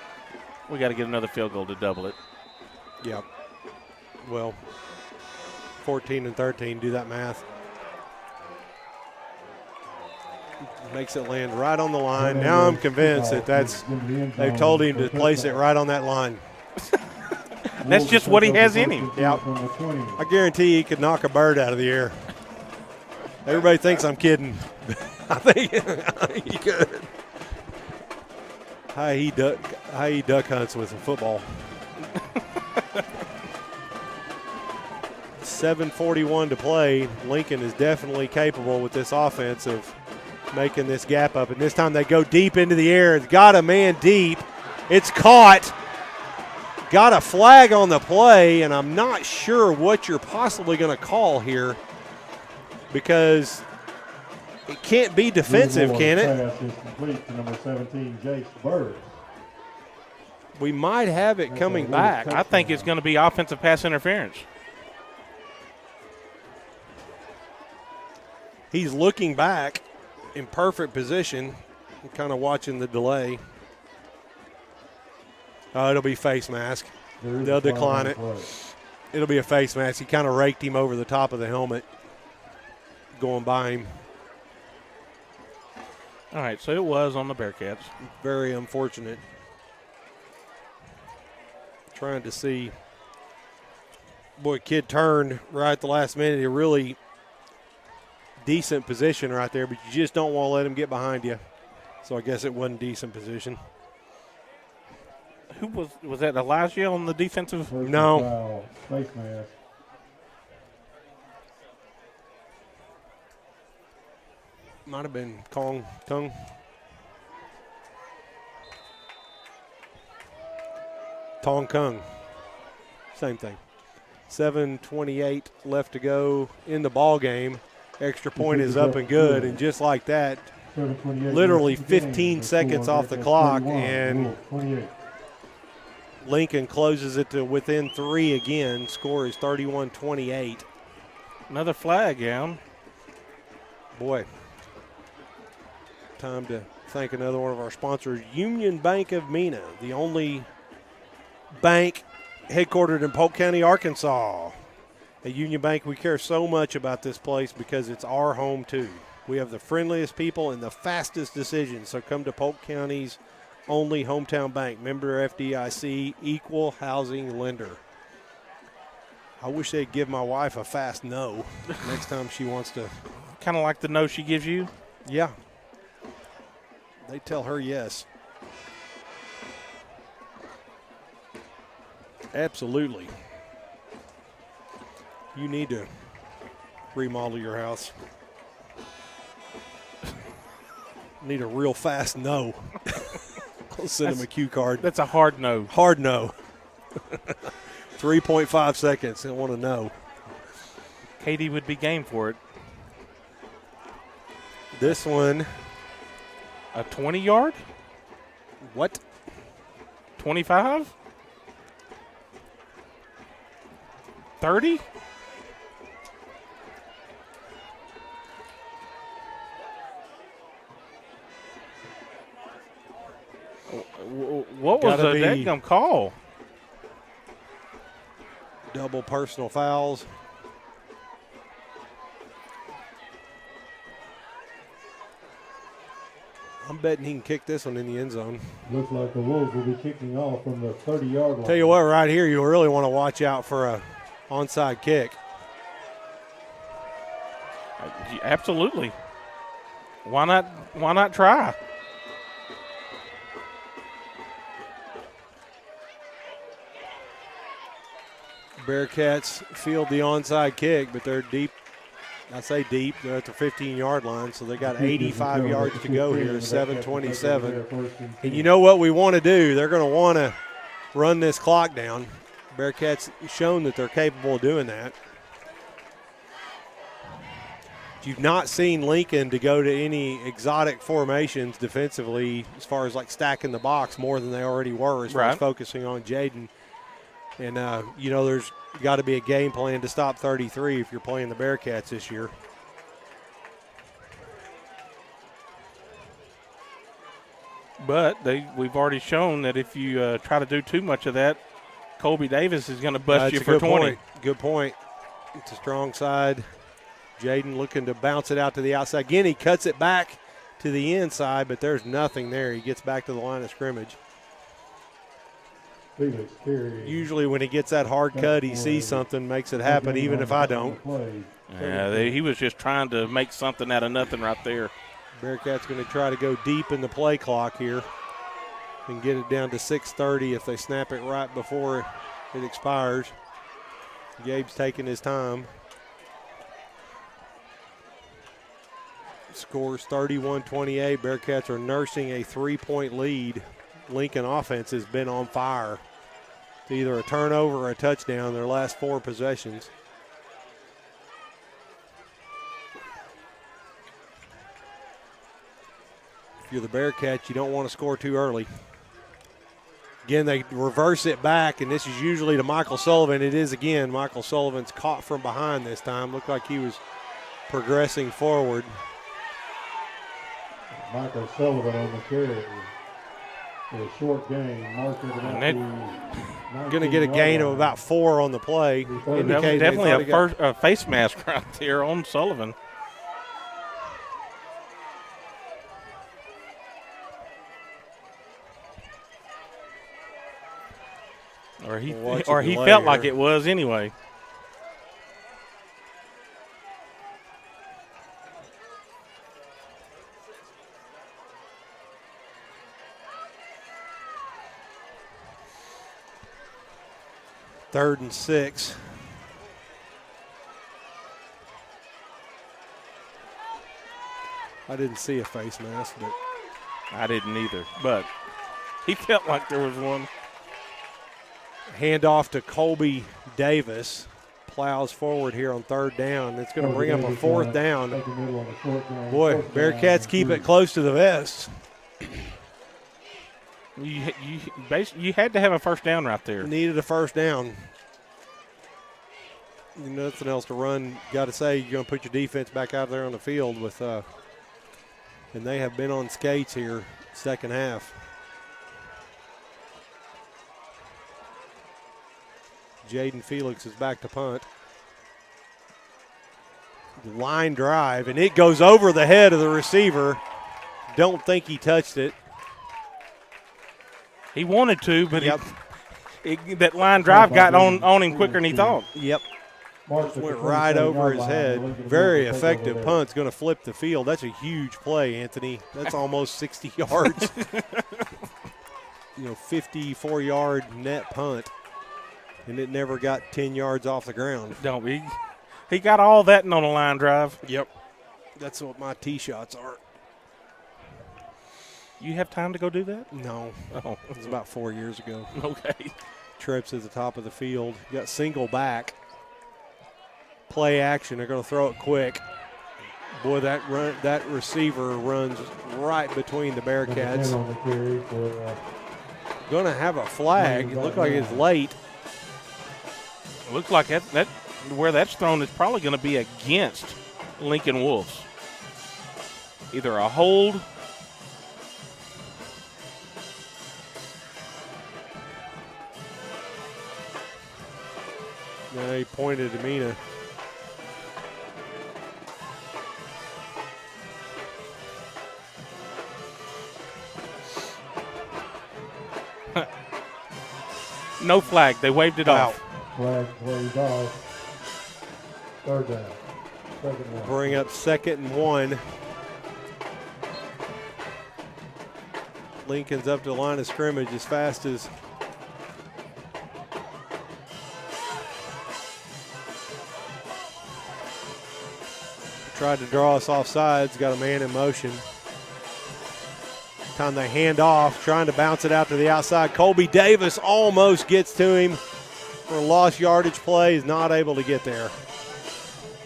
We got to get another field goal to double it. Yep. Well, 14 and 13, do that math. Makes it land right on the line. Now I'm convinced they've told him to place it right on that line. That's just what he has in him. Yep. I guarantee he could knock a bird out of the air. Everybody thinks I'm kidding. I think he could. High duck hunts with some football. 7:41 to play. Lincoln is definitely capable with this offense of making this gap up. And this time they go deep into the air. It's got a man deep. It's caught. Got a flag on the play, and I'm not sure what you're possibly going to call here because it can't be defensive, can it? Pass is complete to number 17, Jace Bird. We might have it coming back. I think it's going to be offensive pass interference. He's looking back in perfect position, kind of watching the delay. It'll be face mask. They'll decline it. It'll be a face mask. He kind of raked him over the top of the helmet going by him. All right, so it was on the Bearcats. Very unfortunate. Trying to see. Boy, kid turned right at the last minute. A really decent position right there, but you just don't want to let him get behind you. So I guess it wasn't decent position. Who was that Elijah on the defensive? No. Face mask. Might have been Kong Tung. Tong Kung. Same thing. 7:28 left to go in the ball game. Extra point is up and good, and just like that, literally 15 seconds off the clock, and Lincoln closes it to within 3 again. Score is 31-28. Another flag, yeah. Boy, time to thank another one of our sponsors, Union Bank of Mena, the only bank headquartered in Polk County, Arkansas. At Union Bank, we care so much about this place because it's our home too. We have the friendliest people and the fastest decisions, so come to Polk County's only hometown bank, member FDIC, equal housing lender. I wish they'd give my wife a fast no next time she wants to. Kind of like the no she gives you? Yeah. They tell her yes. Absolutely. You need to remodel your house. Need a real fast no. I'll send them a cue card. That's a hard no. Hard no. 3.5 seconds. They want to know. Katie would be game for it. This one. A 20-yard? What? 25? 30? What was the dadgum call? Double personal fouls. I'm betting he can kick this one in the end zone. Looks like the Wolves will be kicking off from the 30-yard line. Tell you what, right here, you'll really want to watch out for a onside kick. Absolutely. Why not? Why not try? Bearcats field the onside kick, but they're deep. I say deep. They're at the 15-yard line, so they got 85 yards to go here, 7:27. And you know what we want to do? They're going to want to run this clock down. Bearcats shown that they're capable of doing that. You've not seen Lincoln to go to any exotic formations defensively as far as like stacking the box more than they already were as far as focusing on Jaden. And, you know, there's got to be a game plan to stop 33 if you're playing the Bearcats this year. But we've already shown that if you try to do too much of that, Colby Davis is going to bust you for 20. Good point. It's a strong side. Jaden looking to bounce it out to the outside. Again, he cuts it back to the inside, but there's nothing there. He gets back to the line of scrimmage. Usually when he gets that hard cut, he sees something, makes it happen, even if I don't. Yeah, he was just trying to make something out of nothing right there. Bearcats going to try to go deep in the play clock here and get it down to 6:30 if they snap it right before it expires. Gabe's taking his time. Scores 31-28. Bearcats are nursing a 3-point lead. Lincoln offense has been on fire. It's either a turnover or a touchdown their last 4 possessions. If you're the Bearcats, you don't want to score too early. Again, they reverse it back, and this is usually to Michael Sullivan. It is again. Michael Sullivan's caught from behind this time. Looked like he was progressing forward. Michael Sullivan on the carry. A short gain. Going to get a gain of about 4 on the play. That was definitely a face mask right there on Sullivan. Or he felt like it was anyway. Third and 6. I didn't see a face mask, but I didn't either. But he felt like there was one. Handoff to Colby Davis. Plows forward here on 3rd down. It's going to bring up a 4th down. Boy, Bearcats keep it close to the vest. You had to have a first down right there. Needed a first down. Nothing else to run. Got to say, you're going to put your defense back out there on the field with And they have been on skates here second half. Jaden Felix is back to punt. Line drive, and it goes over the head of the receiver. Don't think he touched it. He wanted to, but that line drive got on him quicker than he thought. Yep. Went right over his head. Very effective punt's going to flip the field. That's a huge play, Anthony. That's almost 60 yards. 54-yard net punt, and it never got 10 yards off the ground. Don't be. He got all that on a line drive. Yep. That's what my tee shots are. You have time to go do that? No. Oh. It was about 4 years ago. Okay. Trips at the top of the field. Got single back. Play action. They're going to throw it quick. Boy, that receiver runs right between the Bearcats. Going to have a flag. It looked like it's late. It looks like that where that's thrown is probably going to be against Lincoln Wolves. Either a hold. No, he pointed to Mena. No flag. They waved it off. Flag waved off. Third down. Second down. Bring up 2nd and 1. Lincoln's up to the line of scrimmage as fast as tried to draw us off sides, got a man in motion. Time they hand off, trying to bounce it out to the outside. Colby Davis almost gets to him for a lost yardage play, is not able to get there.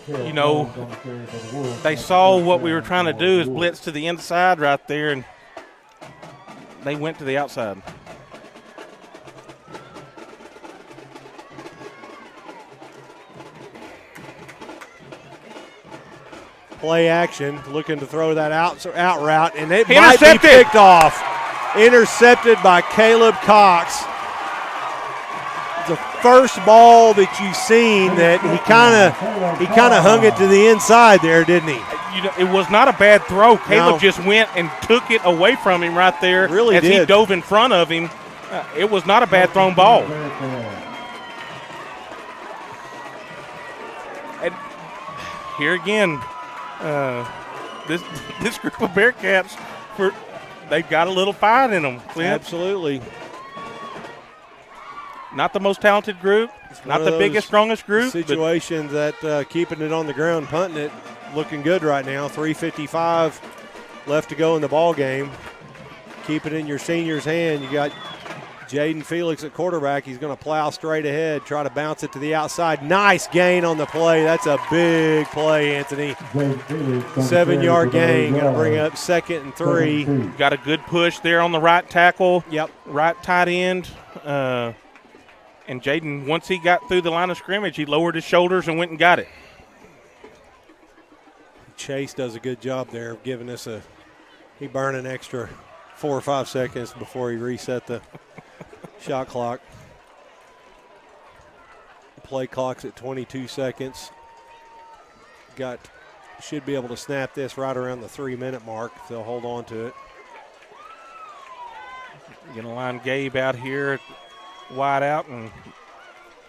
You know, they saw what we were trying to do is blitz to the inside right there, and they went to the outside. Play action, looking to throw that out route, and it might Intercepted. be picked off. Intercepted by Caleb Cox. The first ball that you've seen that he kind of hung it to the inside there, didn't he? You know, it was not a bad throw. Caleb just went and took it away from him right there. Really as did. he dove in front of him. It was not a bad thrown ball. And here again, this group of Bearcats, they've got a little fight in them. Clint. Absolutely. Not the most talented group, not the biggest, strongest group. Situations that keeping it on the ground, punting it, looking good right now. 3:55 left to go in the ball game. Keep it in your senior's hand. You got Jaden Felix at quarterback. He's going to plow straight ahead, try to bounce it to the outside. Nice gain on the play. That's a big play, Anthony. 7-yard gain. Going to bring up 2nd and 3. Got a good push there on the right tackle. Yep. Right tight end. And Jaden, once he got through the line of scrimmage, he lowered his shoulders and went and got it. Chase does a good job there of giving us he burned an extra 4 or 5 seconds before he reset the shot clock. Play clock's at 22 seconds. Should be able to snap this right around the 3-minute mark if they'll hold on to it. Going to line Gabe out here, wide out, and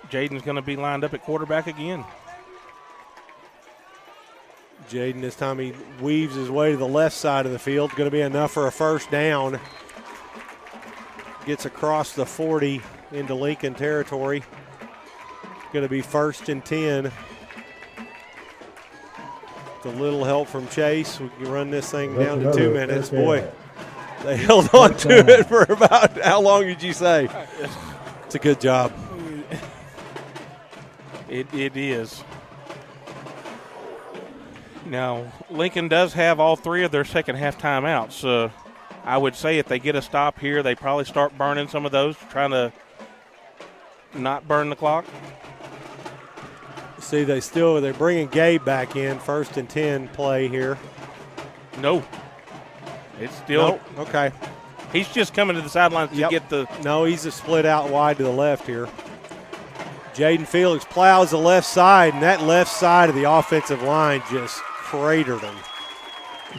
Jaden's going to be lined up at quarterback again. Jaden, this time he weaves his way to the left side of the field. Going to be enough for a first down. Gets across the 40 into Lincoln territory. Going to be 1st and 10. With a little help from Chase, we can run this thing down to 2 minutes. Boy, they held on to it for about, how long did you say? It's a good job. It is. Now, Lincoln does have all 3 of their second half timeouts. I would say if they get a stop here, they probably start burning some of those, trying to not burn the clock. See, they're bringing Gabe back in, 1st and 10 play here. No. It's still okay. He's just coming to the sidelines to get the. No, he's a split out wide to the left here. Jaden Felix plows the left side, and that left side of the offensive line just cratered him.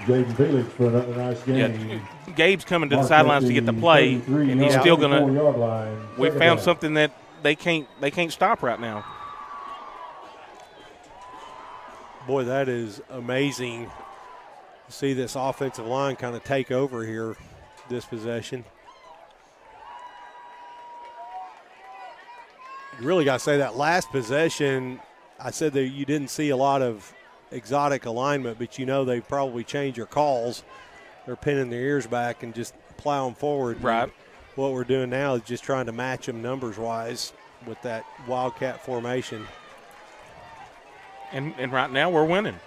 Jaden Felix for another nice game. Yeah, Gabe's coming to the sidelines to get the play, and he's still going to. We found something that they can't stop right now. Boy, that is amazing to see this offensive line kind of take over here this possession. You really got to say that last possession, I said that you didn't see a lot of exotic alignment, but you know they probably change your calls. They're pinning their ears back and just plowing forward. Right. And what we're doing now is just trying to match them numbers-wise with that Wildcat formation. And right now we're winning.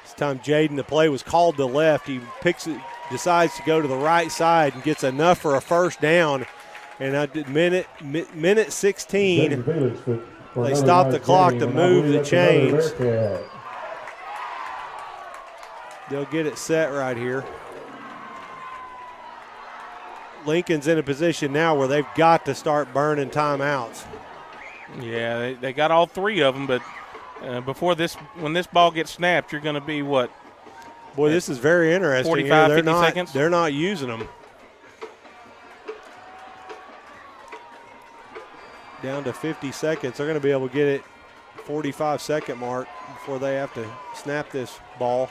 This time Jaden, the play was called to left. He picks it, decides to go to the right side and gets enough for a first down. And at minute 16, they stopped the clock to move the chains. They'll get it set right here. Lincoln's in a position now where they've got to start burning timeouts. Yeah, they got all three of them, but when this ball gets snapped, you're going to be what? Boy, this is very interesting. 45, here. 50 seconds? They're not using them. Down to 50 seconds. They're going to be able to get it 45-second mark before they have to snap this ball.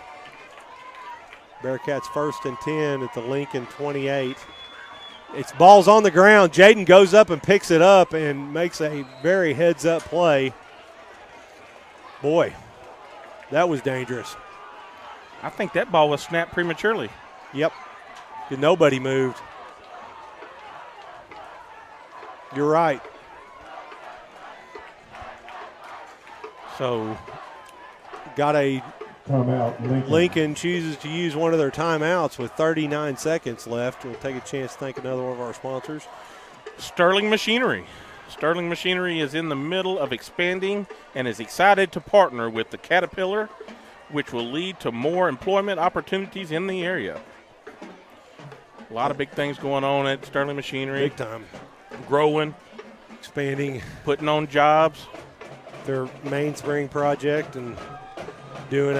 Bearcats 1st and 10 at the Lincoln 28. It's ball's on the ground. Jaden goes up and picks it up and makes a very heads-up play. Boy, that was dangerous. I think that ball was snapped prematurely. Yep. Nobody moved. You're right. So, got a timeout. Lincoln chooses to use one of their timeouts with 39 seconds left. We'll take a chance to thank another one of our sponsors. Sterling Machinery. Sterling Machinery is in the middle of expanding and is excited to partner with the Caterpillar, which will lead to more employment opportunities in the area. A lot of big things going on at Sterling Machinery. Big time. Growing. Expanding. Putting on jobs. Their mainspring project and doing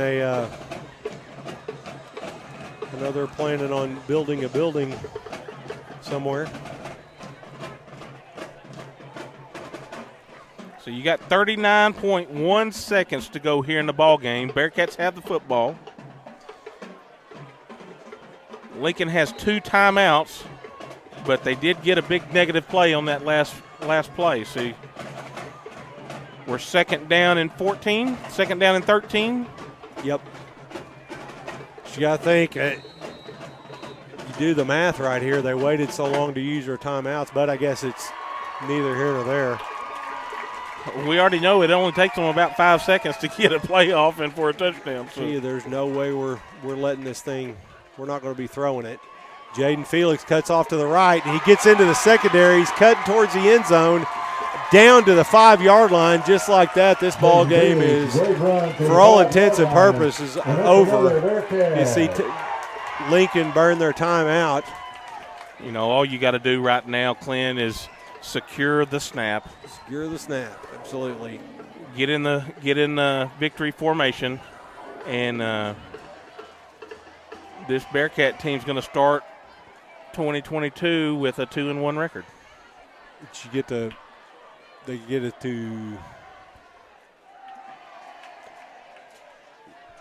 another planning on building a building somewhere. So you got 39.1 seconds to go here in the ball game. Bearcats have the football. Lincoln has 2 timeouts, but they did get a big negative play on that last play. See, we're second down and 14, second down and 13. Yep. You got to think, you do the math right here. They waited so long to use their timeouts, but I guess it's neither here nor there. We already know it only takes them about 5 seconds to get a play off and for a touchdown. So. Gee, there's no way we're letting this thing. We're not going to be throwing it. Jaden Felix cuts off to the right, and he gets into the secondary. He's cutting towards the end zone, down to the 5-yard line. Just like that, this ball game is, for all intents and purposes, over. You see Lincoln burn their timeout. You know, all you got to do right now, Clint, is secure the snap. Secure the snap, absolutely. Get in the victory formation, and this Bearcat team's going to start 2022 with a 2-1 record. They get it to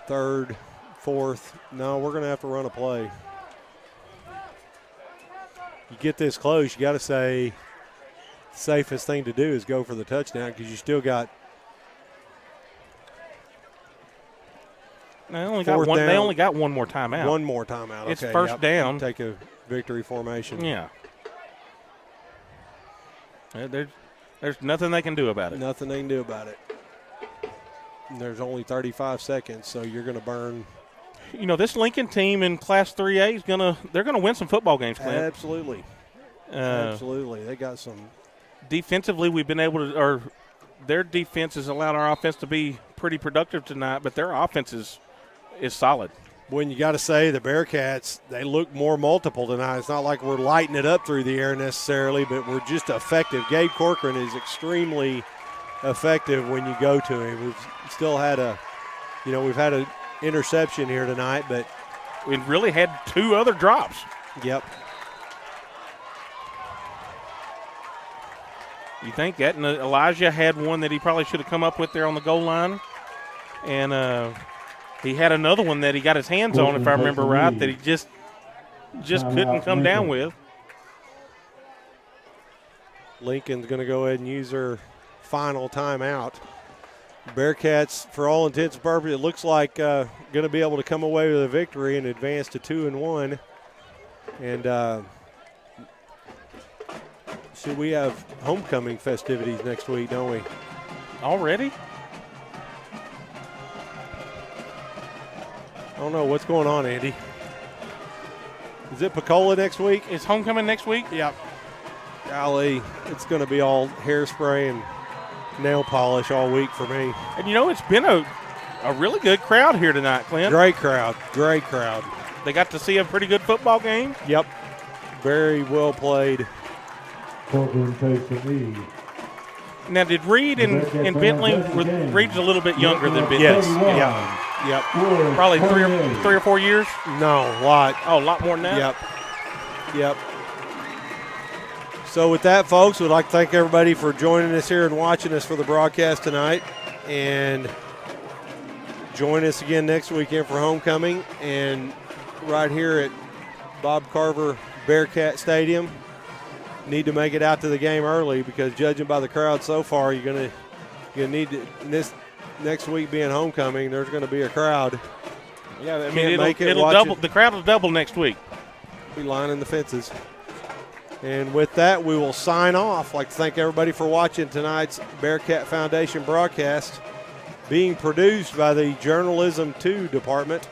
third, fourth. No, we're going to have to run a play. You get this close, you got to say the safest thing to do is go for the touchdown because you still got. They only got one more timeout. One more timeout. It's okay, first down. Take a victory formation. Yeah. There's nothing they can do about it. Nothing they can do about it. And there's only 35 seconds, so you're going to burn. You know, this Lincoln team in Class 3A is they're gonna win some football games, Clint. Absolutely. Absolutely. They got some. Defensively, we've been able to, or their defense has allowed our offense to be pretty productive tonight, but their offense is solid. when you got to say the Bearcats, they look more multiple tonight. It's not like we're lighting it up through the air necessarily, but we're just effective. Gabe Corcoran is extremely effective when you go to him. We've still had we've had an interception here tonight, but we really had 2 other drops. Yep. You think that? And Elijah had one that he probably should have come up with there on the goal line. And he had another one that he got his hands on, if I remember right, that he just couldn't come down with. Lincoln's going to go ahead and use their final timeout. Bearcats, for all intents and purposes, it looks like going to be able to come away with a victory and advance to 2-1. And see, we have homecoming festivities next week, don't we? Already? I don't know. What's going on, Andy? Is it Picola next week? Is homecoming next week? Yep. Golly, it's going to be all hairspray and nail polish all week for me. And, it's been a really good crowd here tonight, Clint. Great crowd. Great crowd. They got to see a pretty good football game. Yep. Very well played. Corcoran takes the knee. Now, did Reed and Bentley, Reed's a little bit younger than Bentley. Yes. Yep. Probably 3 or 4 years? No, a lot. Oh, a lot more than that? Yep. So with that, folks, we'd like to thank everybody for joining us here and watching us for the broadcast tonight. And join us again next weekend for homecoming. And right here at Bob Carver Bearcat Stadium, need to make it out to the game early, because judging by the crowd so far, you're gonna need to, this next week being homecoming, there's going to be a crowd. Yeah, I mean, it'll double. The crowd will double next week. Be lining the fences. And with that, we will sign off. I'd like to thank everybody for watching tonight's Bearcat Foundation broadcast, being produced by the Journalism 2 department.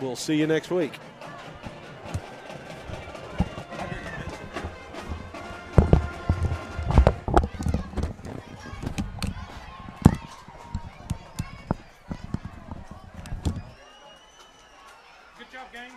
We'll see you next week. Good job, gang.